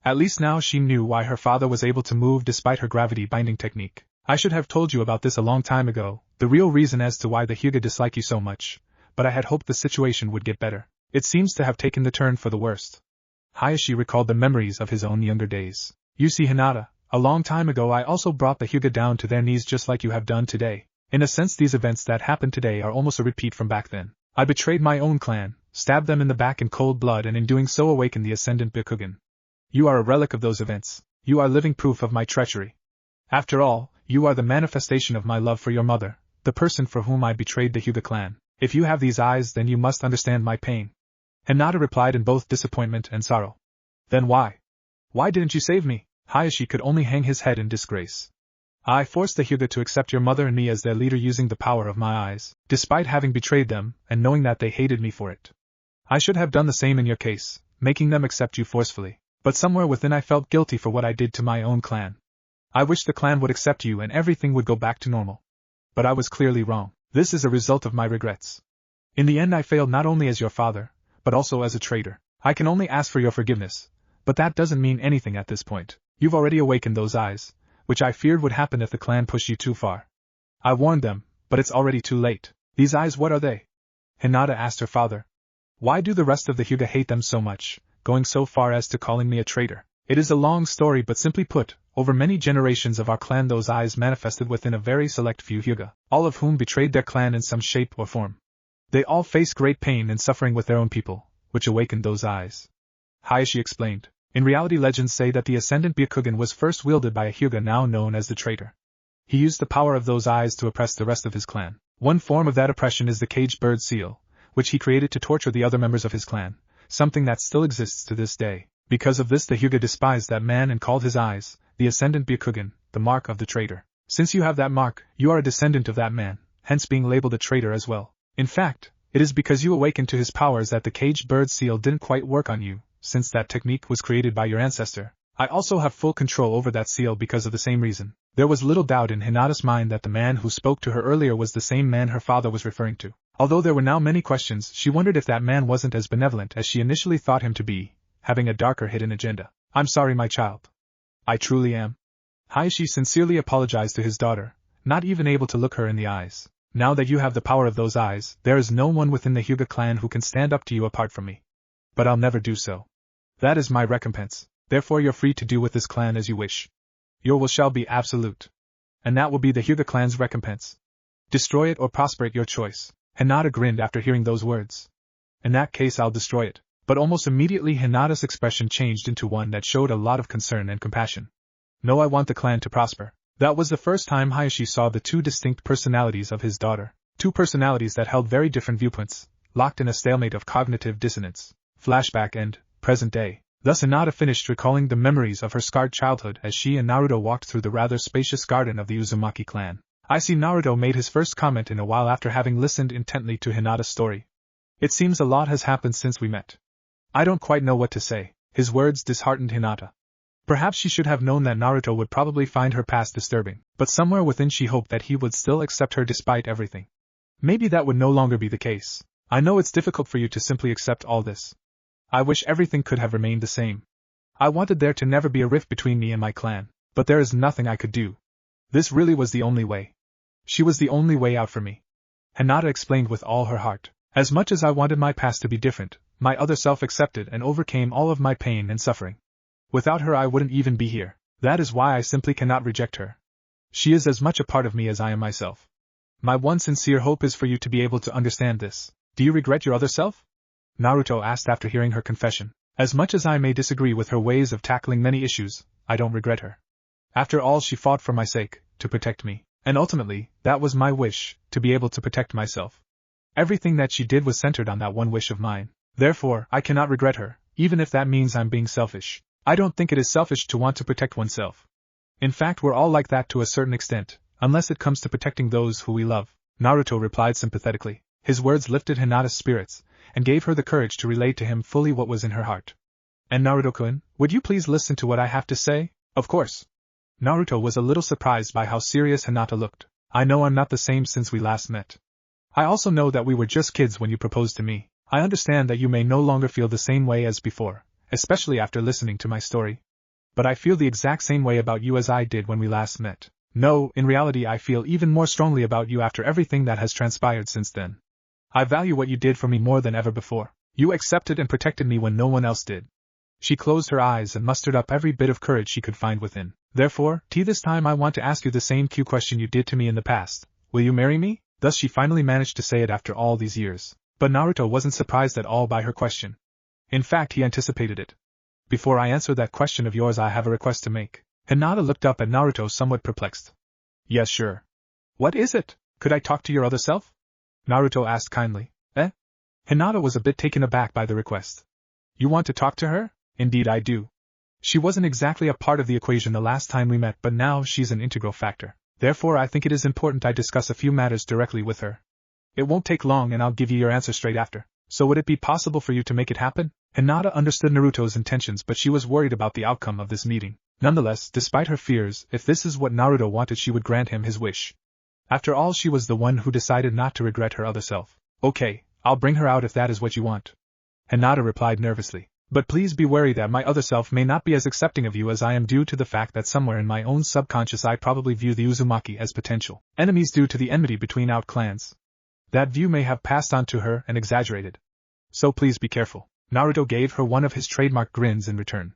At least now she knew why her father was able to move despite her gravity-binding technique. I should have told you about this a long time ago, the real reason as to why the Hyuga dislike you so much, but I had hoped the situation would get better. It seems to have taken the turn for the worst. Hayashi recalled the memories of his own younger days. You see, Hinata, a long time ago I also brought the Hyuga down to their knees just like you have done today. In a sense these events that happened today are almost a repeat from back then. I betrayed my own clan, stabbed them in the back in cold blood and in doing so awakened the Ascendant Byakugan. You are a relic of those events. You are living proof of my treachery. After all, you are the manifestation of my love for your mother, the person for whom I betrayed the Hyuga clan. If you have these eyes then you must understand my pain. Hinata replied in both disappointment and sorrow. Then why? Why didn't you save me? Hayashi could only hang his head in disgrace. I forced the Hyuga to accept your mother and me as their leader using the power of my eyes, despite having betrayed them, and knowing that they hated me for it. I should have done the same in your case, making them accept you forcefully, but somewhere within I felt guilty for what I did to my own clan. I wished the clan would accept you and everything would go back to normal. But I was clearly wrong. This is a result of my regrets. In the end I failed not only as your father, but also as a traitor. I can only ask for your forgiveness, but that doesn't mean anything at this point. You've already awakened those eyes, which I feared would happen if the clan pushed you too far. I warned them, but it's already too late. These eyes, what are they? Hinata asked her father. Why do the rest of the Hyuga hate them so much, going so far as to calling me a traitor? It is a long story but simply put, over many generations of our clan those eyes manifested within a very select few Hyuga, all of whom betrayed their clan in some shape or form. They all faced great pain and suffering with their own people, which awakened those eyes. Hayashi explained. In reality legends say that the Ascendant Byakugan was first wielded by a Hyuga now known as the traitor. He used the power of those eyes to oppress the rest of his clan. One form of that oppression is the caged bird seal, which he created to torture the other members of his clan, something that still exists to this day. Because of this, the Hyuga despised that man and called his eyes, the ascendant Byakugan, the mark of the traitor. Since you have that mark, you are a descendant of that man, hence being labeled a traitor as well. In fact, it is because you awakened to his powers that the caged bird seal didn't quite work on you, since that technique was created by your ancestor. I also have full control over that seal because of the same reason. There was little doubt in Hinata's mind that the man who spoke to her earlier was the same man her father was referring to. Although there were now many questions, she wondered if that man wasn't as benevolent as she initially thought him to be, having a darker hidden agenda. I'm sorry, my child. I truly am. Hayashi sincerely apologized to his daughter, not even able to look her in the eyes. Now that you have the power of those eyes, there is no one within the Hyuga clan who can stand up to you apart from me. But I'll never do so. That is my recompense, therefore you're free to do with this clan as you wish. Your will shall be absolute. And that will be the Hyuga clan's recompense. Destroy it or prosper at your choice. Hinata grinned after hearing those words. In that case I'll destroy it. But almost immediately Hinata's expression changed into one that showed a lot of concern and compassion. No, I want the clan to prosper. That was the first time Hayashi saw the two distinct personalities of his daughter. Two personalities that held very different viewpoints, locked in a stalemate of cognitive dissonance. Flashback and present day. Thus Hinata finished recalling the memories of her scarred childhood as she and Naruto walked through the rather spacious garden of the Uzumaki clan. I see Naruto made his first comment in a while after having listened intently to Hinata's story. It seems a lot has happened since we met. I don't quite know what to say. His words disheartened Hinata. Perhaps she should have known that Naruto would probably find her past disturbing, but somewhere within she hoped that he would still accept her despite everything. Maybe that would no longer be the case. I know it's difficult for you to simply accept all this. I wish everything could have remained the same. I wanted there to never be a rift between me and my clan, but there is nothing I could do. This really was the only way. She was the only way out for me. Hinata explained with all her heart. As much as I wanted my past to be different, my other self accepted and overcame all of my pain and suffering. Without her I wouldn't even be here. That is why I simply cannot reject her. She is as much a part of me as I am myself. My one sincere hope is for you to be able to understand this. Do you regret your other self? Naruto asked after hearing her confession. As much as I may disagree with her ways of tackling many issues, I don't regret her. After all, she fought for my sake, to protect me. And ultimately, that was my wish, to be able to protect myself. Everything that she did was centered on that one wish of mine. Therefore, I cannot regret her, even if that means I'm being selfish. I don't think it is selfish to want to protect oneself. In fact, we're all like that to a certain extent, unless it comes to protecting those who we love. Naruto replied sympathetically. His words lifted Hinata's spirits, and gave her the courage to relate to him fully what was in her heart. And Naruto-kun, would you please listen to what I have to say? Of course. Naruto was a little surprised by how serious Hinata looked. I know I'm not the same since we last met. I also know that we were just kids when you proposed to me. I understand that you may no longer feel the same way as before, especially after listening to my story. But I feel the exact same way about you as I did when we last met. No, in reality I feel even more strongly about you after everything that has transpired since then. I value what you did for me more than ever before. You accepted and protected me when no one else did. She closed her eyes and mustered up every bit of courage she could find within. Therefore, this time I want to ask you the same Q question you did to me in the past. Will you marry me? Thus she finally managed to say it after all these years. But Naruto wasn't surprised at all by her question. In fact, he anticipated it. Before I answer that question of yours, I have a request to make. Hinata looked up at Naruto somewhat perplexed. Yes, sure. What is it? Could I talk to your other self? Naruto asked kindly. Eh? Hinata was a bit taken aback by the request. You want to talk to her? Indeed I do. She wasn't exactly a part of the equation the last time we met, but now she's an integral factor. Therefore I think it is important I discuss a few matters directly with her. It won't take long and I'll give you your answer straight after. So would it be possible for you to make it happen? Hinata understood Naruto's intentions, but she was worried about the outcome of this meeting. Nonetheless, despite her fears, if this is what Naruto wanted, she would grant him his wish. After all, she was the one who decided not to regret her other self. Okay, I'll bring her out if that is what you want. Hinata replied nervously. But please be wary that my other self may not be as accepting of you as I am, due to the fact that somewhere in my own subconscious I probably view the Uzumaki as potential enemies due to the enmity between our clans. That view may have passed on to her and exaggerated. So please be careful. Naruto gave her one of his trademark grins in return.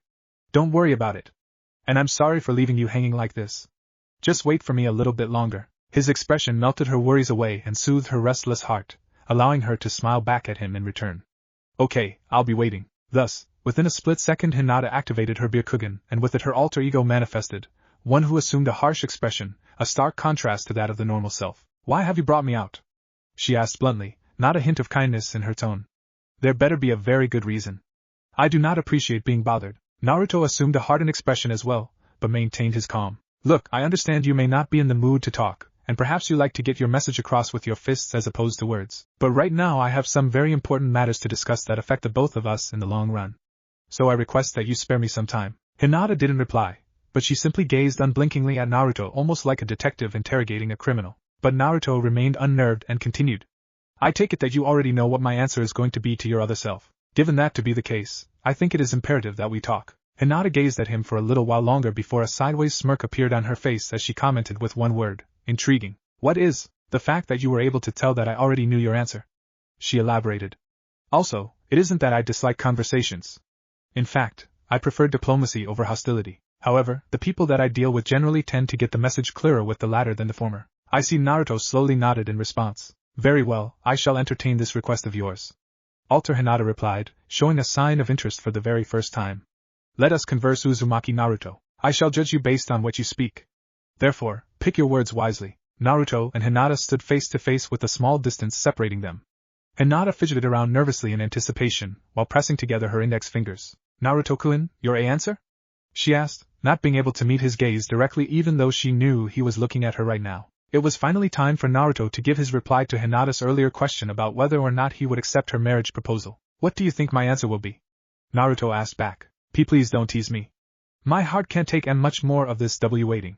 Don't worry about it. And I'm sorry for leaving you hanging like this. Just wait for me a little bit longer. His expression melted her worries away and soothed her restless heart, allowing her to smile back at him in return. Okay, I'll be waiting. Thus, within a split second Hinata activated her Byakugan, and with it her alter ego manifested, one who assumed a harsh expression, a stark contrast to that of the normal self. "Why have you brought me out?" she asked bluntly, not a hint of kindness in her tone. "There better be a very good reason." "I do not appreciate being bothered." Naruto assumed a hardened expression as well, but maintained his calm. "Look, I understand you may not be in the mood to talk, and perhaps you like to get your message across with your fists as opposed to words. But right now I have some very important matters to discuss that affect the both of us in the long run. So I request that you spare me some time." Hinata didn't reply, but she simply gazed unblinkingly at Naruto, almost like a detective interrogating a criminal. But Naruto remained unnerved and continued. "I take it that you already know what my answer is going to be to your other self. Given that to be the case, I think it is imperative that we talk." Hinata gazed at him for a little while longer before a sideways smirk appeared on her face as she commented with one word, "Intriguing." "What is?" "The fact that you were able to tell that I already knew your answer," she elaborated. "Also, it isn't that I dislike conversations. In fact, I prefer diplomacy over hostility. However, the people that I deal with generally tend to get the message clearer with the latter than the former." I see. Naruto slowly nodded in response. "Very well, I shall entertain this request of yours." Hinata replied, showing a sign of interest for the very first time. "Let us converse, Uzumaki Naruto. I shall judge you based on what you speak. Therefore, pick your words wisely." Naruto and Hinata stood face to face with a small distance separating them. Hinata fidgeted around nervously in anticipation, while pressing together her index fingers. "Naruto-kun, your answer?" she asked, not being able to meet his gaze directly even though she knew he was looking at her right now. It was finally time for Naruto to give his reply to Hinata's earlier question about whether or not he would accept her marriage proposal. "What do you think my answer will be?" Naruto asked back. Please don't tease me. My heart can't take much more of this waiting."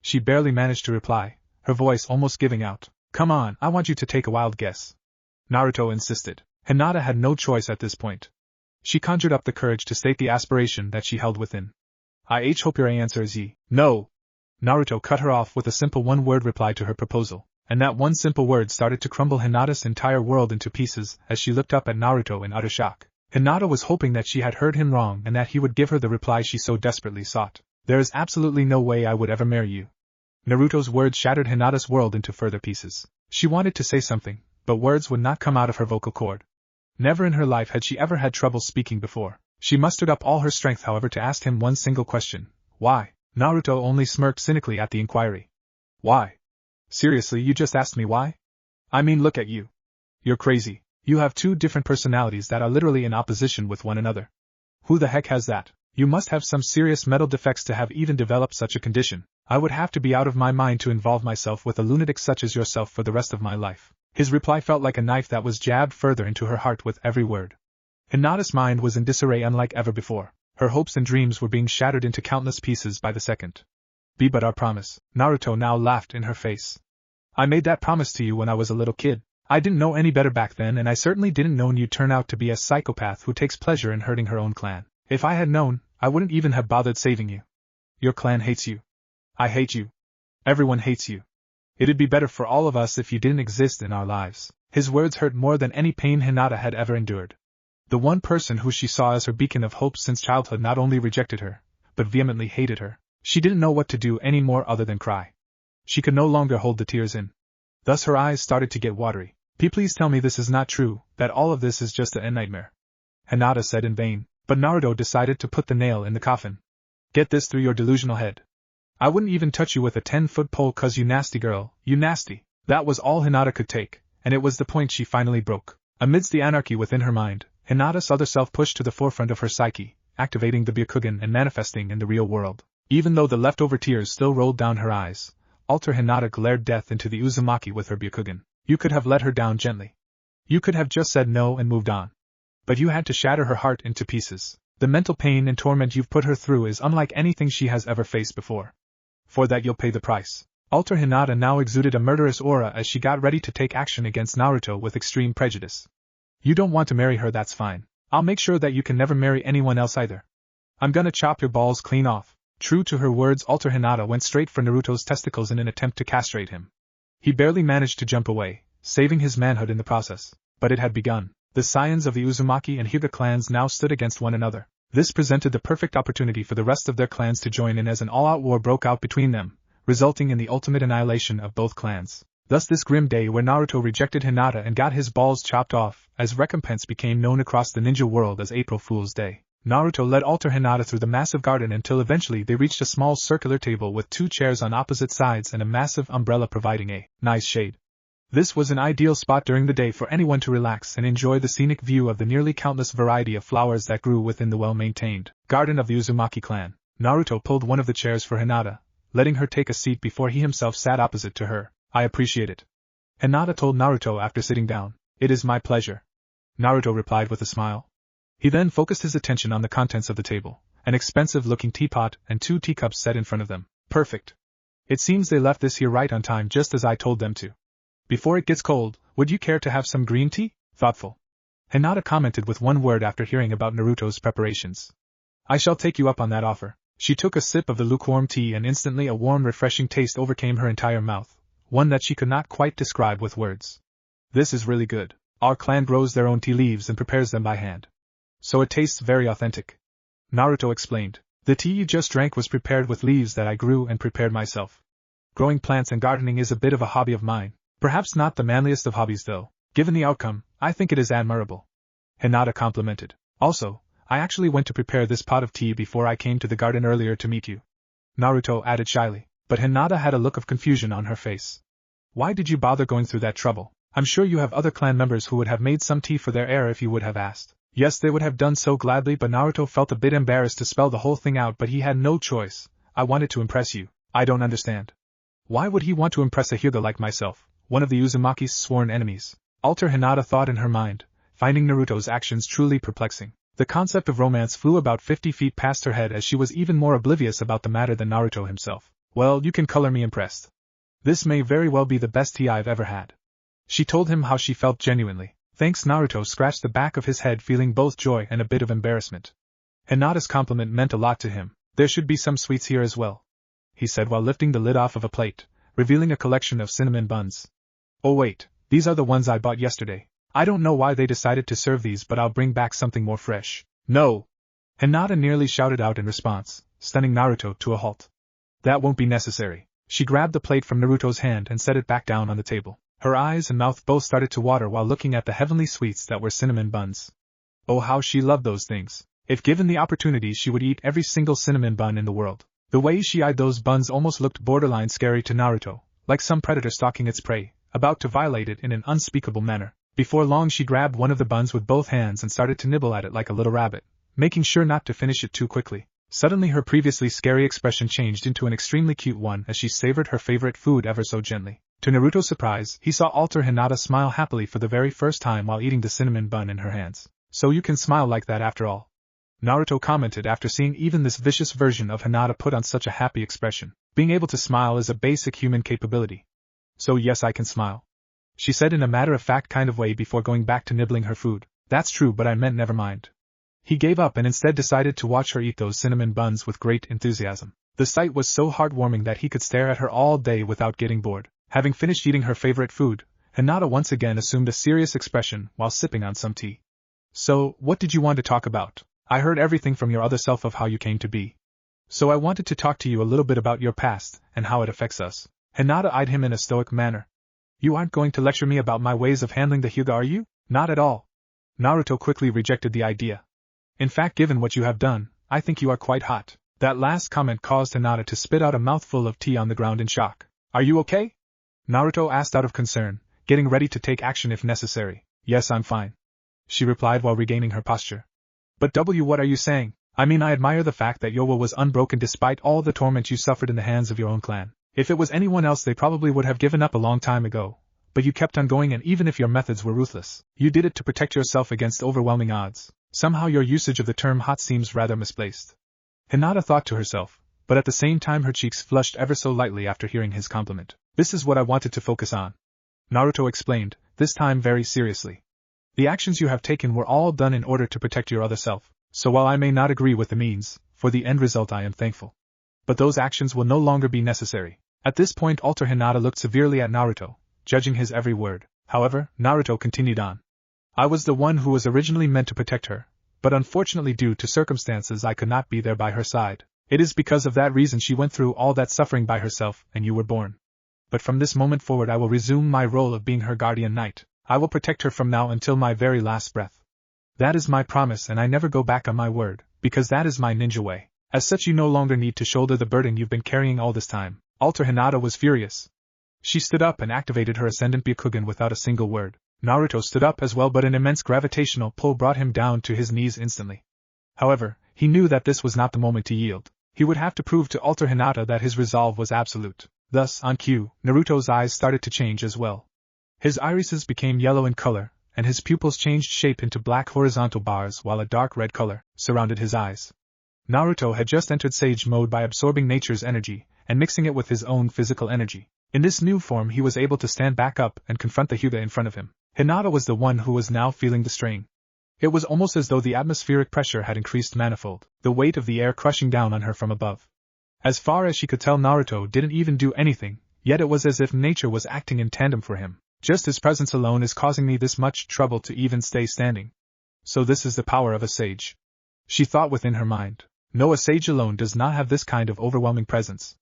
She barely managed to reply, her voice almost giving out. "Come on, I want you to take a wild guess." Naruto insisted. Hinata had no choice at this point. She conjured up the courage to state the aspiration that she held within. "I hope your answer is ye." "No." Naruto cut her off with a simple one-word reply to her proposal, and that one simple word started to crumble Hinata's entire world into pieces as she looked up at Naruto in utter shock. Hinata was hoping that she had heard him wrong and that he would give her the reply she so desperately sought. "There is absolutely no way I would ever marry you." Naruto's words shattered Hinata's world into further pieces. She wanted to say something, but words would not come out of her vocal cord. Never in her life had she ever had trouble speaking before. She mustered up all her strength, however, to ask him one single question. "Why?" Naruto only smirked cynically at the inquiry. "Why? Seriously, you just asked me why? I mean, look at you. You're crazy. You have two different personalities that are literally in opposition with one another. Who the heck has that? You must have some serious mental defects to have even developed such a condition. I would have to be out of my mind to involve myself with a lunatic such as yourself for the rest of my life." His reply felt like a knife that was jabbed further into her heart with every word. Hinata's mind was in disarray unlike ever before. Her hopes and dreams were being shattered into countless pieces by the second. "Be but our promise." Naruto now laughed in her face. "I made that promise to you when I was a little kid. I didn't know any better back then, and I certainly didn't know you'd turn out to be a psychopath who takes pleasure in hurting her own clan. If I had known, I wouldn't even have bothered saving you. Your clan hates you. I hate you. Everyone hates you. It'd be better for all of us if you didn't exist in our lives." His words hurt more than any pain Hinata had ever endured. The one person who she saw as her beacon of hope since childhood not only rejected her, but vehemently hated her. She didn't know what to do any more other than cry. She could no longer hold the tears in. Thus her eyes started to get watery. Please tell me this is not true, that all of this is just a nightmare," Hinata said in vain, but Naruto decided to put the nail in the coffin. "Get this through your delusional head. I wouldn't even touch you with a 10-foot pole 'cause you nasty girl, you nasty." That was all Hinata could take, and it was the point she finally broke. Amidst the anarchy within her mind, Hinata's other self pushed to the forefront of her psyche, activating the Byakugan and manifesting in the real world. Even though the leftover tears still rolled down her eyes, Hinata glared death into the Uzumaki with her Byakugan. You could have let her down gently. You could have just said no and moved on. But you had to shatter her heart into pieces. The mental pain and torment you've put her through is unlike anything she has ever faced before. For that you'll pay the price. Hinata now exuded a murderous aura as she got ready to take action against Naruto with extreme prejudice. "You don't want to marry her, that's fine. I'll make sure that you can never marry anyone else either. I'm gonna chop your balls clean off." True to her words, Hinata went straight for Naruto's testicles in an attempt to castrate him. He barely managed to jump away, saving his manhood in the process. But it had begun. The scions of the Uzumaki and Hyuga clans now stood against one another. This presented the perfect opportunity for the rest of their clans to join in as an all-out war broke out between them, resulting in the ultimate annihilation of both clans. Thus this grim day where Naruto rejected Hinata and got his balls chopped off as recompense became known across the ninja world as April Fool's Day. Naruto led Hinata through the massive garden until eventually they reached a small circular table with 2 chairs on opposite sides and a massive umbrella providing a nice shade. This was an ideal spot during the day for anyone to relax and enjoy the scenic view of the nearly countless variety of flowers that grew within the well-maintained garden of the Uzumaki clan. Naruto pulled one of the chairs for Hinata, letting her take a seat before he himself sat opposite to her. I appreciate it. Hinata told Naruto after sitting down. It is my pleasure. Naruto replied with a smile. He then focused his attention on the contents of the table, an expensive-looking teapot and 2 teacups set in front of them. Perfect. It seems they left this here right on time just as I told them to. Before it gets cold, would you care to have some green tea? Thoughtful. Hinata commented with one word after hearing about Naruto's preparations. I shall take you up on that offer. She took a sip of the lukewarm tea and instantly a warm refreshing taste overcame her entire mouth, one that she could not quite describe with words. This is really good. Our clan grows their own tea leaves and prepares them by hand. So it tastes very authentic. Naruto explained. The tea you just drank was prepared with leaves that I grew and prepared myself. Growing plants and gardening is a bit of a hobby of mine. Perhaps not the manliest of hobbies though. Given the outcome, I think it is admirable. Hinata complimented. Also, I actually went to prepare this pot of tea before I came to the garden earlier to meet you. Naruto added shyly, but Hinata had a look of confusion on her face. Why did you bother going through that trouble? I'm sure you have other clan members who would have made some tea for their heir if you would have asked. Yes, they would have done so gladly, but Naruto felt a bit embarrassed to spell the whole thing out, but he had no choice. I wanted to impress you. I don't understand. Why would he want to impress a Hyuga like myself, one of the Uzumaki's sworn enemies? Hinata thought in her mind, finding Naruto's actions truly perplexing. The concept of romance flew about 50 feet past her head as she was even more oblivious about the matter than Naruto himself. Well, you can color me impressed. This may very well be the best tea I've ever had. She told him how she felt genuinely. Thanks. Naruto scratched the back of his head, feeling both joy and a bit of embarrassment. Hinata's compliment meant a lot to him. There should be some sweets here as well, he said while lifting the lid off of a plate, revealing a collection of cinnamon buns. Oh wait, these are the ones I bought yesterday. I don't know why they decided to serve these, but I'll bring back something more fresh. No! Hinata nearly shouted out in response, stunning Naruto to a halt. That won't be necessary. She grabbed the plate from Naruto's hand and set it back down on the table. Her eyes and mouth both started to water while looking at the heavenly sweets that were cinnamon buns. Oh, how she loved those things. If given the opportunity, she would eat every single cinnamon bun in the world. The way she eyed those buns almost looked borderline scary to Naruto, like some predator stalking its prey, about to violate it in an unspeakable manner. Before long she grabbed one of the buns with both hands and started to nibble at it like a little rabbit, making sure not to finish it too quickly. Suddenly her previously scary expression changed into an extremely cute one as she savored her favorite food ever so gently. To Naruto's surprise, he saw Hinata smile happily for the very first time while eating the cinnamon bun in her hands. So you can smile like that after all? Naruto commented after seeing even this vicious version of Hinata put on such a happy expression. Being able to smile is a basic human capability. So yes, I can smile, she said in a matter-of-fact kind of way before going back to nibbling her food. That's true, but I meant never mind. He gave up and instead decided to watch her eat those cinnamon buns with great enthusiasm. The sight was so heartwarming that he could stare at her all day without getting bored. Having finished eating her favorite food, Hinata once again assumed a serious expression while sipping on some tea. So, what did you want to talk about? I heard everything from your other self of how you came to be. So I wanted to talk to you a little bit about your past and how it affects us. Hinata eyed him in a stoic manner. You aren't going to lecture me about my ways of handling the Hyuga, are you? Not at all. Naruto quickly rejected the idea. In fact, given what you have done, I think you are quite hot. That last comment caused Hinata to spit out a mouthful of tea on the ground in shock. Are you okay? Naruto asked out of concern, getting ready to take action if necessary. Yes, I'm fine, she replied while regaining her posture. But what are you saying? I mean, I admire the fact that your will was unbroken despite all the torment you suffered in the hands of your own clan. If it was anyone else, they probably would have given up a long time ago. But you kept on going, and even if your methods were ruthless, you did it to protect yourself against overwhelming odds. Somehow your usage of the term hot seems rather misplaced. Hinata thought to herself, but at the same time her cheeks flushed ever so lightly after hearing his compliment. This is what I wanted to focus on, Naruto explained, this time very seriously. The actions you have taken were all done in order to protect your other self, so while I may not agree with the means, for the end result I am thankful. But those actions will no longer be necessary. At this point Hinata looked severely at Naruto, judging his every word. However, Naruto continued on. I was the one who was originally meant to protect her, but unfortunately due to circumstances I could not be there by her side. It is because of that reason she went through all that suffering by herself and you were born. But from this moment forward I will resume my role of being her guardian knight. I will protect her from now until my very last breath. That is my promise, and I never go back on my word, because that is my ninja way. As such you no longer need to shoulder the burden you've been carrying all this time. Hinata was furious. She stood up and activated her ascendant Byakugan without a single word. Naruto stood up as well, but an immense gravitational pull brought him down to his knees instantly. However, he knew that this was not the moment to yield. He would have to prove to Hinata that his resolve was absolute. Thus, on cue, Naruto's eyes started to change as well. His irises became yellow in color, and his pupils changed shape into black horizontal bars while a dark red color surrounded his eyes. Naruto had just entered Sage mode by absorbing nature's energy and mixing it with his own physical energy. In this new form he was able to stand back up and confront the Hyuga in front of him. Hinata was the one who was now feeling the strain. It was almost as though the atmospheric pressure had increased manifold, the weight of the air crushing down on her from above. As far as she could tell, Naruto didn't even do anything, yet it was as if nature was acting in tandem for him. Just his presence alone is causing me this much trouble to even stay standing. So this is the power of a sage. She thought within her mind. No, a sage alone does not have this kind of overwhelming presence.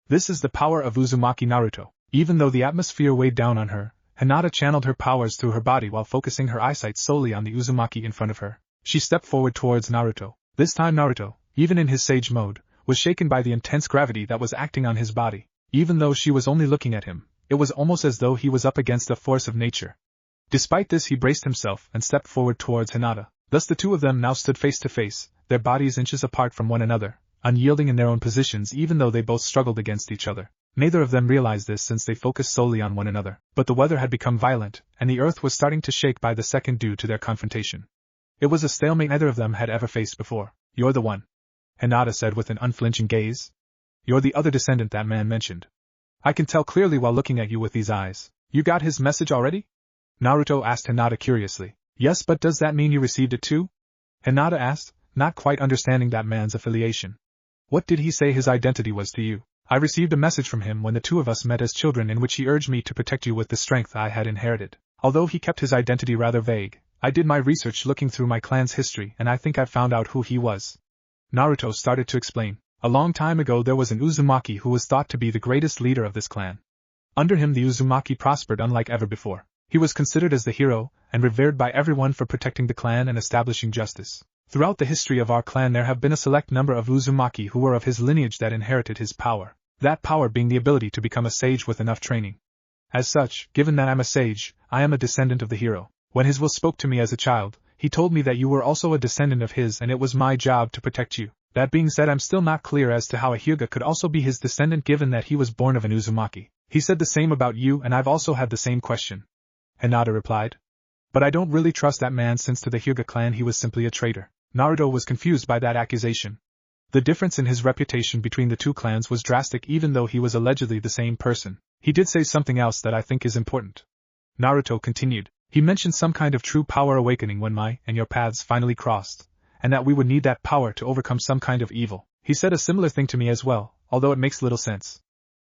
This is the power of Uzumaki Naruto. Even though the atmosphere weighed down on her, Hinata channeled her powers through her body while focusing her eyesight solely on the Uzumaki in front of her. She stepped forward towards Naruto. This time Naruto, even in his sage mode, was shaken by the intense gravity that was acting on his body. Even though she was only looking at him, it was almost as though he was up against a force of nature. Despite this, he braced himself and stepped forward towards Hinata. Thus the two of them now stood face to face, their bodies inches apart from one another, unyielding in their own positions even though they both struggled against each other. Neither of them realized this since they focused solely on one another. But the weather had become violent, and the earth was starting to shake by the second due to their confrontation. It was a stalemate neither of them had ever faced before. You're the one, Hinata said with an unflinching gaze. You're the other descendant that man mentioned. I can tell clearly while looking at you with these eyes. You got his message already? Naruto asked Hinata curiously. Yes, but does that mean you received it too? Hinata asked, not quite understanding that man's affiliation. What did he say his identity was to you? I received a message from him when the two of us met as children in which he urged me to protect you with the strength I had inherited. Although he kept his identity rather vague, I did my research looking through my clan's history and I think I found out who he was. Naruto started to explain. A long time ago there was an Uzumaki who was thought to be the greatest leader of this clan. Under him the Uzumaki prospered unlike ever before. He was considered as the hero, and revered by everyone for protecting the clan and establishing justice. Throughout the history of our clan there have been a select number of Uzumaki who were of his lineage that inherited his power. That power being the ability to become a sage with enough training. As such, given that I'm a sage, I am a descendant of the hero. When his will spoke to me as a child, he told me that you were also a descendant of his and it was my job to protect you. That being said, I'm still not clear as to how a Hyuga could also be his descendant given that he was born of an Uzumaki. He said the same about you and I've also had the same question. Hinata replied. But I don't really trust that man since to the Hyuga clan he was simply a traitor. Naruto was confused by that accusation. The difference in his reputation between the two clans was drastic even though he was allegedly the same person. He did say something else that I think is important. Naruto continued. He mentioned some kind of true power awakening when my and your paths finally crossed, and that we would need that power to overcome some kind of evil. He said a similar thing to me as well, although it makes little sense.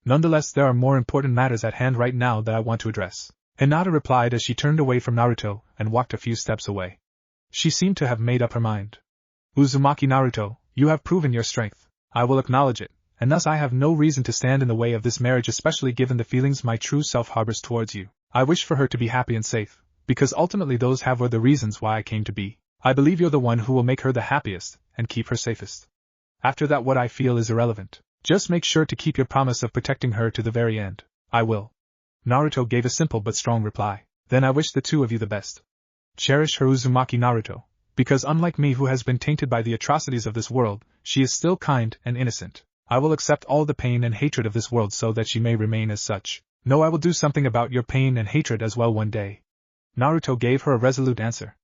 Nonetheless, there are more important matters at hand right now that I want to address. Hinata replied as she turned away from Naruto and walked a few steps away. She seemed to have made up her mind. Uzumaki Naruto, you have proven your strength. I will acknowledge it, and thus I have no reason to stand in the way of this marriage, especially given the feelings my true self harbors towards you. I wish for her to be happy and safe, because ultimately those were the reasons why I came to be. I believe you're the one who will make her the happiest and keep her safest. After that, what I feel is irrelevant. Just make sure to keep your promise of protecting her to the very end. I will. Naruto gave a simple but strong reply. Then I wish the two of you the best. Cherish her, Uzumaki Naruto, because unlike me who has been tainted by the atrocities of this world, she is still kind and innocent. I will accept all the pain and hatred of this world so that she may remain as such. No, I will do something about your pain and hatred as well one day. Naruto gave her a resolute answer.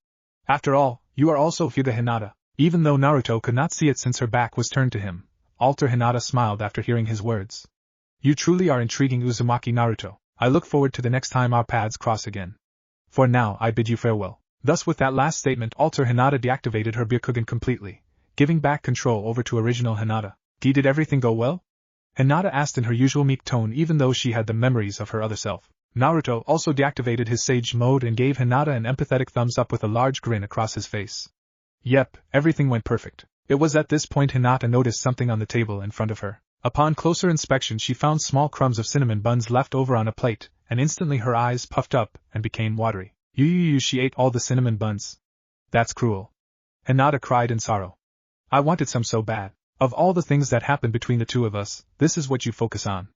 After all, you are also Hyuga Hinata. Even though Naruto could not see it since her back was turned to him, Hinata smiled after hearing his words. You truly are intriguing, Uzumaki Naruto. I look forward to the next time our paths cross again. For now, I bid you farewell. Thus with that last statement, Hinata deactivated her Byakugan completely, giving back control over to original Hinata. Did everything go well? Hinata asked in her usual meek tone even though she had the memories of her other self. Naruto also deactivated his sage mode and gave Hinata an empathetic thumbs up with a large grin across his face. Yep, everything went perfect. It was at this point Hinata noticed something on the table in front of her. Upon closer inspection she found small crumbs of cinnamon buns left over on a plate, and instantly her eyes puffed up and became watery. She ate all the cinnamon buns. That's cruel. Hinata cried in sorrow. I wanted some so bad. Of all the things that happened between the two of us, this is what you focus on.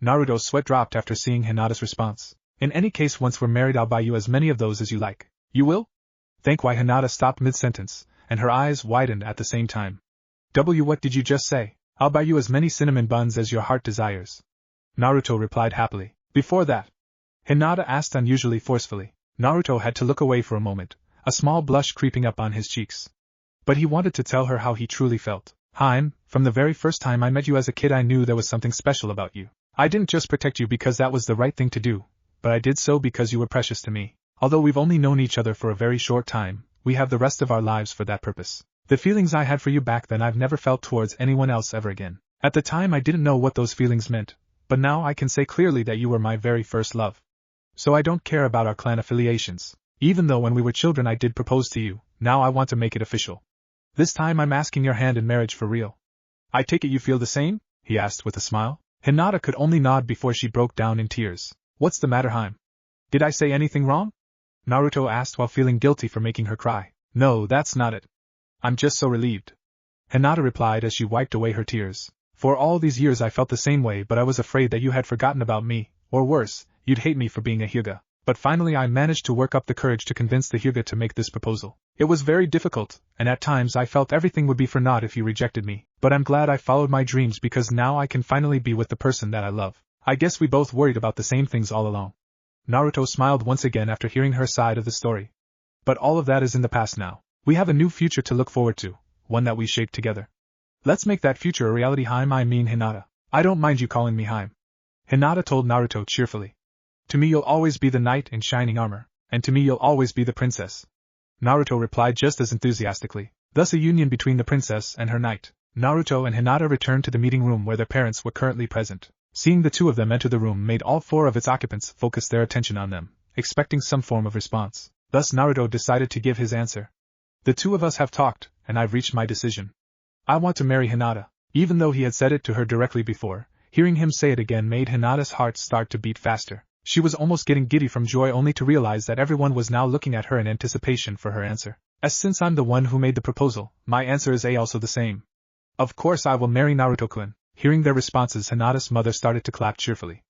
Naruto's sweat dropped after seeing Hinata's response. In any case, once we're married, I'll buy you as many of those as you like. You will? Think why Hinata stopped mid-sentence, and her eyes widened at the same time. What did you just say? I'll buy you as many cinnamon buns as your heart desires. Naruto replied happily. Before that? Hinata asked unusually forcefully. Naruto had to look away for a moment, a small blush creeping up on his cheeks. But he wanted to tell her how he truly felt. Haim, from the very first time I met you as a kid I knew there was something special about you. I didn't just protect you because that was the right thing to do, but I did so because you were precious to me. Although we've only known each other for a very short time, we have the rest of our lives for that purpose. The feelings I had for you back then I've never felt towards anyone else ever again. At the time I didn't know what those feelings meant, but now I can say clearly that you were my very first love. So I don't care about our clan affiliations. Even though when we were children I did propose to you, now I want to make it official. This time I'm asking your hand in marriage for real. I take it you feel the same? He asked with a smile. Hinata could only nod before she broke down in tears. What's the matter, Haim? Did I say anything wrong? Naruto asked while feeling guilty for making her cry. No, that's not it. I'm just so relieved. Hinata replied as she wiped away her tears. For all these years I felt the same way, but I was afraid that you had forgotten about me, or worse, you'd hate me for being a Hyuga. But finally I managed to work up the courage to convince the Hyuga to make this proposal. It was very difficult, and at times I felt everything would be for naught if you rejected me, but I'm glad I followed my dreams because now I can finally be with the person that I love. I guess we both worried about the same things all along. Naruto smiled once again after hearing her side of the story. But all of that is in the past now. We have a new future to look forward to, one that we shape together. Let's make that future a reality, Haim. I mean Hinata. I don't mind you calling me Haim. Hinata told Naruto cheerfully. To me you'll always be the knight in shining armor, and to me you'll always be the princess. Naruto replied just as enthusiastically. Thus a union between the princess and her knight. Naruto and Hinata returned to the meeting room where their parents were currently present. Seeing the two of them enter the room made all four of its occupants focus their attention on them, expecting some form of response. Thus Naruto decided to give his answer. The two of us have talked, and I've reached my decision. I want to marry Hinata. Even though he had said it to her directly before, hearing him say it again made Hinata's heart start to beat faster. She was almost getting giddy from joy only to realize that everyone was now looking at her in anticipation for her answer. Since I'm the one who made the proposal, my answer is also the same. Of course I will marry Naruto-kun. Hearing their responses, Hinata's mother started to clap cheerfully.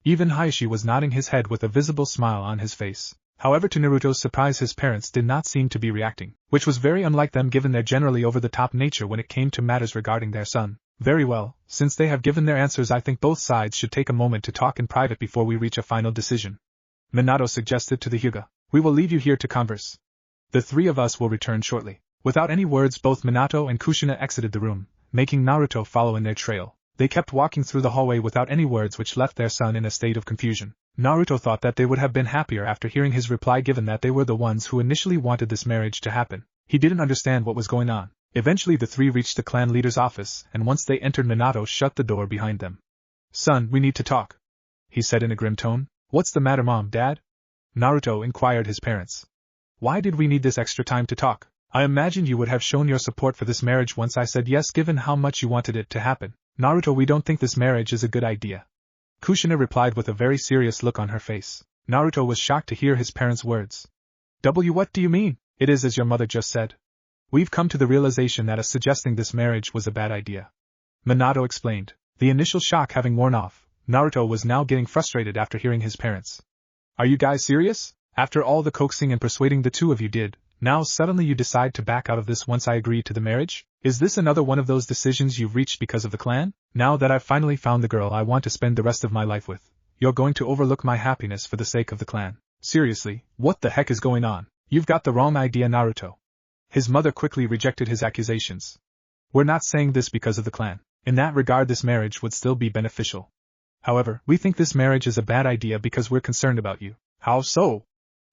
Even Hiashi was nodding his head with a visible smile on his face. However, to Naruto's surprise, his parents did not seem to be reacting, which was very unlike them given their generally over-the-top nature when it came to matters regarding their son. Very well, since they have given their answers, I think both sides should take a moment to talk in private before we reach a final decision. Minato suggested to the Hyuga. We will leave you here to converse. The three of us will return shortly. Without any words, both Minato and Kushina exited the room, making Naruto follow in their trail. They kept walking through the hallway without any words, which left their son in a state of confusion. Naruto thought that they would have been happier after hearing his reply, given that they were the ones who initially wanted this marriage to happen. He didn't understand what was going on. Eventually the three reached the clan leader's office, and once they entered, Minato shut the door behind them. Son, we need to talk, he said in a grim tone. What's the matter, Mom, Dad? Naruto inquired his parents. Why did we need this extra time to talk? I imagined you would have shown your support for this marriage once I said yes, given how much you wanted it to happen. Naruto, we don't think this marriage is a good idea. Kushina replied with a very serious look on her face. Naruto was shocked to hear his parents' words. What do you mean? It is as your mother just said. We've come to the realization that suggesting this marriage was a bad idea. Minato explained. The initial shock having worn off, Naruto was now getting frustrated after hearing his parents. Are you guys serious? After all the coaxing and persuading the two of you did, now suddenly you decide to back out of this once I agreed to the marriage? Is this another one of those decisions you've reached because of the clan? Now that I've finally found the girl I want to spend the rest of my life with, you're going to overlook my happiness for the sake of the clan? Seriously, what the heck is going on? You've got the wrong idea, Naruto. His mother quickly rejected his accusations. We're not saying this because of the clan. In that regard, this marriage would still be beneficial. However, we think this marriage is a bad idea because we're concerned about you. How so?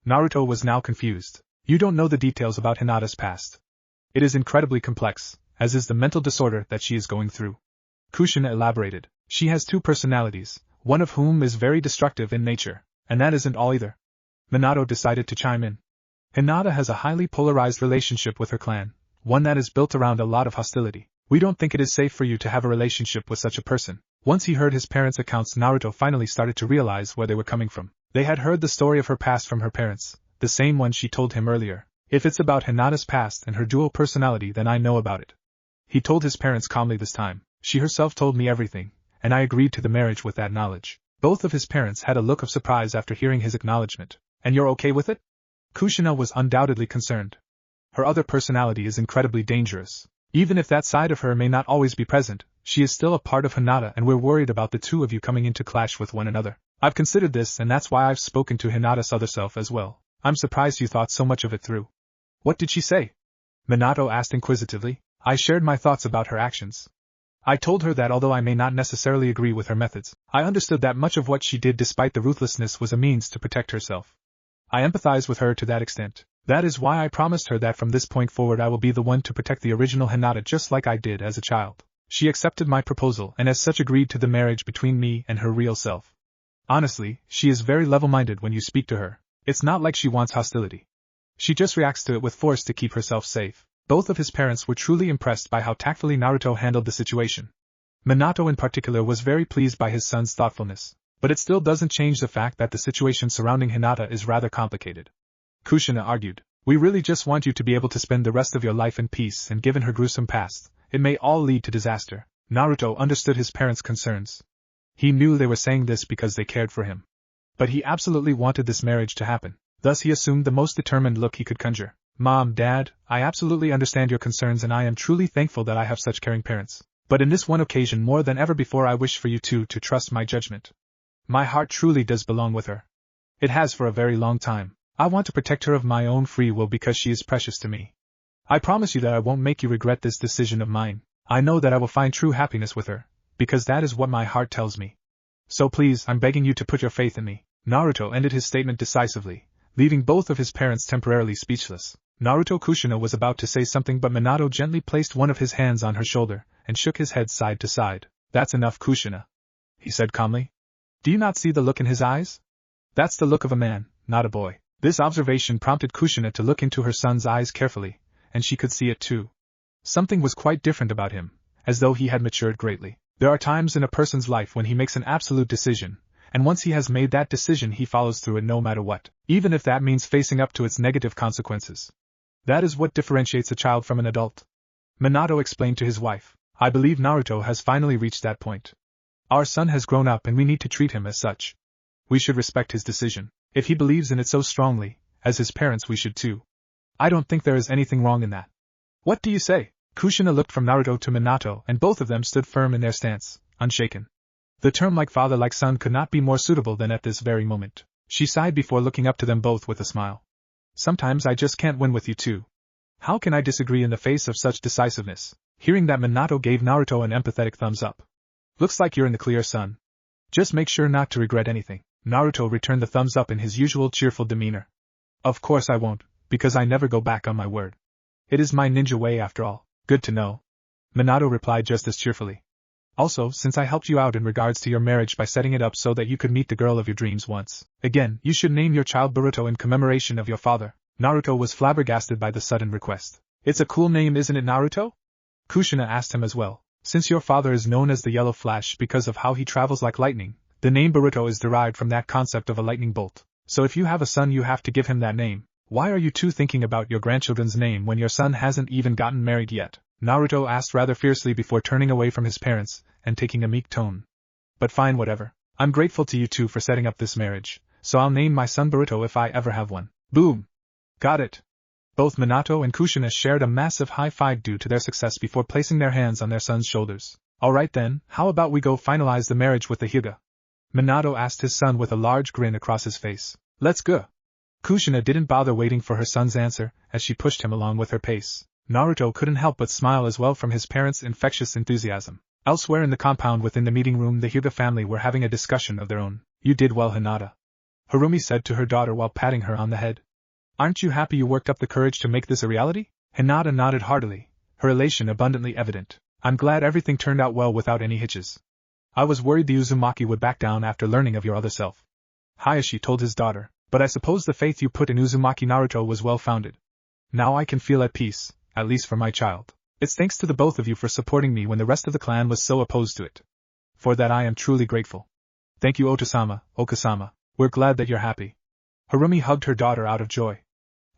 Naruto was now confused. You don't know the details about Hinata's past. It is incredibly complex, as is the mental disorder that she is going through. Kushina elaborated. She has two personalities, one of whom is very destructive in nature, and that isn't all either. Minato decided to chime in. Hinata has a highly polarized relationship with her clan, one that is built around a lot of hostility. We don't think it is safe for you to have a relationship with such a person. Once he heard his parents' accounts, Naruto finally started to realize where they were coming from. They had heard the story of her past from her parents, the same one she told him earlier. If it's about Hinata's past and her dual personality, then I know about it. He told his parents calmly this time. She herself told me everything, and I agreed to the marriage with that knowledge. Both of his parents had a look of surprise after hearing his acknowledgement. And you're okay with it? Kushina was undoubtedly concerned. Her other personality is incredibly dangerous. Even if that side of her may not always be present, she is still a part of Hinata, and we're worried about the two of you coming into clash with one another. I've considered this, and that's why I've spoken to Hinata's other self as well. I'm surprised you thought so much of it through. What did she say? Minato asked inquisitively. I shared my thoughts about her actions. I told her that although I may not necessarily agree with her methods, I understood that much of what she did despite the ruthlessness was a means to protect herself. I empathize with her to that extent. That is why I promised her that from this point forward I will be the one to protect the original Hinata just like I did as a child. She accepted my proposal and as such agreed to the marriage between me and her real self. Honestly, she is very level-minded when you speak to her. It's not like she wants hostility. She just reacts to it with force to keep herself safe. Both of his parents were truly impressed by how tactfully Naruto handled the situation. Minato in particular was very pleased by his son's thoughtfulness, but it still doesn't change the fact that the situation surrounding Hinata is rather complicated. Kushina argued, we really just want you to be able to spend the rest of your life in peace, and given her gruesome past, it may all lead to disaster. Naruto understood his parents' concerns. He knew they were saying this because they cared for him. But he absolutely wanted this marriage to happen, thus he assumed the most determined look he could conjure. Mom, Dad, I absolutely understand your concerns and I am truly thankful that I have such caring parents. But in this one occasion more than ever before I wish for you two to trust my judgment. My heart truly does belong with her. It has for a very long time. I want to protect her of my own free will because she is precious to me. I promise you that I won't make you regret this decision of mine. I know that I will find true happiness with her, because that is what my heart tells me. So please, I'm begging you to put your faith in me. Naruto ended his statement decisively, leaving both of his parents temporarily speechless. Naruto Kushina was about to say something but Minato gently placed one of his hands on her shoulder, and shook his head side to side. That's enough, Kushina, he said calmly. Do you not see the look in his eyes? That's the look of a man, not a boy. This observation prompted Kushina to look into her son's eyes carefully, and she could see it too. Something was quite different about him, as though he had matured greatly. There are times in a person's life when he makes an absolute decision, and once he has made that decision he follows through it no matter what, even if that means facing up to its negative consequences. That is what differentiates a child from an adult. Minato explained to his wife, I believe Naruto has finally reached that point. Our son has grown up and we need to treat him as such. We should respect his decision. If he believes in it so strongly, as his parents we should too. I don't think there is anything wrong in that. What do you say? Kushina looked from Naruto to Minato and both of them stood firm in their stance, unshaken. The term like father like son could not be more suitable than at this very moment. She sighed before looking up to them both with a smile. Sometimes I just can't win with you two. How can I disagree in the face of such decisiveness? Hearing that, Minato gave Naruto an empathetic thumbs up. Looks like you're in the clear, son. Just make sure not to regret anything. Naruto returned the thumbs up in his usual cheerful demeanor. Of course I won't, because I never go back on my word. It is my ninja way after all. Good to know. Minato replied just as cheerfully. Also, since I helped you out in regards to your marriage by setting it up so that you could meet the girl of your dreams once again, you should name your child Boruto in commemoration of your father. Naruto was flabbergasted by the sudden request. It's a cool name, isn't it, Naruto? Kushina asked him as well. Since your father is known as the Yellow Flash because of how he travels like lightning, the name Boruto is derived from that concept of a lightning bolt. So if you have a son you have to give him that name. Why are you two thinking about your grandchildren's name when your son hasn't even gotten married yet? Naruto asked rather fiercely before turning away from his parents and taking a meek tone. But fine, whatever. I'm grateful to you two for setting up this marriage, so I'll name my son Boruto if I ever have one. Boom! Got it! Both Minato and Kushina shared a massive high five due to their success before placing their hands on their son's shoulders. Alright then, how about we go finalize the marriage with the Hyuga? Minato asked his son with a large grin across his face. Let's go! Kushina didn't bother waiting for her son's answer, as she pushed him along with her pace. Naruto couldn't help but smile as well from his parents' infectious enthusiasm. Elsewhere in the compound within the meeting room, the Hyuga family were having a discussion of their own. You did well, Hinata, Harumi said to her daughter while patting her on the head. Aren't you happy you worked up the courage to make this a reality? Hinata nodded heartily, her elation abundantly evident. I'm glad everything turned out well without any hitches. I was worried the Uzumaki would back down after learning of your other self. Hayashi told his daughter, but I suppose the faith you put in Uzumaki Naruto was well founded. Now I can feel at peace, at least for my child. It's thanks to the both of you for supporting me when the rest of the clan was so opposed to it. For that I am truly grateful. Thank you, Okasama. We're glad that you're happy. Harumi hugged her daughter out of joy.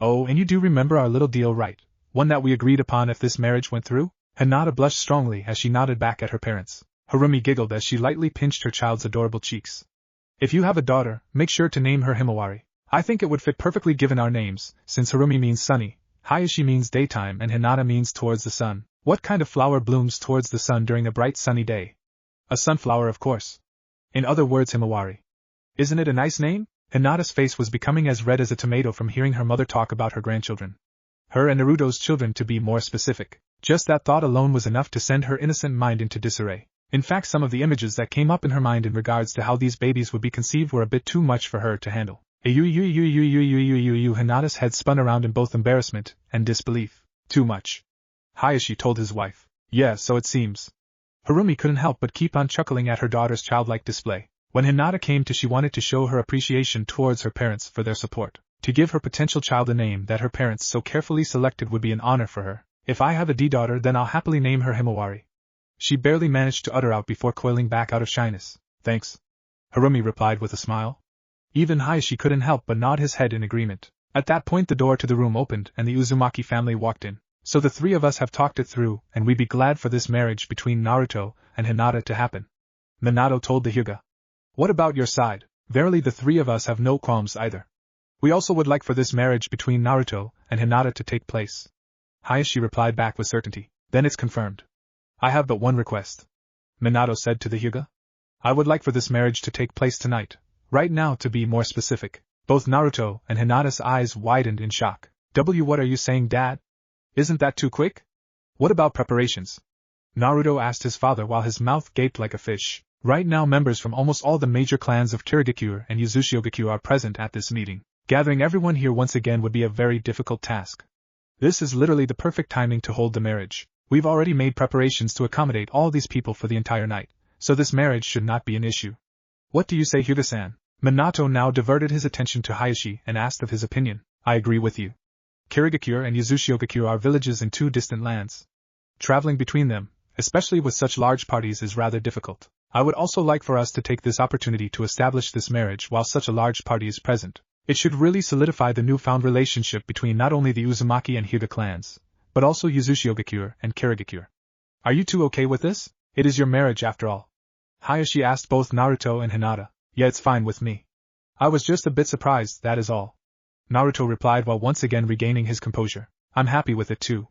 Oh, and you do remember our little deal, right? One that we agreed upon if this marriage went through? Hinata blushed strongly as she nodded back at her parents. Harumi giggled as she lightly pinched her child's adorable cheeks. If you have a daughter, make sure to name her Himawari. I think it would fit perfectly given our names, since Harumi means sunny, Hayashi means daytime and Hinata means towards the sun. What kind of flower blooms towards the sun during a bright sunny day? A sunflower, of course. In other words, Himawari. Isn't it a nice name? Hinata's face was becoming as red as a tomato from hearing her mother talk about her grandchildren. Her and Naruto's children, to be more specific. Just that thought alone was enough to send her innocent mind into disarray. In fact, some of the images that came up in her mind in regards to how these babies would be conceived were a bit too much for her to handle. Hinata's head spun around in both embarrassment and disbelief. Too much. Hayashi told his wife. Yeah, so it seems. Harumi couldn't help but keep on chuckling at her daughter's childlike display. When Hinata came to, she wanted to show her appreciation towards her parents for their support. To give her potential child a name that her parents so carefully selected would be an honor for her. If I have a D-daughter, then I'll happily name her Himawari. She barely managed to utter out before coiling back out of shyness. Thanks. Harumi replied with a smile. Even Hayashi couldn't help but nod his head in agreement. At that point the door to the room opened and the Uzumaki family walked in. So the three of us have talked it through, and we'd be glad for this marriage between Naruto and Hinata to happen. Minato told the Hyuga. What about your side? Verily the three of us have no qualms either. We also would like for this marriage between Naruto and Hinata to take place. Hayashi replied back with certainty. Then it's confirmed. I have but one request. Minato said to the Hyuga. I would like for this marriage to take place tonight. Right now, to be more specific. Both Naruto and Hinata's eyes widened in shock. What are you saying, Dad? Isn't that too quick? What about preparations? Naruto asked his father while his mouth gaped like a fish. Right now members from almost all the major clans of Kirigakure and Uzushiogakure are present at this meeting. Gathering everyone here once again would be a very difficult task. This is literally the perfect timing to hold the marriage. We've already made preparations to accommodate all these people for the entire night, so this marriage should not be an issue. What do you say, Hyuga-san? Minato now diverted his attention to Hayashi and asked of his opinion. I agree with you. Kirigakure and Uzushiogakure are villages in two distant lands. Traveling between them, especially with such large parties, is rather difficult. I would also like for us to take this opportunity to establish this marriage while such a large party is present. It should really solidify the newfound relationship between not only the Uzumaki and Hyuga clans, but also Uzushiogakure and Kirigakure. Are you two okay with this? It is your marriage after all. Hayashi asked both Naruto and Hinata. Yeah, it's fine with me. I was just a bit surprised, that is all. Naruto replied while once again regaining his composure. I'm happy with it too.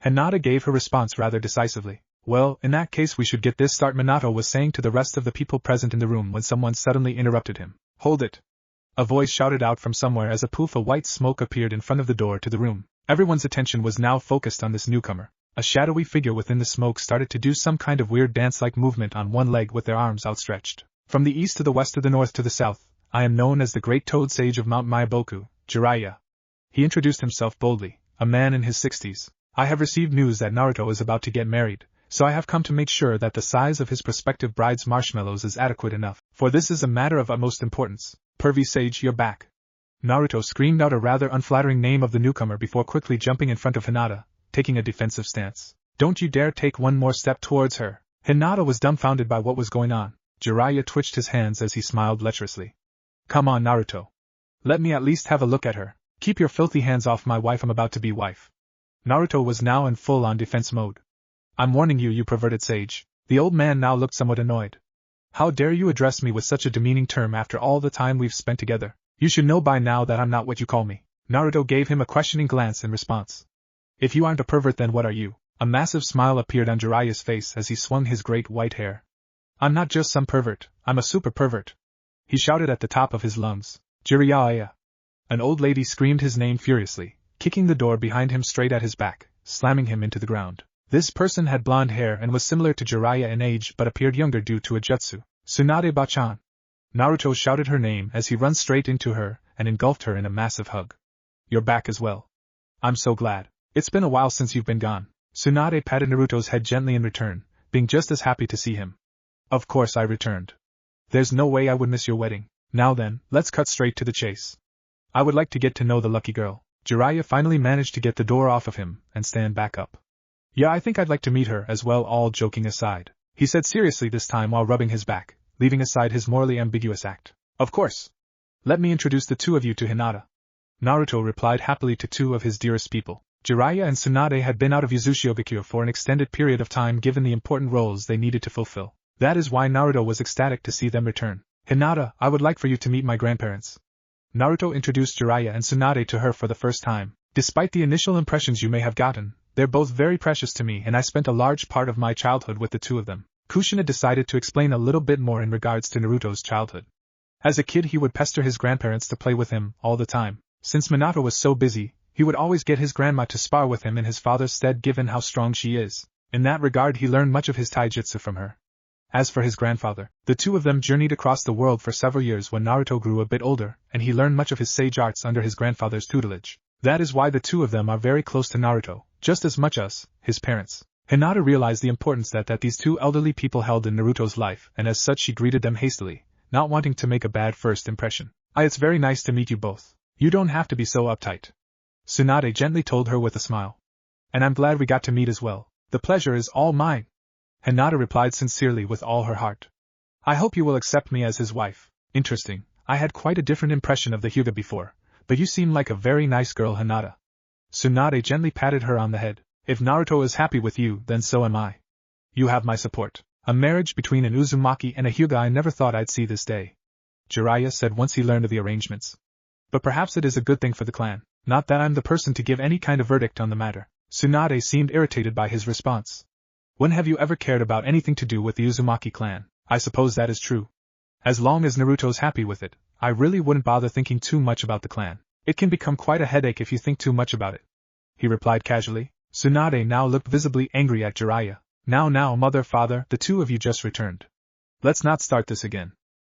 Hinata gave her response rather decisively. Well, in that case we should get this start, Minato was saying to the rest of the people present in the room when someone suddenly interrupted him. Hold it. A voice shouted out from somewhere as a poof of white smoke appeared in front of the door to the room. Everyone's attention was now focused on this newcomer. A shadowy figure within the smoke started to do some kind of weird dance-like movement on one leg with their arms outstretched. From the east to the west to the north to the south, I am known as the Great Toad Sage of Mount Myaboku, Jiraiya. He introduced himself boldly, a man in his 60s. I have received news that Naruto is about to get married, so I have come to make sure that the size of his prospective bride's marshmallows is adequate enough, for this is a matter of utmost importance. Pervy Sage, you're back. Naruto screamed out a rather unflattering name of the newcomer before quickly jumping in front of Hinata, taking a defensive stance. Don't you dare take one more step towards her. Hinata was dumbfounded by what was going on. Jiraiya twitched his hands as he smiled lecherously. Come on, Naruto. Let me at least have a look at her. Keep your filthy hands off my wife, I'm about to be wife. Naruto was now in full-on defense mode. I'm warning you, you perverted sage. The old man now looked somewhat annoyed. How dare you address me with such a demeaning term after all the time we've spent together? You should know by now that I'm not what you call me. Naruto gave him a questioning glance in response. If you aren't a pervert, then what are you? A massive smile appeared on Jiraiya's face as he swung his great white hair. I'm not just some pervert, I'm a super pervert. He shouted at the top of his lungs. Jiraiya! An old lady screamed his name furiously, kicking the door behind him straight at his back, slamming him into the ground. This person had blonde hair and was similar to Jiraiya in age but appeared younger due to a jutsu. Tsunade-ba-chan! Naruto shouted her name as he ran straight into her and engulfed her in a massive hug. You're back as well. I'm so glad. It's been a while since you've been gone. Tsunade patted Naruto's head gently in return, being just as happy to see him. Of course I returned. There's no way I would miss your wedding. Now then, let's cut straight to the chase. I would like to get to know the lucky girl. Jiraiya finally managed to get the door off of him and stand back up. Yeah, I think I'd like to meet her as well, all joking aside. He said seriously this time while rubbing his back, leaving aside his morally ambiguous act. Of course. Let me introduce the two of you to Hinata. Naruto replied happily to two of his dearest people. Jiraiya and Tsunade had been out of Uzushiogakure for an extended period of time given the important roles they needed to fulfill. That is why Naruto was ecstatic to see them return. Hinata, I would like for you to meet my grandparents. Naruto introduced Jiraiya and Tsunade to her for the first time. Despite the initial impressions you may have gotten, they're both very precious to me and I spent a large part of my childhood with the two of them. Kushina decided to explain a little bit more in regards to Naruto's childhood. As a kid he would pester his grandparents to play with him all the time. Since Minato was so busy, he would always get his grandma to spar with him in his father's stead given how strong she is. In that regard he learned much of his taijutsu from her. As for his grandfather, the two of them journeyed across the world for several years when Naruto grew a bit older, and he learned much of his sage arts under his grandfather's tutelage. That is why the two of them are very close to Naruto, just as much as his parents. Hinata realized the importance that these two elderly people held in Naruto's life, and as such she greeted them hastily, not wanting to make a bad first impression. It's very nice to meet you both. You don't have to be so uptight. Tsunade gently told her with a smile. And I'm glad we got to meet as well. The pleasure is all mine. Hinata replied sincerely with all her heart. I hope you will accept me as his wife. Interesting, I had quite a different impression of the Hyuga before, but you seem like a very nice girl, Hinata. Tsunade gently patted her on the head. If Naruto is happy with you, then so am I. You have my support. A marriage between an Uzumaki and a Hyuga I never thought I'd see this day, Jiraiya said once he learned of the arrangements. But perhaps it is a good thing for the clan. Not that I'm the person to give any kind of verdict on the matter. Tsunade seemed irritated by his response. When have you ever cared about anything to do with the Uzumaki clan? I suppose that is true. As long as Naruto's happy with it, I really wouldn't bother thinking too much about the clan. It can become quite a headache if you think too much about it, he replied casually. Tsunade now looked visibly angry at Jiraiya. Now, mother, father, the two of you just returned. Let's not start this again.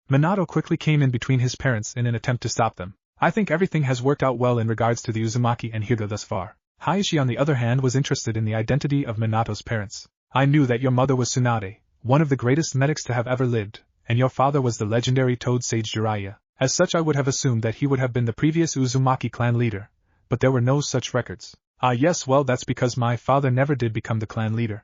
Minato quickly came in between his parents in an attempt to stop them. I think everything has worked out well in regards to the Uzumaki and Hyuga thus far. Hayashi on the other hand was interested in the identity of Minato's parents. I knew that your mother was Tsunade, one of the greatest medics to have ever lived, and your father was the legendary Toad Sage Jiraiya. As such I would have assumed that he would have been the previous Uzumaki clan leader, but there were no such records. Yes, well that's because my father never did become the clan leader.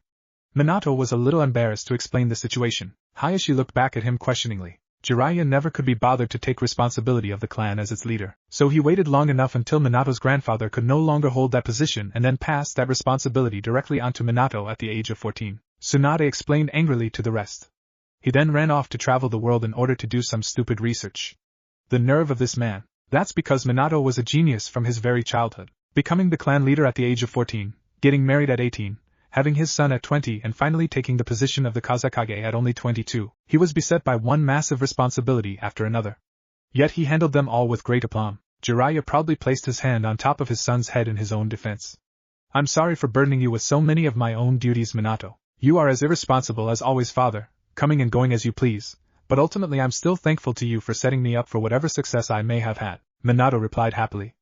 Minato was a little embarrassed to explain the situation. Hayashi looked back at him questioningly. Jiraiya never could be bothered to take responsibility of the clan as its leader, so he waited long enough until Minato's grandfather could no longer hold that position and then passed that responsibility directly onto Minato at the age of 14. Tsunade explained angrily to the rest. He then ran off to travel the world in order to do some stupid research. The nerve of this man. That's because Minato was a genius from his very childhood, becoming the clan leader at the age of 14, getting married at 18, having his son at 20 and finally taking the position of the Kazekage at only 22, he was beset by one massive responsibility after another. Yet he handled them all with great aplomb. Jiraiya proudly placed his hand on top of his son's head in his own defense. I'm sorry for burdening you with so many of my own duties, Minato. You are as irresponsible as always, father, coming and going as you please, but ultimately I'm still thankful to you for setting me up for whatever success I may have had, Minato replied happily.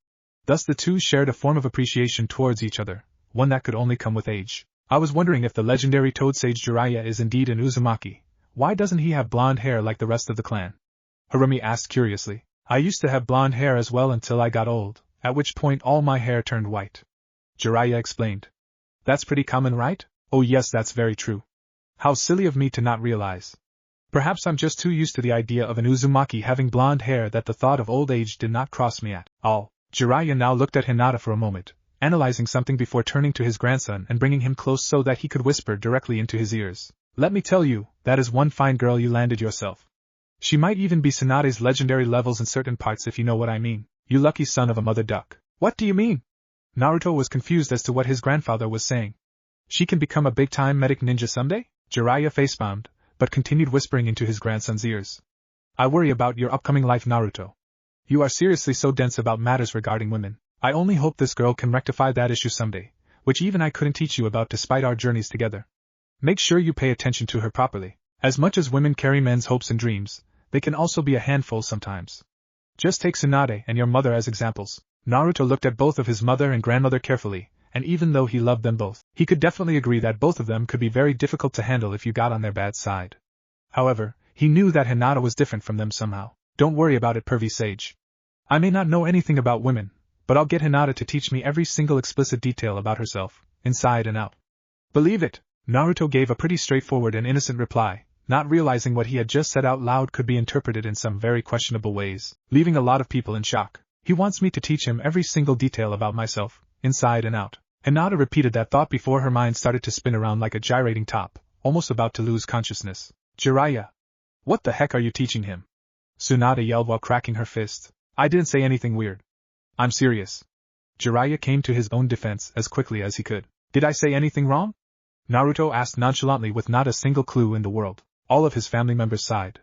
Thus the two shared a form of appreciation towards each other, one that could only come with age. I was wondering if the legendary Toad Sage Jiraiya is indeed an Uzumaki. Why doesn't he have blonde hair like the rest of the clan? Harumi asked curiously. I used to have blonde hair as well until I got old, at which point all my hair turned white. Jiraiya explained. That's pretty common, right? Oh yes, that's very true. How silly of me to not realize. Perhaps I'm just too used to the idea of an Uzumaki having blonde hair that the thought of old age did not cross me at all. Jiraiya now looked at Hinata for a moment, analyzing something before turning to his grandson and bringing him close so that he could whisper directly into his ears. Let me tell you, that is one fine girl you landed yourself. She might even be Tsunade's legendary levels in certain parts if you know what I mean. You lucky son of a mother duck. What do you mean? Naruto was confused as to what his grandfather was saying. She can become a big-time medic ninja someday? Jiraiya facepalmed, but continued whispering into his grandson's ears. I worry about your upcoming life, Naruto. You are seriously so dense about matters regarding women. I only hope this girl can rectify that issue someday, which even I couldn't teach you about despite our journeys together. Make sure you pay attention to her properly. As much as women carry men's hopes and dreams, they can also be a handful sometimes. Just take Tsunade and your mother as examples. Naruto looked at both of his mother and grandmother carefully, and even though he loved them both, he could definitely agree that both of them could be very difficult to handle if you got on their bad side. However, he knew that Hinata was different from them somehow. Don't worry about it, pervy sage. I may not know anything about women, but I'll get Hinata to teach me every single explicit detail about herself, inside and out. Believe it, Naruto gave a pretty straightforward and innocent reply, not realizing what he had just said out loud could be interpreted in some very questionable ways, leaving a lot of people in shock. He wants me to teach him every single detail about myself, inside and out. Hinata repeated that thought before her mind started to spin around like a gyrating top, almost about to lose consciousness. Jiraiya! What the heck are you teaching him? Tsunade yelled while cracking her fist. I didn't say anything weird. I'm serious. Jiraiya came to his own defense as quickly as he could. Did I say anything wrong? Naruto asked nonchalantly with not a single clue in the world. All of his family members sighed.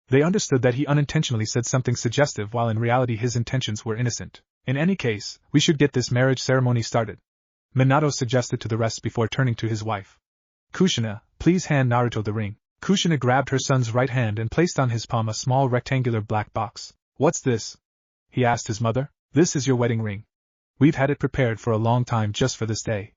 They understood that he unintentionally said something suggestive while in reality his intentions were innocent. In any case, we should get this marriage ceremony started. Minato suggested to the rest before turning to his wife. Kushina, please hand Naruto the ring. Kushina grabbed her son's right hand and placed on his palm a small rectangular black box. What's this? He asked his mother. This is your wedding ring. We've had it prepared for a long time just for this day.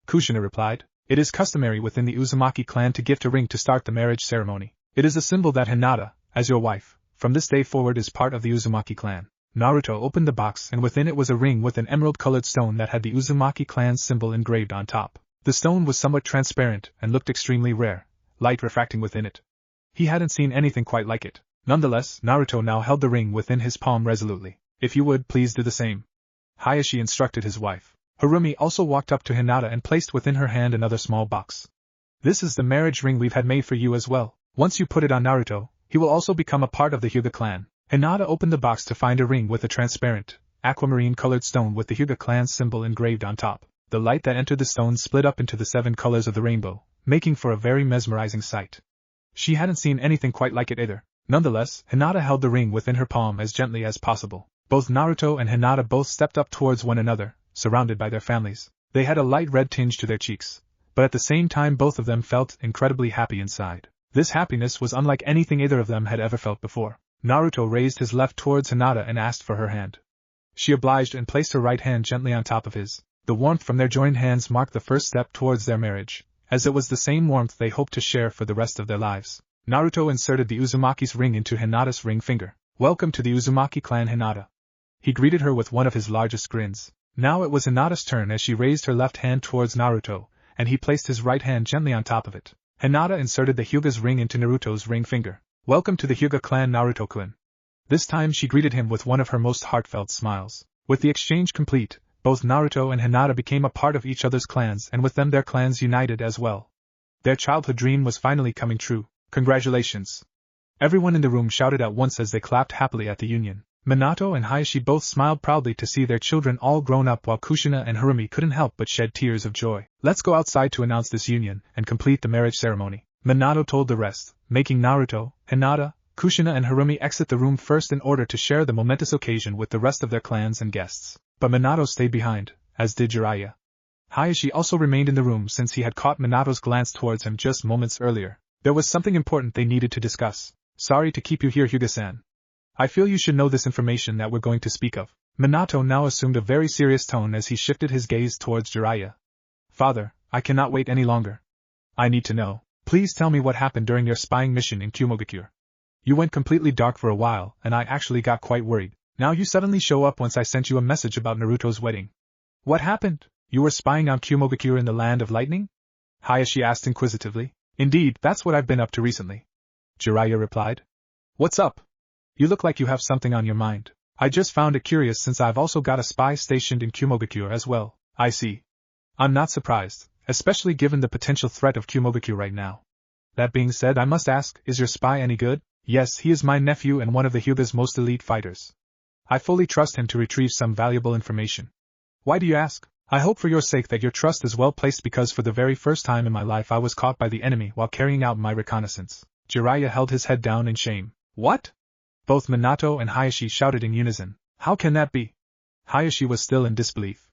Kushina replied. It is customary within the Uzumaki clan to gift a ring to start the marriage ceremony. It is a symbol that Hinata, as your wife, from this day forward is part of the Uzumaki clan. Naruto opened the box and within it was a ring with an emerald-colored stone that had the Uzumaki clan's symbol engraved on top. The stone was somewhat transparent and looked extremely rare, light refracting within it. He hadn't seen anything quite like it. Nonetheless, Naruto now held the ring within his palm resolutely. If you would, please do the same. Hayashi instructed his wife. Harumi also walked up to Hinata and placed within her hand another small box. This is the marriage ring we've had made for you as well. Once you put it on Naruto, he will also become a part of the Hyuga clan. Hinata opened the box to find a ring with a transparent, aquamarine-colored stone with the Hyuga clan's symbol engraved on top. The light that entered the stone split up into the 7 colors of the rainbow, making for a very mesmerizing sight. She hadn't seen anything quite like it either. Nonetheless, Hinata held the ring within her palm as gently as possible. Both Naruto and Hinata both stepped up towards one another, surrounded by their families. They had a light red tinge to their cheeks, but at the same time both of them felt incredibly happy inside. This happiness was unlike anything either of them had ever felt before. Naruto raised his left towards Hinata and asked for her hand. She obliged and placed her right hand gently on top of his. The warmth from their joined hands marked the first step towards their marriage, as it was the same warmth they hoped to share for the rest of their lives. Naruto inserted the Uzumaki's ring into Hinata's ring finger. Welcome to the Uzumaki clan, Hinata. He greeted her with one of his largest grins. Now it was Hinata's turn as she raised her left hand towards Naruto, and he placed his right hand gently on top of it. Hinata inserted the Hyuga's ring into Naruto's ring finger. Welcome to the Hyuga clan, Naruto-kun. This time she greeted him with one of her most heartfelt smiles. With the exchange complete, both Naruto and Hinata became a part of each other's clans and with them their clans united as well. Their childhood dream was finally coming true. Congratulations! Everyone in the room shouted at once as they clapped happily at the union. Minato and Hayashi both smiled proudly to see their children all grown up while Kushina and Harumi couldn't help but shed tears of joy. Let's go outside to announce this union and complete the marriage ceremony. Minato told the rest, making Naruto, Hinata, Kushina and Harumi exit the room first in order to share the momentous occasion with the rest of their clans and guests. But Minato stayed behind, as did Jiraiya. Hayashi also remained in the room since he had caught Minato's glance towards him just moments earlier. There was something important they needed to discuss. Sorry to keep you here, Hyuga-san. I feel you should know this information that we're going to speak of. Minato now assumed a very serious tone as he shifted his gaze towards Jiraiya. Father, I cannot wait any longer. I need to know. Please tell me what happened during your spying mission in Kumogakure. You went completely dark for a while, and I actually got quite worried. Now you suddenly show up once I sent you a message about Naruto's wedding. What happened? You were spying on Kumogakure in the land of lightning? Hayashi asked inquisitively. Indeed, that's what I've been up to recently. Jiraiya replied. What's up? You look like you have something on your mind. I just found it curious since I've also got a spy stationed in Kumogakure as well. I see. I'm not surprised, especially given the potential threat of Kumogakure right now. That being said, I must ask, is your spy any good? Yes, he is my nephew and one of the Hyuga's most elite fighters. I fully trust him to retrieve some valuable information. Why do you ask? I hope for your sake that your trust is well placed because for the very first time in my life I was caught by the enemy while carrying out my reconnaissance. Jiraiya held his head down in shame. What? Both Minato and Hayashi shouted in unison. How can that be? Hayashi was still in disbelief.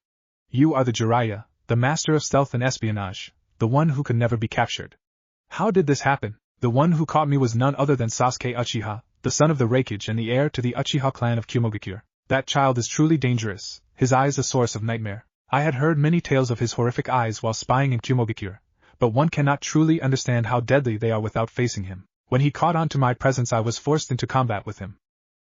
You are the Jiraiya, the master of stealth and espionage, the one who could never be captured. How did this happen? The one who caught me was none other than Sasuke Uchiha, the son of the Raikage and the heir to the Uchiha clan of Kumogakure. That child is truly dangerous, his eyes a source of nightmare. I had heard many tales of his horrific eyes while spying in Kumogakure, but one cannot truly understand how deadly they are without facing him. When he caught on to my presence I was forced into combat with him.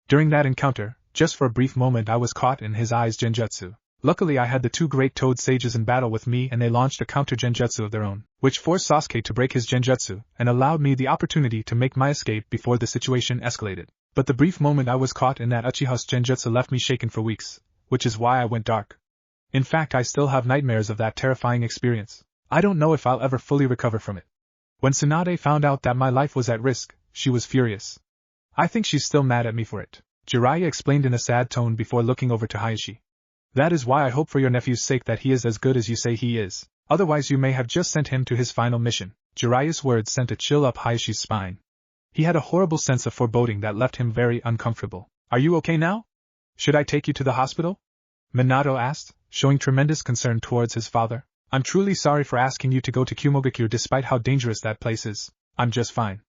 During that encounter, just for a brief moment I was caught in his eyes genjutsu. Luckily I had the 2 great toad sages in battle with me and they launched a counter genjutsu of their own, which forced Sasuke to break his genjutsu and allowed me the opportunity to make my escape before the situation escalated. But the brief moment I was caught in that Uchiha's genjutsu left me shaken for weeks, which is why I went dark. In fact, I still have nightmares of that terrifying experience. I don't know if I'll ever fully recover from it. When Tsunade found out that my life was at risk, she was furious. I think she's still mad at me for it, Jiraiya explained in a sad tone before looking over to Hayashi. That is why I hope for your nephew's sake that he is as good as you say he is, otherwise you may have just sent him to his final mission. Jiraiya's words sent a chill up Hayashi's spine. He had a horrible sense of foreboding that left him very uncomfortable. Are you okay now? Should I take you to the hospital? Minato asked, showing tremendous concern towards his father. I'm truly sorry for asking you to go to Uzumaki despite how dangerous that place is. I'm just fine.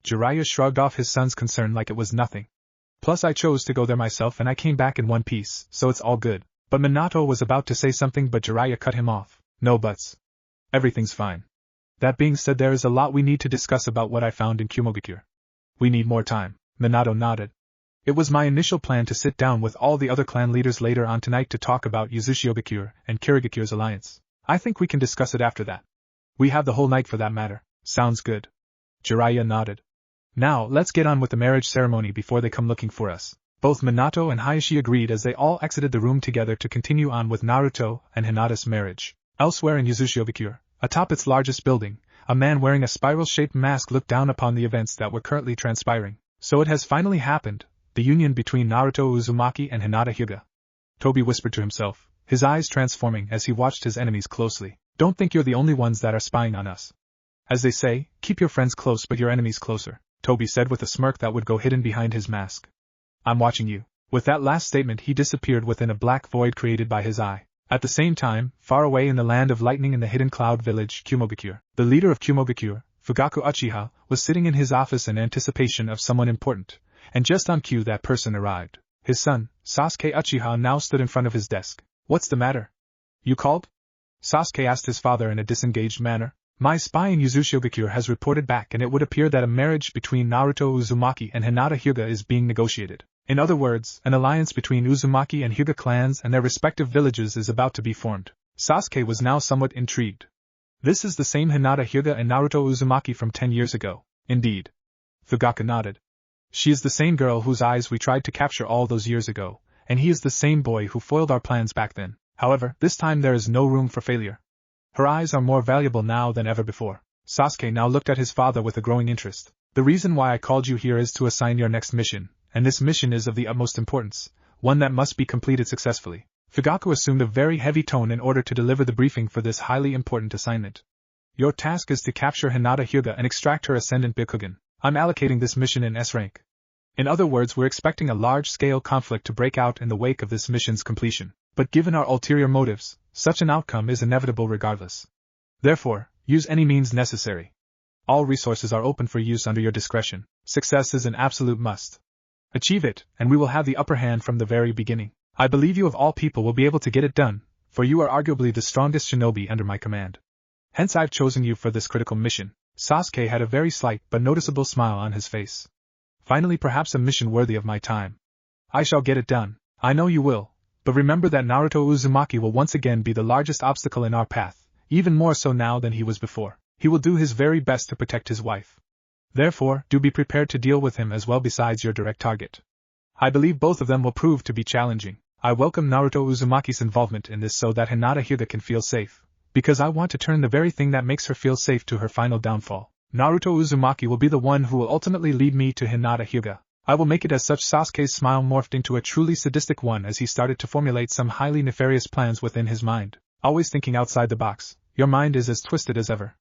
Jiraiya shrugged off his son's concern like it was nothing. Plus I chose to go there myself and I came back in one piece, so it's all good. But Minato was about to say something but Jiraiya cut him off. No buts. Everything's fine. That being said, there is a lot we need to discuss about what I found in Uzumaki. We need more time. Minato nodded. It was my initial plan to sit down with all the other clan leaders later on tonight to talk about Uzushiogakure and Kirigakure's alliance. I think we can discuss it after that. We have the whole night for that matter. Sounds good. Jiraiya nodded. Now, let's get on with the marriage ceremony before they come looking for us. Both Minato and Hayashi agreed as they all exited the room together to continue on with Naruto and Hinata's marriage. Elsewhere in Uzushiogakure, atop its largest building, a man wearing a spiral-shaped mask looked down upon the events that were currently transpiring. So it has finally happened, the union between Naruto Uzumaki and Hinata Hyuga. Toby whispered to himself, his eyes transforming as he watched his enemies closely. Don't think you're the only ones that are spying on us. As they say, keep your friends close but your enemies closer, Toby said with a smirk that would go hidden behind his mask. I'm watching you. With that last statement he disappeared within a black void created by his eye. At the same time, far away in the land of lightning in the hidden cloud village Uzumaki, the leader of Uzumaki, Fugaku Uchiha, was sitting in his office in anticipation of someone important, and just on cue that person arrived. His son, Sasuke Uchiha, now stood in front of his desk. What's the matter? You called? Sasuke asked his father in a disengaged manner. My spy in Uzushiogakure has reported back and it would appear that a marriage between Naruto Uzumaki and Hinata Hyuga is being negotiated. In other words, an alliance between Uzumaki and Hyuga clans and their respective villages is about to be formed. Sasuke was now somewhat intrigued. This is the same Hinata Hyuga and Naruto Uzumaki from 10 years ago. Indeed. Fugaku nodded. She is the same girl whose eyes we tried to capture all those years ago, and he is the same boy who foiled our plans back then. However, this time there is no room for failure. Her eyes are more valuable now than ever before. Sasuke now looked at his father with a growing interest. The reason why I called you here is to assign your next mission, and this mission is of the utmost importance, one that must be completed successfully. Fugaku assumed a very heavy tone in order to deliver the briefing for this highly important assignment. Your task is to capture Hinata Hyuga and extract her ascendant Byakugan. I'm allocating this mission in S rank. In other words, we're expecting a large-scale conflict to break out in the wake of this mission's completion. But given our ulterior motives, such an outcome is inevitable regardless. Therefore, use any means necessary. All resources are open for use under your discretion. Success is an absolute must. Achieve it, and we will have the upper hand from the very beginning. I believe you of all people will be able to get it done, for you are arguably the strongest shinobi under my command. Hence I've chosen you for this critical mission. Sasuke had a very slight but noticeable smile on his face. Finally, perhaps a mission worthy of my time. I shall get it done. I know you will. But remember that Naruto Uzumaki will once again be the largest obstacle in our path, even more so now than he was before. He will do his very best to protect his wife. Therefore, do be prepared to deal with him as well besides your direct target. I believe both of them will prove to be challenging. I welcome Naruto Uzumaki's involvement in this so that Hinata Hyuga can feel safe, because I want to turn the very thing that makes her feel safe to her final downfall. Naruto Uzumaki will be the one who will ultimately lead me to Hinata Hyuga. I will make it as such. Sasuke's smile morphed into a truly sadistic one as he started to formulate some highly nefarious plans within his mind. Always thinking outside the box, your mind is as twisted as ever.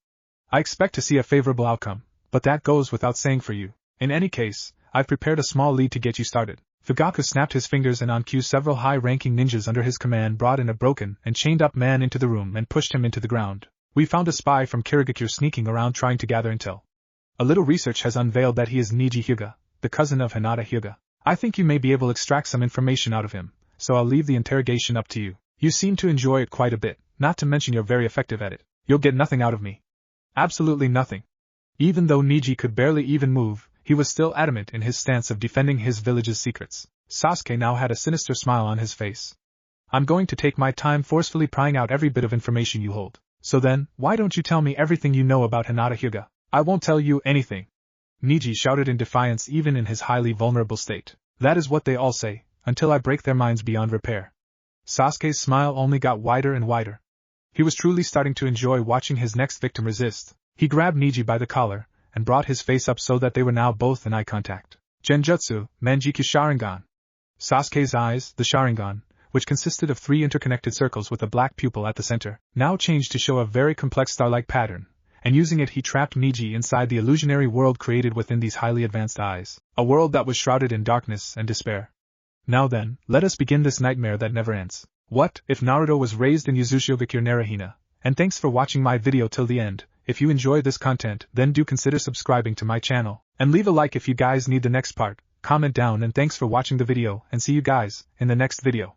I expect to see a favorable outcome, but that goes without saying for you. In any case, I've prepared a small lead to get you started. Fugaku snapped his fingers and on cue several high-ranking ninjas under his command brought in a broken and chained-up man into the room and pushed him into the ground. We found a spy from Kirigaku sneaking around trying to gather intel. A little research has unveiled that he is Neji Hyuga, the cousin of Hinata Hyuga. I think you may be able to extract some information out of him, so I'll leave the interrogation up to you. You seem to enjoy it quite a bit, not to mention you're very effective at it. You'll get nothing out of me. Absolutely nothing. Even though Neji could barely even move, he was still adamant in his stance of defending his village's secrets. Sasuke now had a sinister smile on his face. I'm going to take my time forcefully prying out every bit of information you hold. So then, why don't you tell me everything you know about Hinata Hyuga? I won't tell you anything. Neji shouted in defiance even in his highly vulnerable state. That is what they all say, until I break their minds beyond repair. Sasuke's smile only got wider and wider. He was truly starting to enjoy watching his next victim resist. He grabbed Niji by the collar, and brought his face up so that they were now both in eye contact. Genjutsu, Manjikyu Sharingan. Sasuke's eyes, the Sharingan, which consisted of 3 interconnected circles with a black pupil at the center, now changed to show a very complex star-like pattern, and using it he trapped Niji inside the illusionary world created within these highly advanced eyes, a world that was shrouded in darkness and despair. Now then, let us begin this nightmare that never ends. What if Naruto was raised in Uzushiogakure NaruHina? And thanks for watching my video till the end. If you enjoy this content, then do consider subscribing to my channel, and leave a like if you guys need the next part. Comment down, and thanks for watching the video, and see you guys in the next video.